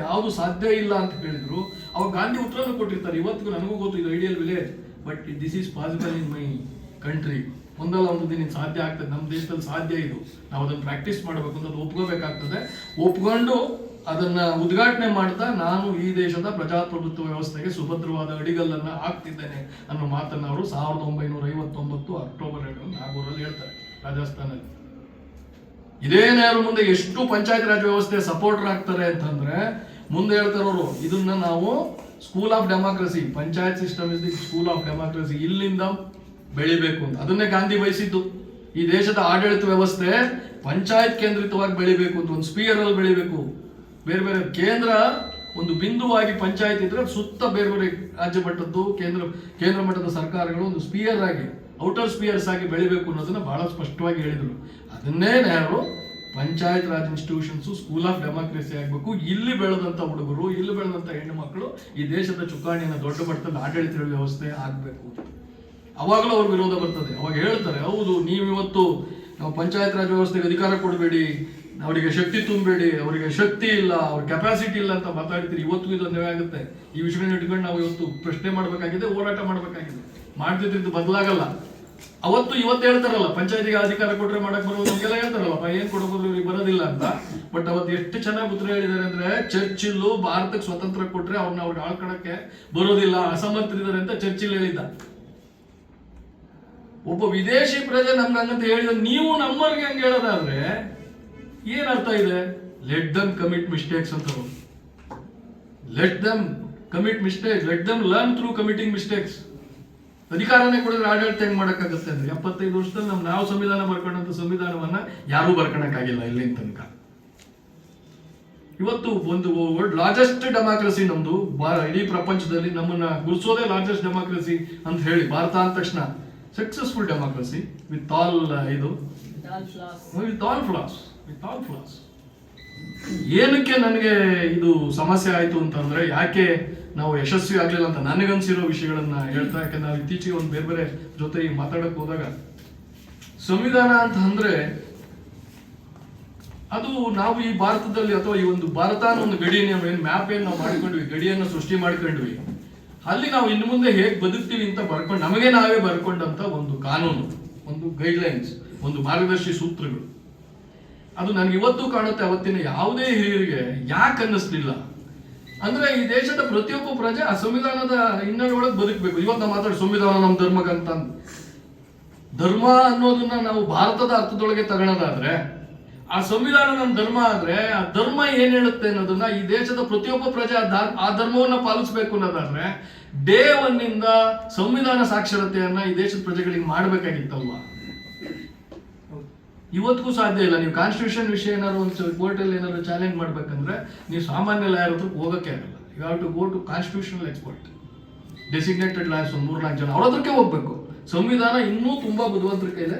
ಯಾವುದು ಸಾಧ್ಯ ಇಲ್ಲ ಅಂತ ಹೇಳಿದ್ರು. ಅವಾಗ ಗಾಂಧಿ ಉತ್ತರನೂ ಕೊಟ್ಟಿರ್ತಾರೆ. ಇವತ್ತಿಗೂ ನನಗೂ ಗೊತ್ತು ಇದು ideal village, but this is possible in my country. ಒಂದಲ್ಲ ಒಂದು ದಿನ ಸಾಧ್ಯ ಆಗ್ತದೆ, ನಮ್ಮ ದೇಶದಲ್ಲಿ ಸಾಧ್ಯ ಇದು. ನಾವು ಅದನ್ನು ಪ್ರಾಕ್ಟೀಸ್ ಮಾಡಬೇಕು ಅಂತ ಒಪ್ಕೋಬೇಕಾಗ್ತದೆ. ಒಪ್ಕೊಂಡು ಅದನ್ನ ಉದ್ಘಾಟನೆ ಮಾಡ್ತಾ ನಾನು ಈ ದೇಶದ ಪ್ರಜಾಪ್ರಭುತ್ವ ವ್ಯವಸ್ಥೆಗೆ ಸುಭದ್ರವಾದ ಅಡಿಗಲ್ಲನ್ನ ಹಾಕ್ತಿದ್ದೇನೆ ಅನ್ನೋ ಮಾತನ್ನ ಅವರು 1959 ಅಕ್ಟೋಬರ್ 2 ನಾಗೂರಲ್ಲಿ ಹೇಳ್ತಾರೆ, ರಾಜಸ್ಥಾನಲ್ಲಿ. ಇದೇ ನೆಹರು ಮುಂದೆ ಎಷ್ಟು ಪಂಚಾಯತ್ ರಾಜ್ ವ್ಯವಸ್ಥೆ ಸಪೋರ್ಟರ್ ಆಗ್ತಾರೆ ಅಂತಂದ್ರೆ, ಮುಂದೆ ಹೇಳ್ತಾರೆ ಅವರು, ಇದನ್ನ ನಾವು school of democracy, panchayat system is the school of democracy, ಇಲ್ಲಿಂದ ಬೆಳಿಬೇಕು ಅಂತ. ಅದನ್ನೇ ಗಾಂಧಿ ಬಯಸಿದ್ದು. ಈ ದೇಶದ ಆಡಳಿತ ವ್ಯವಸ್ಥೆ ಪಂಚಾಯತ್ ಕೇಂದ್ರಿತವಾಗಿ ಬೆಳಿಬೇಕು ಅಂತ, ಒಂದು ಸ್ಪಿಯರ್ ಅಲ್ಲಿ ಬೆಳಿಬೇಕು. ಬೇರೆ ಬೇರೆ ಕೇಂದ್ರ ಒಂದು ಬಿಂದುವಾಗಿ ಪಂಚಾಯತ್ ಇದ್ರೆ ಸುತ್ತ ಬೇರೆ ಬೇರೆ ರಾಜ್ಯ ಮಟ್ಟದ್ದು ಕೇಂದ್ರ ಮಟ್ಟದ ಸರ್ಕಾರಗಳು ಒಂದು ಸ್ಪಿಯರ್ ಆಗಿ, ಔಟರ್ ಸ್ಪಿಯರ್ಸ್ ಆಗಿ ಬೆಳಿಬೇಕು ಅನ್ನೋದನ್ನ ಬಹಳ ಸ್ಪಷ್ಟವಾಗಿ ಹೇಳಿದ್ರು. ಅದನ್ನೇ ಯಾರು panchayat Raj institutions school of democracy ಆಗಬೇಕು. ಇಲ್ಲಿ ಬೆಳೆದಂತ ಹುಡುಗರು, ಇಲ್ಲಿ ಬೆಳೆದಂತ ಹೆಣ್ಣು ಮಕ್ಕಳು ಈ ದೇಶದ ಚುಕ್ಕಾಣಿಯನ್ನು ದೊಡ್ಡ ಮಟ್ಟದಲ್ಲಿ ಆಡಳಿತ ವ್ಯವಸ್ಥೆ ಆಗಬೇಕು. ಅವಾಗಲೂ ಅವ್ರ ವಿರೋಧ ಬರ್ತದೆ. ಅವಾಗ ಹೇಳ್ತಾರೆ, ಹೌದು ನೀವಿವತ್ತು ನಾವು ಪಂಚಾಯತ್ ರಾಜ್ ವ್ಯವಸ್ಥೆಗೆ ಅಧಿಕಾರ ಕೊಡಬೇಡಿ, ಅವರಿಗೆ ಶಕ್ತಿ ತುಂಬಬೇಡಿ, ಅವರಿಗೆ ಶಕ್ತಿ ಇಲ್ಲ, ಅವ್ರ ಕೆಪಾಸಿಟಿ ಇಲ್ಲ ಅಂತ ಮಾತಾಡ್ತೀರಿ. ಇವತ್ತು ಇದು ಅನ್ವಯ ಆಗುತ್ತೆ. ಈ ವಿಷಯಗಳನ್ನ ಇಟ್ಕೊಂಡು ನಾವು ಇವತ್ತು ಪ್ರಶ್ನೆ ಮಾಡಬೇಕಾಗಿದೆ, ಹೋರಾಟ ಮಾಡಬೇಕಾಗಿದೆ. ಮಾಡ್ತಿದ್ರೆ ಇದು ಬದಲಾಗಲ್ಲ. ಅವತ್ತು ಇವತ್ತು ಹೇಳ್ತಾರಲ್ಲ, ಪಂಚಾಯತಿಗೆ ಅಧಿಕಾರ ಕೊಟ್ರೆ ಮಾಡಕ್ ಬರೋದು ನಮಗೆಲ್ಲ ಹೇಳ್ತಾರಲ್ಲಪ್ಪ, ಏನ್ ಕೊಡಬಹುದು ಇವ್ರಿಗೆ ಬರೋದಿಲ್ಲ ಅಂತ. ಬಟ್ ಅವತ್ತು ಎಷ್ಟು ಚೆನ್ನಾಗಿ ಉತ್ತರ ಹೇಳಿದ್ದಾರೆ ಅಂದ್ರೆ, ಚರ್ಚಿಲ್ ಭಾರತಕ್ಕೆ ಸ್ವತಂತ್ರ ಕೊಟ್ರೆ ಅವ್ರನ್ನ ಅವ್ರಿಗೆ ಆಳ್ಕೊಳಕ್ಕೆ ಬರೋದಿಲ್ಲ, ಅಸಮರ್ಥರಿದ್ದಾರೆ ಅಂತ ಚರ್ಚಿಲ್ ಹೇಳಿದ್ದ. ಒಬ್ಬ ವಿದೇಶಿ ಪ್ರಜೆ ನಮ್ಗೆ ಹಂಗಂತ ಹೇಳಿದ, ನೀವು ನಮ್ಮವ್ರಿಗೆ ಹಂಗೆ ಹೇಳೋದಾದ್ರೆ ಏನ್ ಅರ್ಥ ಇದೆ? ಲೆಟ್ ದಮ್ ಕಮಿಟ್ ಮಿಸ್ಟೇಕ್ಸ್ ಅಂತ. Let them commit mistakes, let them learn through committing mistakes. ಅಧಿಕಾರನೇ ಕೊಡಿದ್ರೆ ಆಡಳಿತ ಹೆಂಗ್ ಮಾಡಕ್ಕಾಗತ್ತೆ ಅಂದ್ರೆ, 75 ವರ್ಷದಲ್ಲಿ ನಾವು ಸಂವಿಧಾನ ಬರ್ಕೊಂಡಂತ ಸಂವಿಧಾನವನ್ನ ಯಾರೂ ಬರ್ಕೊಳಕ್ಕಾಗಿಲ್ಲ ಇಲ್ಲಿನ ತನಕ. ಇವತ್ತು ಒಂದು ವರ್ಲ್ಡ್ ಲಾರ್ಜೆಸ್ಟ್ ಡೆಮಾಕ್ರಸಿ ನಮ್ದು, ಇಡೀ ಪ್ರಪಂಚದಲ್ಲಿ ನಮ್ಮನ್ನ ಗುರುಸೋದೇ ಲಾರ್ಜೆಸ್ಟ್ ಡೆಮಾಕ್ರಸಿ ಅಂತ ಹೇಳಿ. ಭಾರತ ಅಂದ ತಕ್ಷಣ successful democracy with all flaws. ಏನಕ್ಕೆ ನನಗೆ ಇದು ಸಮಸ್ಯೆ ಆಯ್ತು ಅಂತಂದ್ರೆ, ಯಾಕೆ ನಾವು ಯಶಸ್ವಿ ಆಗ್ಲಿಲ್ಲ ಅಂತ ನನಗನ್ಸಿರೋ ವಿಷಯಗಳನ್ನ ಹೇಳ್ತಾ. ಯಾಕಂದ್ರೆ ನಾವು ಇತ್ತೀಚೆಗೆ ಒಂದು ಬೇರೆ ಬೇರೆ ಜೊತೆ ಮಾತಾಡಕ್ ಹೋದಾಗ, ಸಂವಿಧಾನ ಅಂತ ಅಂದ್ರೆ ಅದು ನಾವು ಈ ಭಾರತದಲ್ಲಿ ಅಥವಾ ಈ ಒಂದು ಭಾರತ ಅನ್ನೋ ಒಂದು ಗಡಿಯನ್ನು ಮ್ಯಾಪ್ ಏನ್ ನಾವು ಮಾಡ್ಕೊಂಡ್ವಿ, ಗಡಿಯನ್ನು ಸೃಷ್ಟಿ ಮಾಡ್ಕೊಂಡ್ವಿ, ಅಲ್ಲಿ ನಾವು ಇನ್ನು ಮುಂದೆ ಹೇಗೆ ಬದುಕ್ತೀವಿ ಅಂತ ಬರ್ಕೊಂಡು ನಮಗೆ ನಾವೇ ಬರ್ಕೊಂಡಂತ ಒಂದು ಕಾನೂನು, ಒಂದು ಗೈಡ್ಲೈನ್ಸ್, ಒಂದು ಮಾರ್ಗದರ್ಶಿ ಸೂತ್ರಗಳು. ಅದು ನನಗೆ ಇವತ್ತು ಕಾಣುತ್ತೆ. ಅವತ್ತಿನ ಯಾವುದೇ ಹಿರಿಯರಿಗೆ ಯಾಕೆ ಅನ್ನಿಸ್ಲಿಲ್ಲ ಅಂದ್ರೆ, ಈ ದೇಶದ ಪ್ರತಿಯೊಬ್ಬ ಪ್ರಜೆ ಆ ಸಂವಿಧಾನದ ಹಿನ್ನೆಲೆ ಒಳಗೆ ಬದುಕಬೇಕು. ಇವತ್ತು ನಾವು ಮಾತಾಡಿ ಸಂವಿಧಾನ ನಮ್ಮ ಧರ್ಮಕ್ಕಂತ, ಧರ್ಮ ಅನ್ನೋದನ್ನ ನಾವು ಭಾರತದ ಅರ್ಥದೊಳಗೆ ತಗೊಳ್ಳೋದಾದ್ರೆ, ಆ ಸಂವಿಧಾನ ನಮ್ಮ ಧರ್ಮ ಆದ್ರೆ, ಆ ಧರ್ಮ ಏನ್ ಹೇಳುತ್ತೆ ಅನ್ನೋದನ್ನ ಈ ದೇಶದ ಪ್ರತಿಯೊಬ್ಬ ಪ್ರಜೆ ಆ ಧರ್ಮವನ್ನ ಪಾಲಿಸಬೇಕು ಅನ್ನೋದಾದ್ರೆ, ಡೇ 1 ಇಂದ ಸಂವಿಧಾನ ಸಾಕ್ಷರತೆಯನ್ನ ಈ ದೇಶದ ಪ್ರಜೆಗಳಿಗೆ ಮಾಡ್ಬೇಕಾಗಿತ್ತಲ್ವಾ? ಇವತ್ತಿಗೂ ಸಾಧ್ಯ ಇಲ್ಲ. ನೀವು ಕಾನ್ಸ್ಟಿಟ್ಯೂಷನ್ ವಿಷಯ ಏನಾದ್ರು ಒಂದು ಕೋರ್ಟಲ್ಲಿ ಏನಾದ್ರು ಚಾಲೆಂಜ್ ಮಾಡ್ಬೇಕಂದ್ರೆ, ನೀವು ಸಾಮಾನ್ಯ ಲಾಯರ್ ಹತ್ರ ಹೋಗಕ್ಕೆ ಆಗಲ್ಲ. You have to go to constitutional expert, designated lawyers, ಒಂದು 3-4 ಜನ, ಅವ್ರ ಹತ್ರಕ್ಕೆ ಹೋಗ್ಬೇಕು. ಸಂವಿಧಾನ ಇನ್ನೂ ತುಂಬಾ ಬುದ್ಧಿವಂತರ ಕೈಲೆ.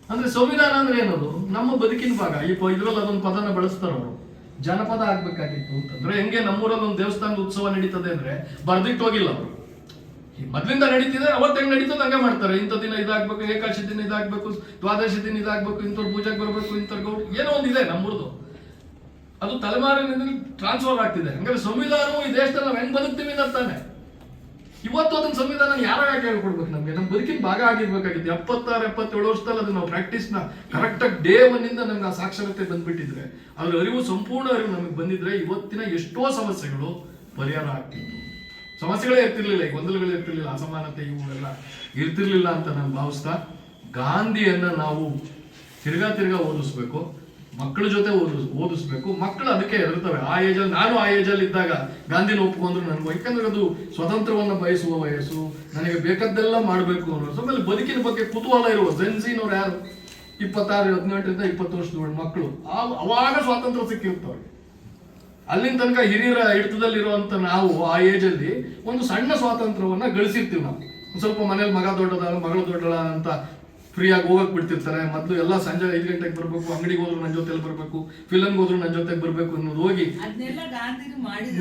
ಅಂದ್ರೆ ಸಂವಿಧಾನ ಅಂದ್ರೆ ಏನದು? ನಮ್ಮ ಬದುಕಿನ ಭಾಗ. ಇದ್ರಲ್ಲಿ ಅದೊಂದು ಪದನ ಬಳಸ್ತಾರ ಅವರು, ಜನಪದ ಆಗ್ಬೇಕಾಗಿತ್ತು ಅಂತಂದ್ರೆ. ಹೆಂಗೆ ನಮ್ಮೂರಲ್ಲಿ ಒಂದು ದೇವಸ್ಥಾನದ ಉತ್ಸವ ನಡೀತದೆ ಅಂದ್ರೆ ಬರ್ದಿಟ್ಟು ಹೋಗಿಲ್ಲ ಅವರು, ಮೊದ್ಲಿಂದ ನಡೀತಿದೆ, ಅವತ್ತು ಹೆಂಗ್ ನಡೀತದೆ ಹಂಗೆ ಮಾಡ್ತಾರೆ. ಇಂಥ ದಿನ ಇದಾಗ್ಬೇಕು, ಏಕಾದಶಿ ದಿನ ಇದಾಗ್ಬೇಕು, ದ್ವಾದಶಿ ದಿನ ಇದಾಗ್ಬೇಕು, ಇಂಥವ್ರು ಪೂಜೆಗೆ ಬರ್ಬೇಕು, ಇಂಥವ್ರು ಗೌಡ್ ಏನೋ ಒಂದಿದೆ ನಮ್ಮೂರ್ದು. ಅದು ತಲೆಮಾರಿನಿಂದ ಟ್ರಾನ್ಸ್ಫರ್ ಆಗ್ತಿದೆ. ಹಂಗಾದ್ರೆ ಸಂವಿಧಾನವು ಈ ದೇಶದಲ್ಲಿ ನಾವು ಹೆಂಗ್ ಬದುಕ್ತೀವಿ ಅಂತಾನೆ. ಇವತ್ತು ಅದನ್ನ ಸಂವಿಧಾನ ಯಾರಾಗಿ ಹೇಳ್ಕೊಡ್ಬೇಕು ನಮ್ಗೆ? ನಮ್ಮ ಬದುಕಿನ ಭಾಗ ಆಗಿರ್ಬೇಕಾಗಿತ್ತು. 76-77 ವರ್ಷದಲ್ಲಿ ಅದನ್ನ ನಾವು ಪ್ರಾಕ್ಟೀಸ್ನ ಕರೆಕ್ಟಾಗಿ ಡೇ 1 ಇಂದ ನಮ್ಗೆ ಆ ಸಾಕ್ಷರತೆ ಬಂದ್ಬಿಟ್ಟಿದ್ರೆ, ಅದ್ರ ಅರಿವು, ಸಂಪೂರ್ಣ ಅರಿವು ನಮಗೆ ಬಂದಿದ್ರೆ, ಇವತ್ತಿನ ಎಷ್ಟೋ ಸಮಸ್ಯೆಗಳು ಪರಿಹಾರ ಆಗ್ತಿತ್ತು. ಸಮಸ್ಯೆಗಳೇ ಇರ್ತಿರ್ಲಿಲ್ಲ, ಈ ಗೊಂದಲಗಳೇ ಇರ್ತಿರ್ಲಿಲ್ಲ, ಅಸಮಾನತೆ ಇವೆಲ್ಲ ಇರ್ತಿರ್ಲಿಲ್ಲ ಅಂತ ನಾನು ಭಾವಿಸ್ತಾ, ಗಾಂಧಿಯನ್ನ ನಾವು ತಿರ್ಗಾ ಓದಿಸ್ಬೇಕು, ಮಕ್ಕಳ ಜೊತೆ ಓದಿಸ್ಬೇಕು. ಮಕ್ಕಳು ಅದಕ್ಕೆ ಹೆದರ್ತವೆ. ಆ ಏಜಲ್ಲಿ, ನಾನು ಆ ಏಜಲ್ಲಿ ಇದ್ದಾಗ ಗಾಂಧಿನ ಒಪ್ಕೊಂಡ್ರು ನನಗೂ, ಯಾಕಂದ್ರೆ ಅದು ಸ್ವತಂತ್ರವನ್ನ ಬಯಸುವ ವಯಸ್ಸು, ನನಗೆ ಬೇಕಾದ್ದೆಲ್ಲ ಮಾಡಬೇಕು ಅನ್ನೋ. ಆಮೇಲೆ ಬದುಕಿನ ಬಗ್ಗೆ ಕುತೂಹಲ ಇರುವ ಜೆನ್ಸಿನವ್ರು ಯಾರು 16-18 20 ವರ್ಷದ ಮಕ್ಕಳು, ಅವಾಗ ಸ್ವಾತಂತ್ರ್ಯ ಸಿಕ್ಕಿರ್ತವ್ರು. ಅಲ್ಲಿನ ತನಕ ಹಿರಿಯರ ಹಿಡಿತದಲ್ಲಿರುವಂತ ನಾವು ಆ ಏಜಲ್ಲಿ ಒಂದು ಸಣ್ಣ ಸ್ವಾತಂತ್ರ್ಯವನ್ನ ಗಳಿಸಿರ್ತೀವಿ. ನಾವು ಸ್ವಲ್ಪ ಮನೇಲಿ ಮಗ ದೊಡ್ಡದ, ಮಗಳು ದೊಡ್ಡದ ಅಂತ ಫ್ರೀಯಾಗಿ ಹೋಗಕ್ ಬಿಡ್ತಿರ್ತಾರೆ. ಮೊದಲು ಎಲ್ಲ ಸಂಜೆ 5 ಗಂಟೆಗೆ ಬರ್ಬೇಕು, ಅಂಗಡಿಗೆ ಹೋದ್ರು ನನ್ನ ಜೊತೆಲಿ ಬರ್ಬೇಕು, ಫಿಲಮ್ಗೆ ಹೋದ್ರು ನನ್ನ ಜೊತೆಗೆ ಬರ್ಬೇಕು ಅನ್ನೋದು ಹೋಗಿ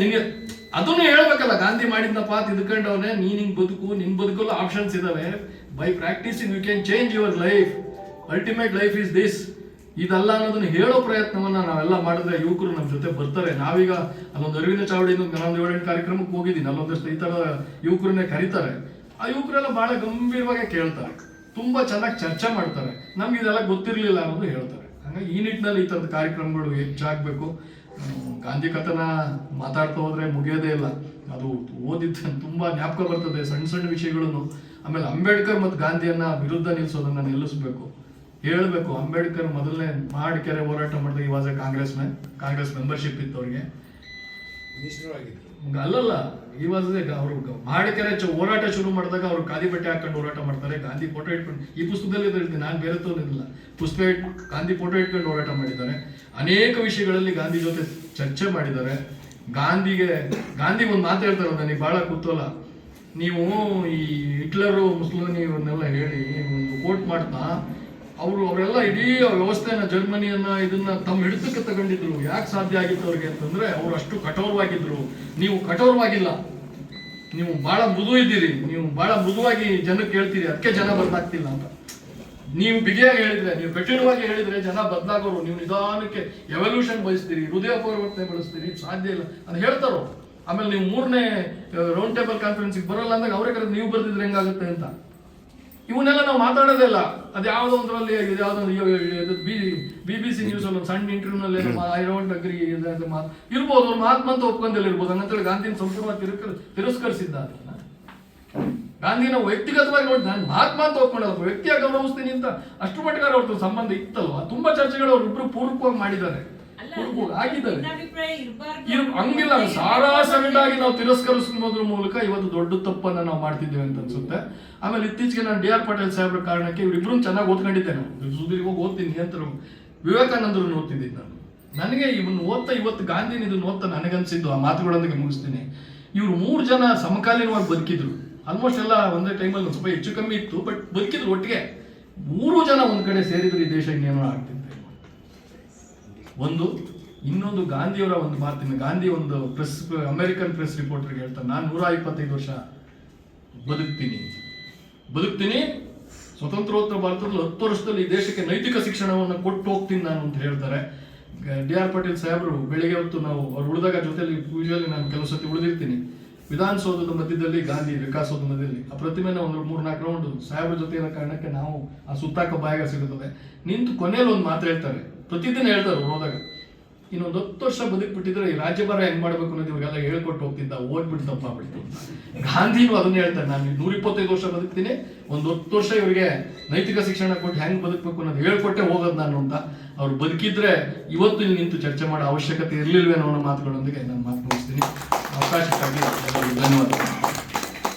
ನಿಂಗೆ ಅದನ್ನು ಹೇಳ್ಬೇಕಲ್ಲ. ಗಾಂಧಿ ಮಾಡಿದ್ನಪ್ಪ ತಿದ್ಕೊಂಡವನೇ, ನಿನ್ ಬದುಕಲು ಆಪ್ಷನ್ಸ್ ಇದಾವೆ. By practising you can change your life, ultimate life is this. ಇದಲ್ಲ ಅನ್ನೋದನ್ನ ಹೇಳೋ ಪ್ರಯತ್ನವನ್ನ ನಾವೆಲ್ಲ ಮಾಡಿದ್ರೆ ಯುವಕರು ನಮ್ಮ ಜೊತೆ ಬರ್ತಾರೆ. ನಾವೀಗ ಅಲ್ಲೊಂದು ಅರಿವಿನ ಚಾವಡಿಯಿಂದ ನಾನೊಂದು 7-8 ಕಾರ್ಯಕ್ರಮಕ್ಕೆ ಹೋಗಿದ್ದೀನಿ. ಅಲ್ಲೊಂದಷ್ಟು ಈ ತರ ಯುವಕರನ್ನೇ ಕರೀತಾರೆ. ಆ ಯುವಕರೆಲ್ಲ ಬಹಳ ಗಂಭೀರವಾಗಿ ಕೇಳ್ತಾರೆ, ತುಂಬಾ ಚೆನ್ನಾಗಿ ಚರ್ಚೆ ಮಾಡ್ತಾರೆ. ನಮ್ಗೆ ಇದೆಲ್ಲ ಗೊತ್ತಿರ್ಲಿಲ್ಲ ಅನ್ನೋದು ಹೇಳ್ತಾರೆ. ಹಂಗಾಗಿ ಈ ನಿಟ್ಟಿನಲ್ಲಿ ಈ ತರದ ಕಾರ್ಯಕ್ರಮಗಳು ಹೆಚ್ಚಾಗಬೇಕು. ಗಾಂಧಿ ಕಥನ ಮಾತಾಡ್ತಾ ಹೋದ್ರೆ ಮುಗಿಯೋದೇ ಇಲ್ಲ. ಅದು ಓದಿದ್ದ ತುಂಬಾ ಜ್ಞಾಪಕ ಬರ್ತದೆ, ಸಣ್ಣ ವಿಷಯಗಳನ್ನು. ಆಮೇಲೆ ಅಂಬೇಡ್ಕರ್ ಮತ್ತು ಗಾಂಧಿಯನ್ನ ವಿರುದ್ಧ ನಿಲ್ಲಿಸೋದನ್ನ ನಿಲ್ಲಿಸಬೇಕು, ಹೇಳ್ಬೇಕು. ಅಂಬೇಡ್ಕರ್ ಮೊದಲನೇ ಮಾಡಿಕೆರೆ ಹೋರಾಟ ಮಾಡಿದಾಗ ಕಾಂಗ್ರೆಸ್ ಮೆಂಬರ್ಶಿಪ್ ಇತ್ತು ಅವ್ರಿಗೆ. ಮಿನಿಸ್ಟರ್ ಆಗಿದ್ರು. ಅಲ್ಲಲ್ಲ, ಇವಾಗ ಅವರು ಮಾಡಿಕೆರೆ ಹೋರಾಟ ಶುರು ಮಾಡಿದಾಗ ಅವರು ಖಾದಿ ಬಟ್ಟೆ ಹಾಕೊಂಡು ಹೋರಾಟ ಮಾಡ್ತಾರೆ, ಗಾಂಧಿ ಫೋಟೋ ಇಟ್ಕೊಂಡು, ಈ ಪುಸ್ತಕದಲ್ಲಿ ಹೇಳ್ತೀನಿ, ನಾನು ಬೇರೆ ತೋರಿಲ್ಲ, ಪುಸ್ತಕ ಗಾಂಧಿ ಫೋಟೋ ಇಟ್ಕೊಂಡು ಹೋರಾಟ ಮಾಡಿದ್ದಾರೆ. ಅನೇಕ ವಿಷಯಗಳಲ್ಲಿ ಗಾಂಧಿ ಜೊತೆ ಚರ್ಚೆ ಮಾಡಿದ್ದಾರೆ. ಗಾಂಧಿ ಒಂದು ಮಾತು ಹೇಳ್ತಾರೆ, ನನಗೆ ಬಹಳ ಕುತೂಹಲ. ನೀವು ಈ ಹಿಟ್ಲರು ಮುಸ್ಲಿಮಿ ಇವನ್ನೆಲ್ಲ ಹೇಳಿ ಒಂದು ಕೋಟ್ ಮಾಡ್ತಾ ಅವರೆಲ್ಲ ಇಡೀ ವ್ಯವಸ್ಥೆನ, ಜರ್ಮನಿಯನ್ನ ಇದನ್ನ ತಮ್ಮ ಹಿಡಿತಕ್ಕೆ ತಗೊಂಡಿದ್ರು. ಯಾಕೆ ಸಾಧ್ಯ ಆಗಿತ್ತು ಅವ್ರಿಗೆ ಅಂತಂದ್ರೆ ಅವರು ಅಷ್ಟು ಕಠೋರವಾಗಿದ್ರು. ನೀವು ಕಠೋರವಾಗಿಲ್ಲ, ನೀವು ಬಹಳ ಮೃದು ಇದ್ದೀರಿ, ನೀವು ಬಹಳ ಮೃದುವಾಗಿ ಜನಕ್ಕೆ ಹೇಳ್ತೀರಿ, ಅದಕ್ಕೆ ಜನ ಬದಲಾಗ್ತಿಲ್ಲ ಅಂತ. ನೀವು ಬಿಗಿಯಾಗಿ ಹೇಳಿದ್ರೆ, ನೀವು ಕಠಿಣವಾಗಿ ಹೇಳಿದ್ರೆ ಜನ ಬದಲಾಗೋರು. ನೀವು ನಿಧಾನಕ್ಕೆ ಎವಲ್ಯೂಷನ್ ಬಯಸ್ತೀರಿ, ಹೃದಯ ಪರಿವರ್ತನೆ ಬಳಸ್ತೀರಿ, ಸಾಧ್ಯ ಇಲ್ಲ ಅಂತ ಹೇಳ್ತಾರೋ. ಆಮೇಲೆ ನೀವು 3ನೇ ರೌಂಡ್ ಟೇಬಲ್ ಕಾನ್ಫರೆನ್ಸ್ಗೆ ಬರಲ್ಲ ಅಂದಾಗ ಅವರೇ ಕರೆದು ನೀವು ಬರ್ದಿದ್ರೆ ಹೆಂಗಾಗುತ್ತೆ ಅಂತ. ಇವನ್ನೆಲ್ಲ ನಾವು ಮಾತಾಡೋದೇ ಇಲ್ಲ. ಅದು ಯಾವುದೋ ಒಂದರಲ್ಲಿ BBC ನ್ಯೂಸ್ ಅಲ್ಲಿ ಒಂದು ಸಣ್ಣ ಇಂಟರ್ವ್ಯೂನಲ್ಲಿ ಐ ಡೋಂಟ್ ಅಗ್ರಿ ಇರ್ಬೋದು, ಅವ್ರು ಮಹಾತ್ಮ ಅಂತ ಒಪ್ಕೊಂಡಲ್ಲಿ ಇರ್ಬೋದು. ಹಂಗಂತೇಳಿ ಗಾಂಧಿನ ಸಂಪೂರ್ಣವಾಗಿ ತಿರಸ್ಕರಿಸಿದ್ದ. ಗಾಂಧಿನ ವ್ಯಕ್ತಿಗತವಾಗಿ ನೋಡಿ, ನಾನು ಮಹಾತ್ಮ ಅಂತ ಒಪ್ಕೊಂಡಲ್ಲ, ವ್ಯಕ್ತಿಯಾಗಿ ಗೌರವಿಸ್ತೀನಿ ಅಂತ ಅಷ್ಟು ಮಟ್ಟಿಗೆ ಅವ್ರ ಸಂಬಂಧ ಇತ್ತಲ್ವಾ. ತುಂಬಾ ಚರ್ಚೆಗಳು ಅವ್ರಿಬ್ರು ಪೂರ್ವಕವಾಗಿ ಮಾಡಿದ್ದಾರೆ, ಆಗಿದ್ದಾರೆ. ಹಂಗಿಲ್ಲ, ಸಾರಾಸಗಟಾಗಿ ನಾವು ತಿರಸ್ಕರಿಸೋದ್ರ ಮೂಲಕ ಇವತ್ತು ದೊಡ್ಡ ತಪ್ಪನ್ನ ನಾವು ಮಾಡ್ತಿದ್ದೇವೆ ಅಂತ ಅನ್ಸುತ್ತೆ. ಆಮೇಲೆ ಇತ್ತೀಚೆಗೆ ನಾನು D.R. ಪಾಟೀಲ್ ಸಾಹೇಬ್ರ ಕಾರಣಕ್ಕೆ ಇವರಿಬ್ರು ಚೆನ್ನಾಗಿ ಓದ್ಕೊಂಡಿದ್ದೆ. ನಾನು ಸುದೀರ್ಘ ಓದ್ತೀನಿ ಅಂತ, ವಿವೇಕಾನಂದರನ್ನು ಓದ್ತಿದ್ದೀನಿ ನಾನು. ನನಗೆ ಇವನು ಓದ್ತಾ, ಇವತ್ತು ಗಾಂಧಿನ ಇದನ್ನು ಓದ್ತಾ ನನಗನ್ಸಿದ್ದು, ಆ ಮಾತುಗಳೊಂದಿಗೆ ಮುಗಿಸ್ತೀನಿ. ಇವ್ರು 3 ಜನ ಸಮಕಾಲೀನವಾಗಿ ಬದುಕಿದ್ರು. ಆಲ್ಮೋಸ್ಟ್ ಎಲ್ಲ ಒಂದೇ ಟೈಮಲ್ಲಿ ಒಂದು ಸ್ವಲ್ಪ ಹೆಚ್ಚು ಕಮ್ಮಿ ಇತ್ತು, ಬಟ್ ಬದುಕಿದ್ರು ಒಟ್ಟಿಗೆ. 3 ಜನ ಒಂದ್ ಕಡೆ ಸೇರಿದ್ರು ಈ ದೇಶ ಇನ್ನೇನೋ ಆಗ್ತಿತ್ತು. ಇನ್ನೊಂದು ಗಾಂಧಿಯವರ ಒಂದು ಮಾತಿನ, ಗಾಂಧಿ ಒಂದು ಅಮೆರಿಕನ್ ಪ್ರೆಸ್ ರಿಪೋರ್ಟರ್ಗೆ ಹೇಳ್ತಾರೆ, ನಾನು 125 ವರ್ಷ ಬದುಕ್ತೀನಿ, ಸ್ವತಂತ್ರೋತ್ತರ ಭಾರತದಲ್ಲಿ 10 ವರ್ಷದಲ್ಲಿ ಈ ದೇಶಕ್ಕೆ ನೈತಿಕ ಶಿಕ್ಷಣವನ್ನು ಕೊಟ್ಟು ಹೋಗ್ತೀನಿ ನಾನು ಅಂತ ಹೇಳ್ತಾರೆ. D.R. ಪಾಟೀಲ್ ಸಾಹೇಬರು ಬೆಳಿಗ್ಗೆ ಹೊತ್ತು ನಾವು ಅವ್ರು ಉಳಿದಾಗ ಜೊತೆಲಿ ಯೂಶುವಲಿ ನಾನು ಕೆಲವು ಸತಿ ಉಳಿದಿರ್ತೀನಿ, ವಿಧಾನಸೌಧದ ಮಧ್ಯದಲ್ಲಿ ಗಾಂಧಿ ವಿಕಾಸೌಧದ ಮಧ್ಯದಲ್ಲಿ ಆ ಪ್ರತಿಮೆನ ಒಂದು 3-4 ರೌಂಡ್ ಸಾಹೇಬ್ರ ಜೊತೆ ಇರೋ ಕಾರಣಕ್ಕೆ ನಾವು ಆ ಸುತ್ತಾಕ ಬಾಯಾಗ ಸಿಗುತ್ತದೆ. ನಿಂತು ಕೊನೆಯಲ್ಲಿ ಒಂದು ಮಾತು ಹೇಳ್ತಾರೆ, ಪ್ರತಿದಿನ ಹೇಳ್ತಾರೆ ಹೋದಾಗ, ಇನ್ನೊಂದು 10 ವರ್ಷ ಬದುಕ್ಬಿಟ್ಟಿದ್ರೆ ಈ ರಾಜ್ಯಭಾರ ಹೆಂಗ್ ಮಾಡ್ಬೇಕು ಅನ್ನೋದು ಇವ್ರಿಗೆಲ್ಲ ಹೇಳ್ಕೊಟ್ಟು ಹೋಗ್ತಿದ್ದ, ಓದ್ಬಿಟ್ಟು ತಪ್ಪಾಗ್ಬಿಡ್ತು. ಗಾಂಧಿನೂ ಅದನ್ನ ಹೇಳ್ತಾರೆ, ನಾನು 125 ವರ್ಷ ಬದುಕ್ತೀನಿ, ಒಂದು 10 ವರ್ಷ ಇವರಿಗೆ ನೈತಿಕ ಶಿಕ್ಷಣ ಕೊಟ್ಟು ಹೆಂಗ್ ಬದುಕಬೇಕು ಅನ್ನೋದು ಹೇಳ್ಕೊಟ್ಟೆ ಹೋಗೋದು ನಾನು ಅಂತ. ಅವ್ರು ಬದುಕಿದ್ರೆ ಇವತ್ತು ಇಲ್ಲಿ ನಿಂತು ಚರ್ಚೆ ಮಾಡೋ ಅವಶ್ಯಕತೆ ಇರಲಿಲ್ವೇನೋ ಅನ್ನೋ ಮಾತುಗಳೊಂದಿಗೆ ನಾನು ಮಾತು ಮುಗಿಸ್ತೀನಿ. ಅವಕಾಶಕ್ಕಾಗಿ ಧನ್ಯವಾದ.